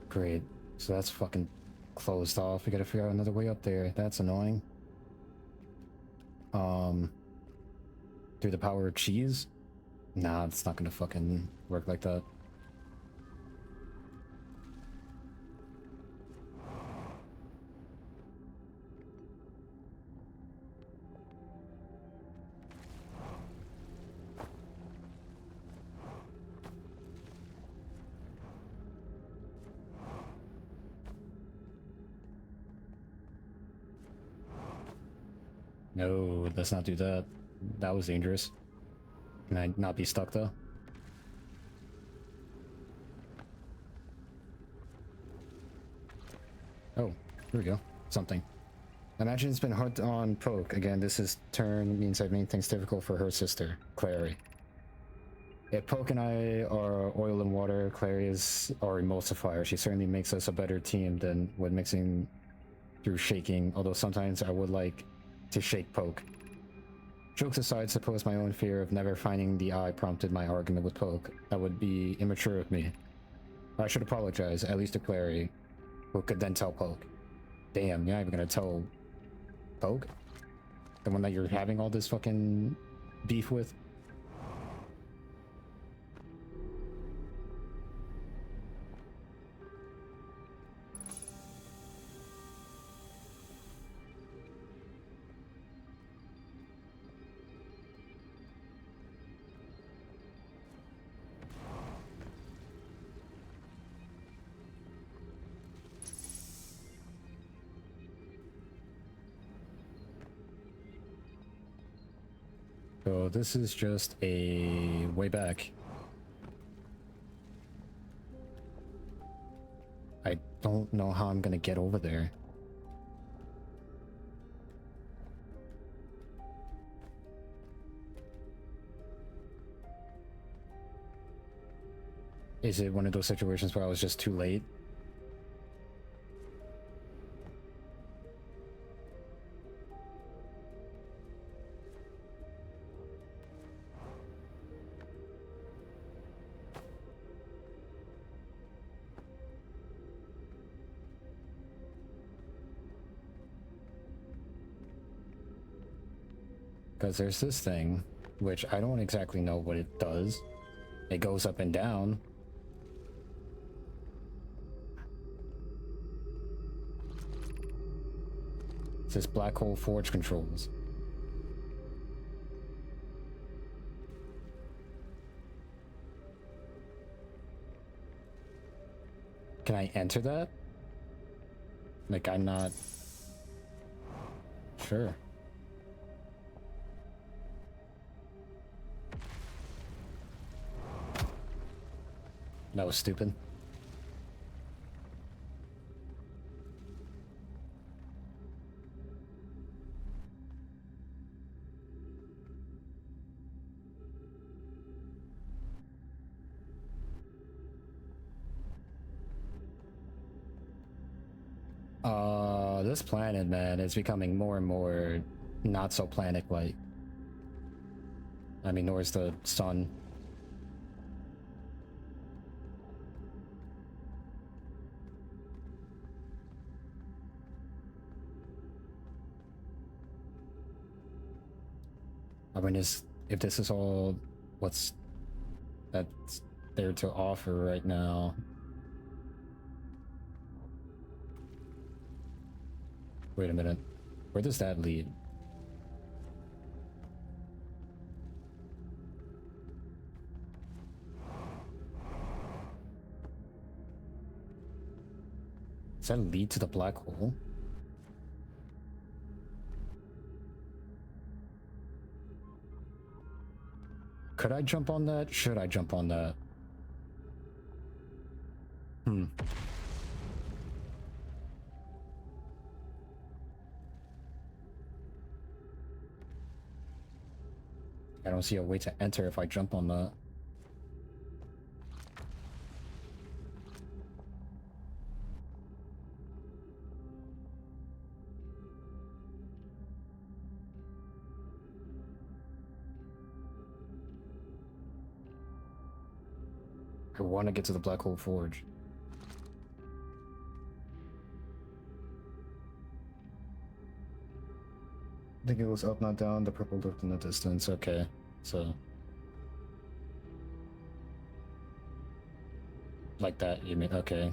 Speaker 2: Great. So that's fucking closed off. We gotta figure out another way up there. That's annoying. Through the power of cheese? Nah, it's not gonna fucking work like that. No, let's not do that. That was dangerous. Can I not be stuck though? Oh, here we go. Something. Imagine it's been hard on Poke. Again, this is turn means I've made things difficult for her sister, Clary. If Poke and I are oil and water, Clary is our emulsifier. She certainly makes us a better team than when mixing through shaking, although sometimes I would like to shake Poke. Jokes aside, suppose my own fear of never finding the eye prompted my argument with Poke. That would be immature of me. I should apologize, at least to Clary, who could then tell Poke. Damn, you're not even gonna tell Poke? The one that you're having all this fucking beef with? So this is just a way back. I don't know how I'm gonna get over there. Is it one of those situations where I was just too late? Because there's this thing, which I don't exactly know what it does. It goes up and down. It says Black Hole Forge controls. Can I enter that? Like, I'm not sure. That was stupid. This planet, man, is becoming more and more not so planet-like. I mean, nor is the sun. I mean, if this is all what's that's there to offer right now. Wait a minute. Where does that lead? Does that lead to the black hole? Could I jump on that? Should I jump on that? I don't see a way to enter if I jump on that. I want to get to the Black Hole Forge. I think it was up, not down. The purple looked in the distance. Okay, so like that, you mean? Okay.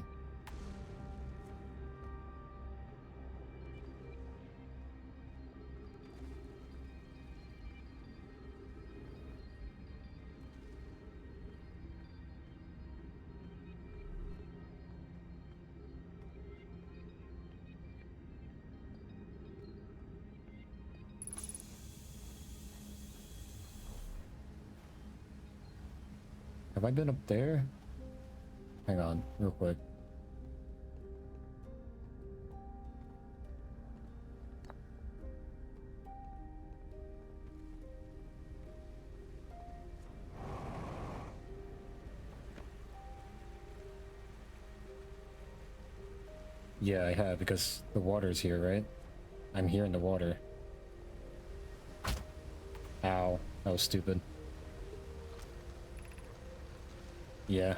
Speaker 2: Have I been up there? Hang on, real quick. Yeah, I have, because the water's here, right? I'm here in the water. Ow, that was stupid. Yeah.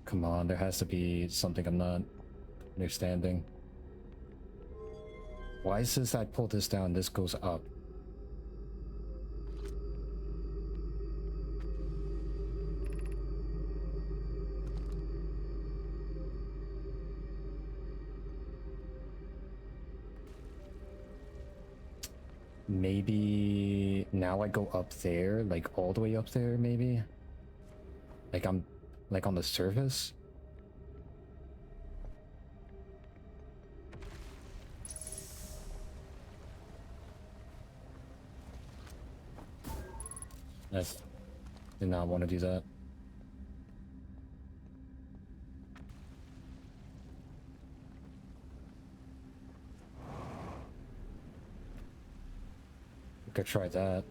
Speaker 2: Come on, there has to be something I'm not understanding. Why says I pull this down, this goes up? Maybe now I go up there, like all the way up there, maybe? Like I'm like on the surface? Did not want to do that.
Speaker 1: Could try that.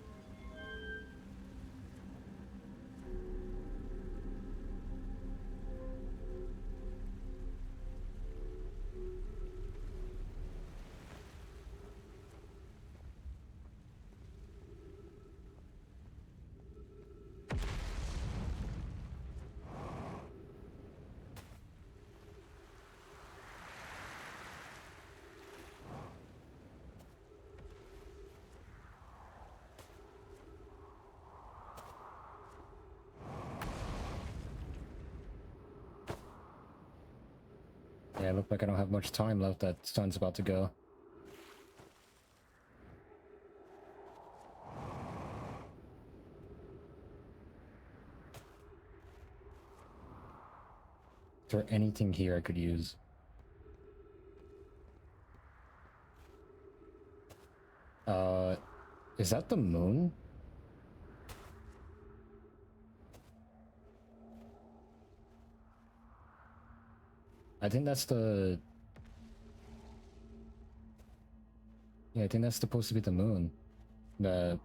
Speaker 1: Yeah, it looks like I don't have much time left. That sun's about to go. Is there anything here I could use? Is that the moon? I think that's the... Yeah, I think that's supposed to be the moon that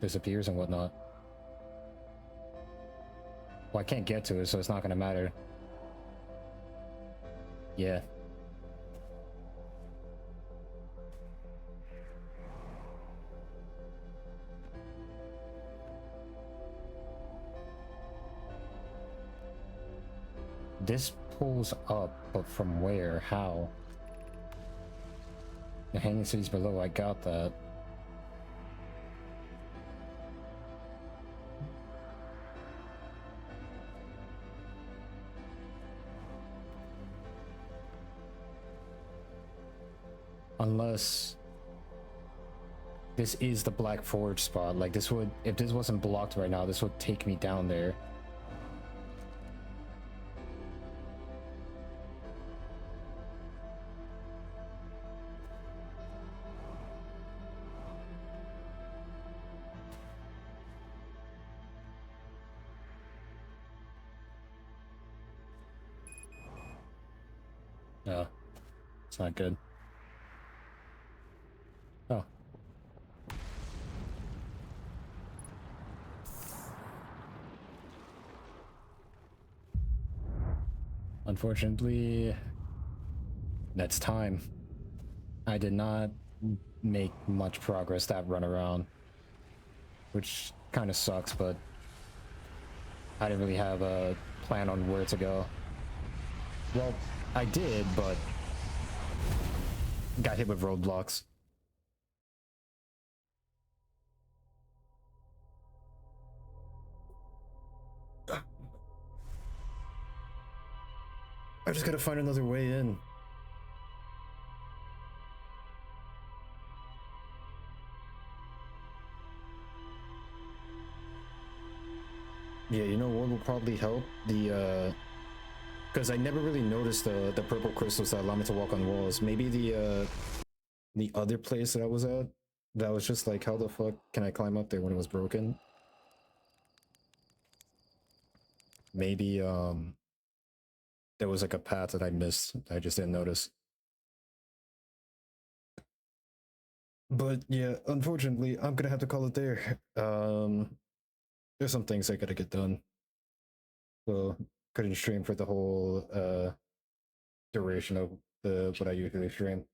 Speaker 1: disappears and whatnot. Well, I can't get to it, so it's not gonna matter. Yeah. This pulls up, but from where? How? The hanging cities below, I got that. Unless this is the Black Forge spot. Like, this would, if this wasn't blocked right now, this would take me down there. No, it's not good. Oh. Unfortunately, that's time. I did not make much progress that run around, which kind of sucks, but I didn't really have a plan on where to go. Well, I did, but got hit with roadblocks. I just gotta find another way in. Yeah, you know what will probably help? The because I never really noticed the purple crystals that allow me to walk on walls. Maybe the other place that I was at, that was just like, how the fuck can I climb up there when it was broken? Maybe there was like a path that I missed. I just didn't notice. But yeah, unfortunately, I'm gonna have to call it there. There's some things I gotta get done. So couldn't stream for the whole duration of the what I usually stream.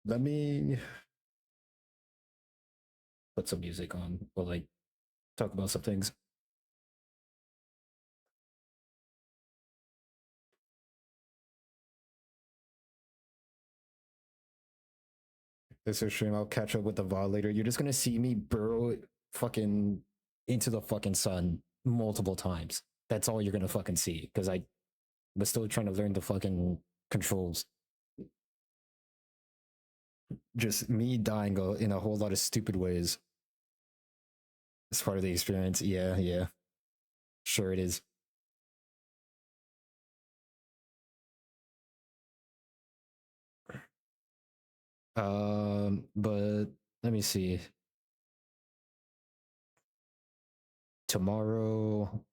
Speaker 1: Let me put some music on while I talk about some things. This is stream. I'll catch up with the VOD later. You're just gonna see me burrow fucking into the fucking sun multiple times. That's all you're gonna fucking see because I was still trying to learn the fucking controls. Just me dying in a whole lot of stupid ways. It's part of the experience. Yeah, yeah. Sure it is. But let me see. Tomorrow,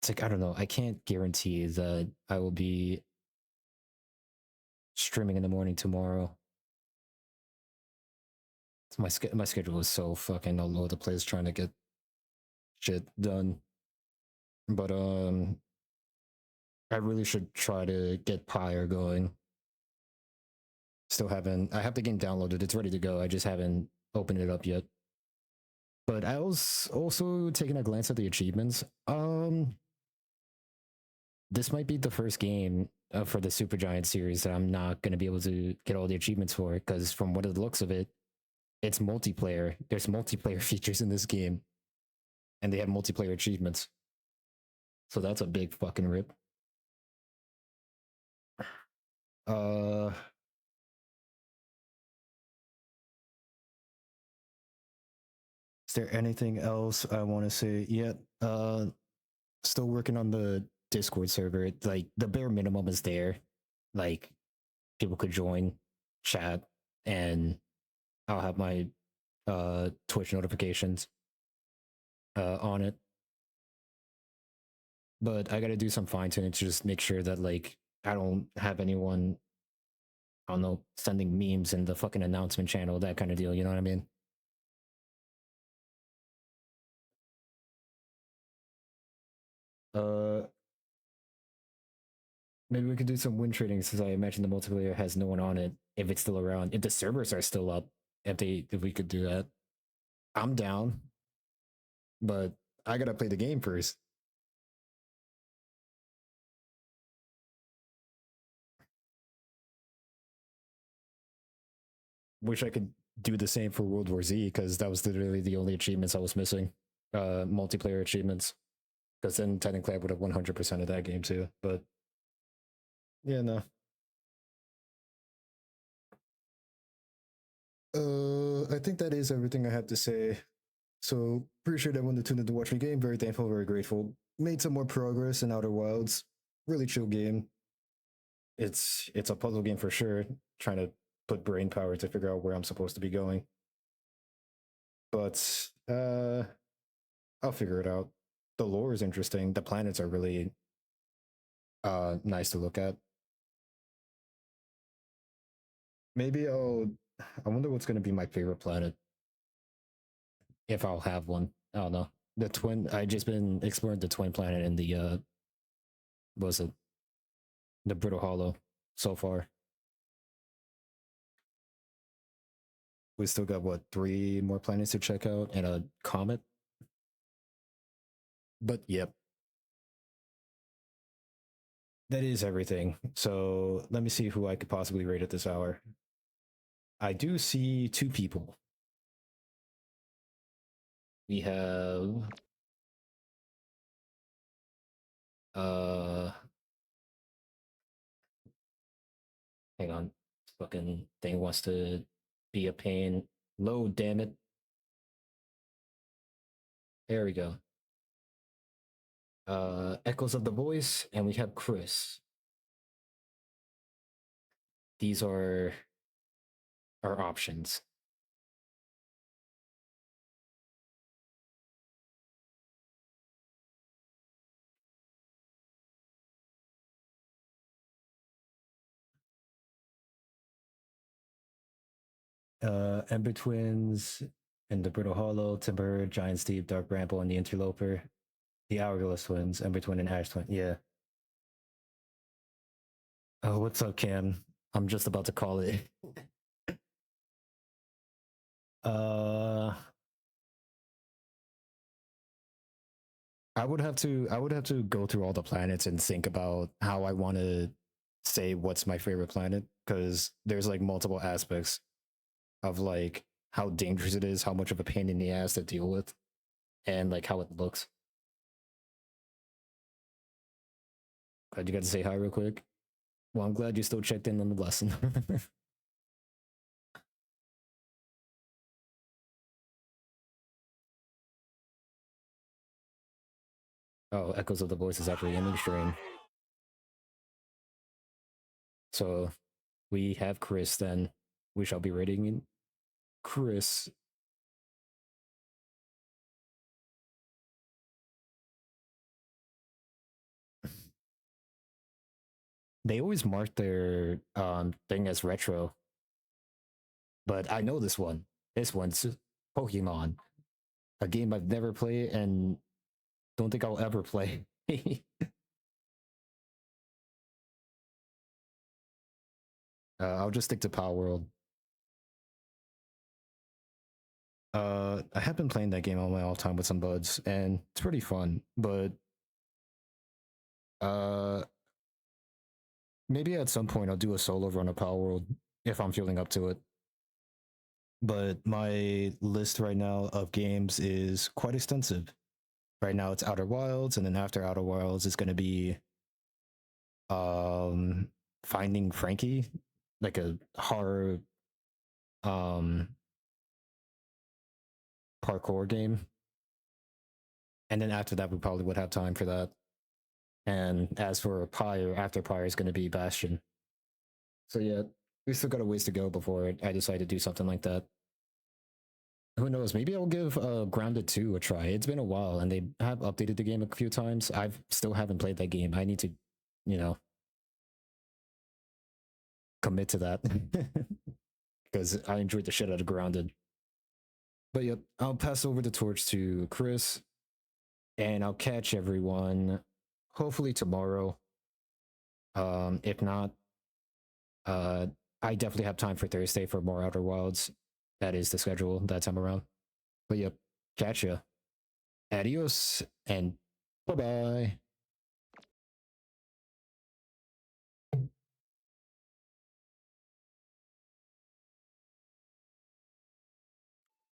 Speaker 1: it's like I don't know. I can't guarantee that I will be streaming in the morning tomorrow. My schedule is so fucking all over the place trying to get shit done. But I really should try to get Pyre going. Still haven't. I have the game downloaded. It's ready to go. I just haven't opened it up yet. But I was also taking a glance at the achievements. This might be the first game for the Supergiant series that I'm not going to be able to get all the achievements for, because from what it looks of it, it's multiplayer. There's multiplayer features in this game, and they have multiplayer achievements. So that's a big fucking rip. Uh, is there anything else I want to say yet? Still working on the Discord server. Like the bare minimum is there. Like people could join, chat, and I'll have my Twitch notifications on it. But I got to do some fine tuning to just make sure that like I don't have anyone, I don't know, sending memes in the fucking announcement channel, that kind of deal. You know what I mean? Uh, Maybe we could do some win trading, since I imagine the multiplayer has no one on it if it's still around. If the servers are still up, if we could do that, I'm down. But I gotta play the game first. Wish I could do the same for World War Z, because that was literally the only achievements I was missing. Multiplayer achievements. Because then technically I would have 100% of that game too. But yeah, no. I think that is everything I have to say. So appreciate everyone that tuned in to watch me game. Very thankful, very grateful. Made some more progress in Outer Wilds. Really chill game. It's a puzzle game for sure. Trying to put brain power to figure out where I'm supposed to be going. But I'll figure it out. The lore is interesting. The planets are really nice to look at. Maybe I wonder what's gonna be my favorite planet. If I'll have one. I don't know. The twin, I just been exploring the twin planet in the what was it? The Brittle Hollow so far. We still got what, 3 more planets to check out and a comet. But yep. That is everything. So let me see who I could possibly rate at this hour. I do see 2 people. We have uh hang on. This fucking thing wants to be a pain. Load, damn it. There we go. Echoes of the Voice, and we have Chris. These are our options. Ember Twins and the Brittle Hollow, Timber, Giant Steep, Dark Bramble, and the Interloper. The Hourglass Twins, Ember Twin and Ash Twin. Yeah. Oh, what's up, Cam? I'm just about to call it. uh I would have to go through all the planets and think about how I want to say what's my favorite planet, because there's like multiple aspects of like how dangerous it is, how much of a pain in the ass to deal with, and like how it looks. Glad you got to say hi real quick. Well, I'm glad you still checked in on the lesson. Oh, Echoes of the Voice is actually ending stream. So we have Chris then. We shall be rating Chris. they always mark their thing as retro. But I know this one. This one's Pokemon, a game I've never played and don't think I'll ever play. I'll just stick to Power World. I have been playing that game on my off time with some buds, and it's pretty fun. But uh, maybe at some point I'll do a solo run of Power World if I'm feeling up to it. But my list right now of games is quite extensive. Right now it's Outer Wilds, and then after Outer Wilds it's going to be Finding Frankie, like a horror parkour game. And then after that we probably would have time for that. And as for Pyre, after Pyre is going to be Bastion. So yeah, we still got a ways to go before I decide to do something like that. Who knows? Maybe I'll give Grounded 2 a try. It's been a while, and they have updated the game a few times. I've still haven't played that game. I need to, you know, commit to that because I enjoyed the shit out of Grounded. But yep, I'll pass over the torch to Chris, and I'll catch everyone hopefully tomorrow. If not, I definitely have time for Thursday for more Outer Wilds. That is the schedule that time around. But yep, catch ya. Adios and bye bye.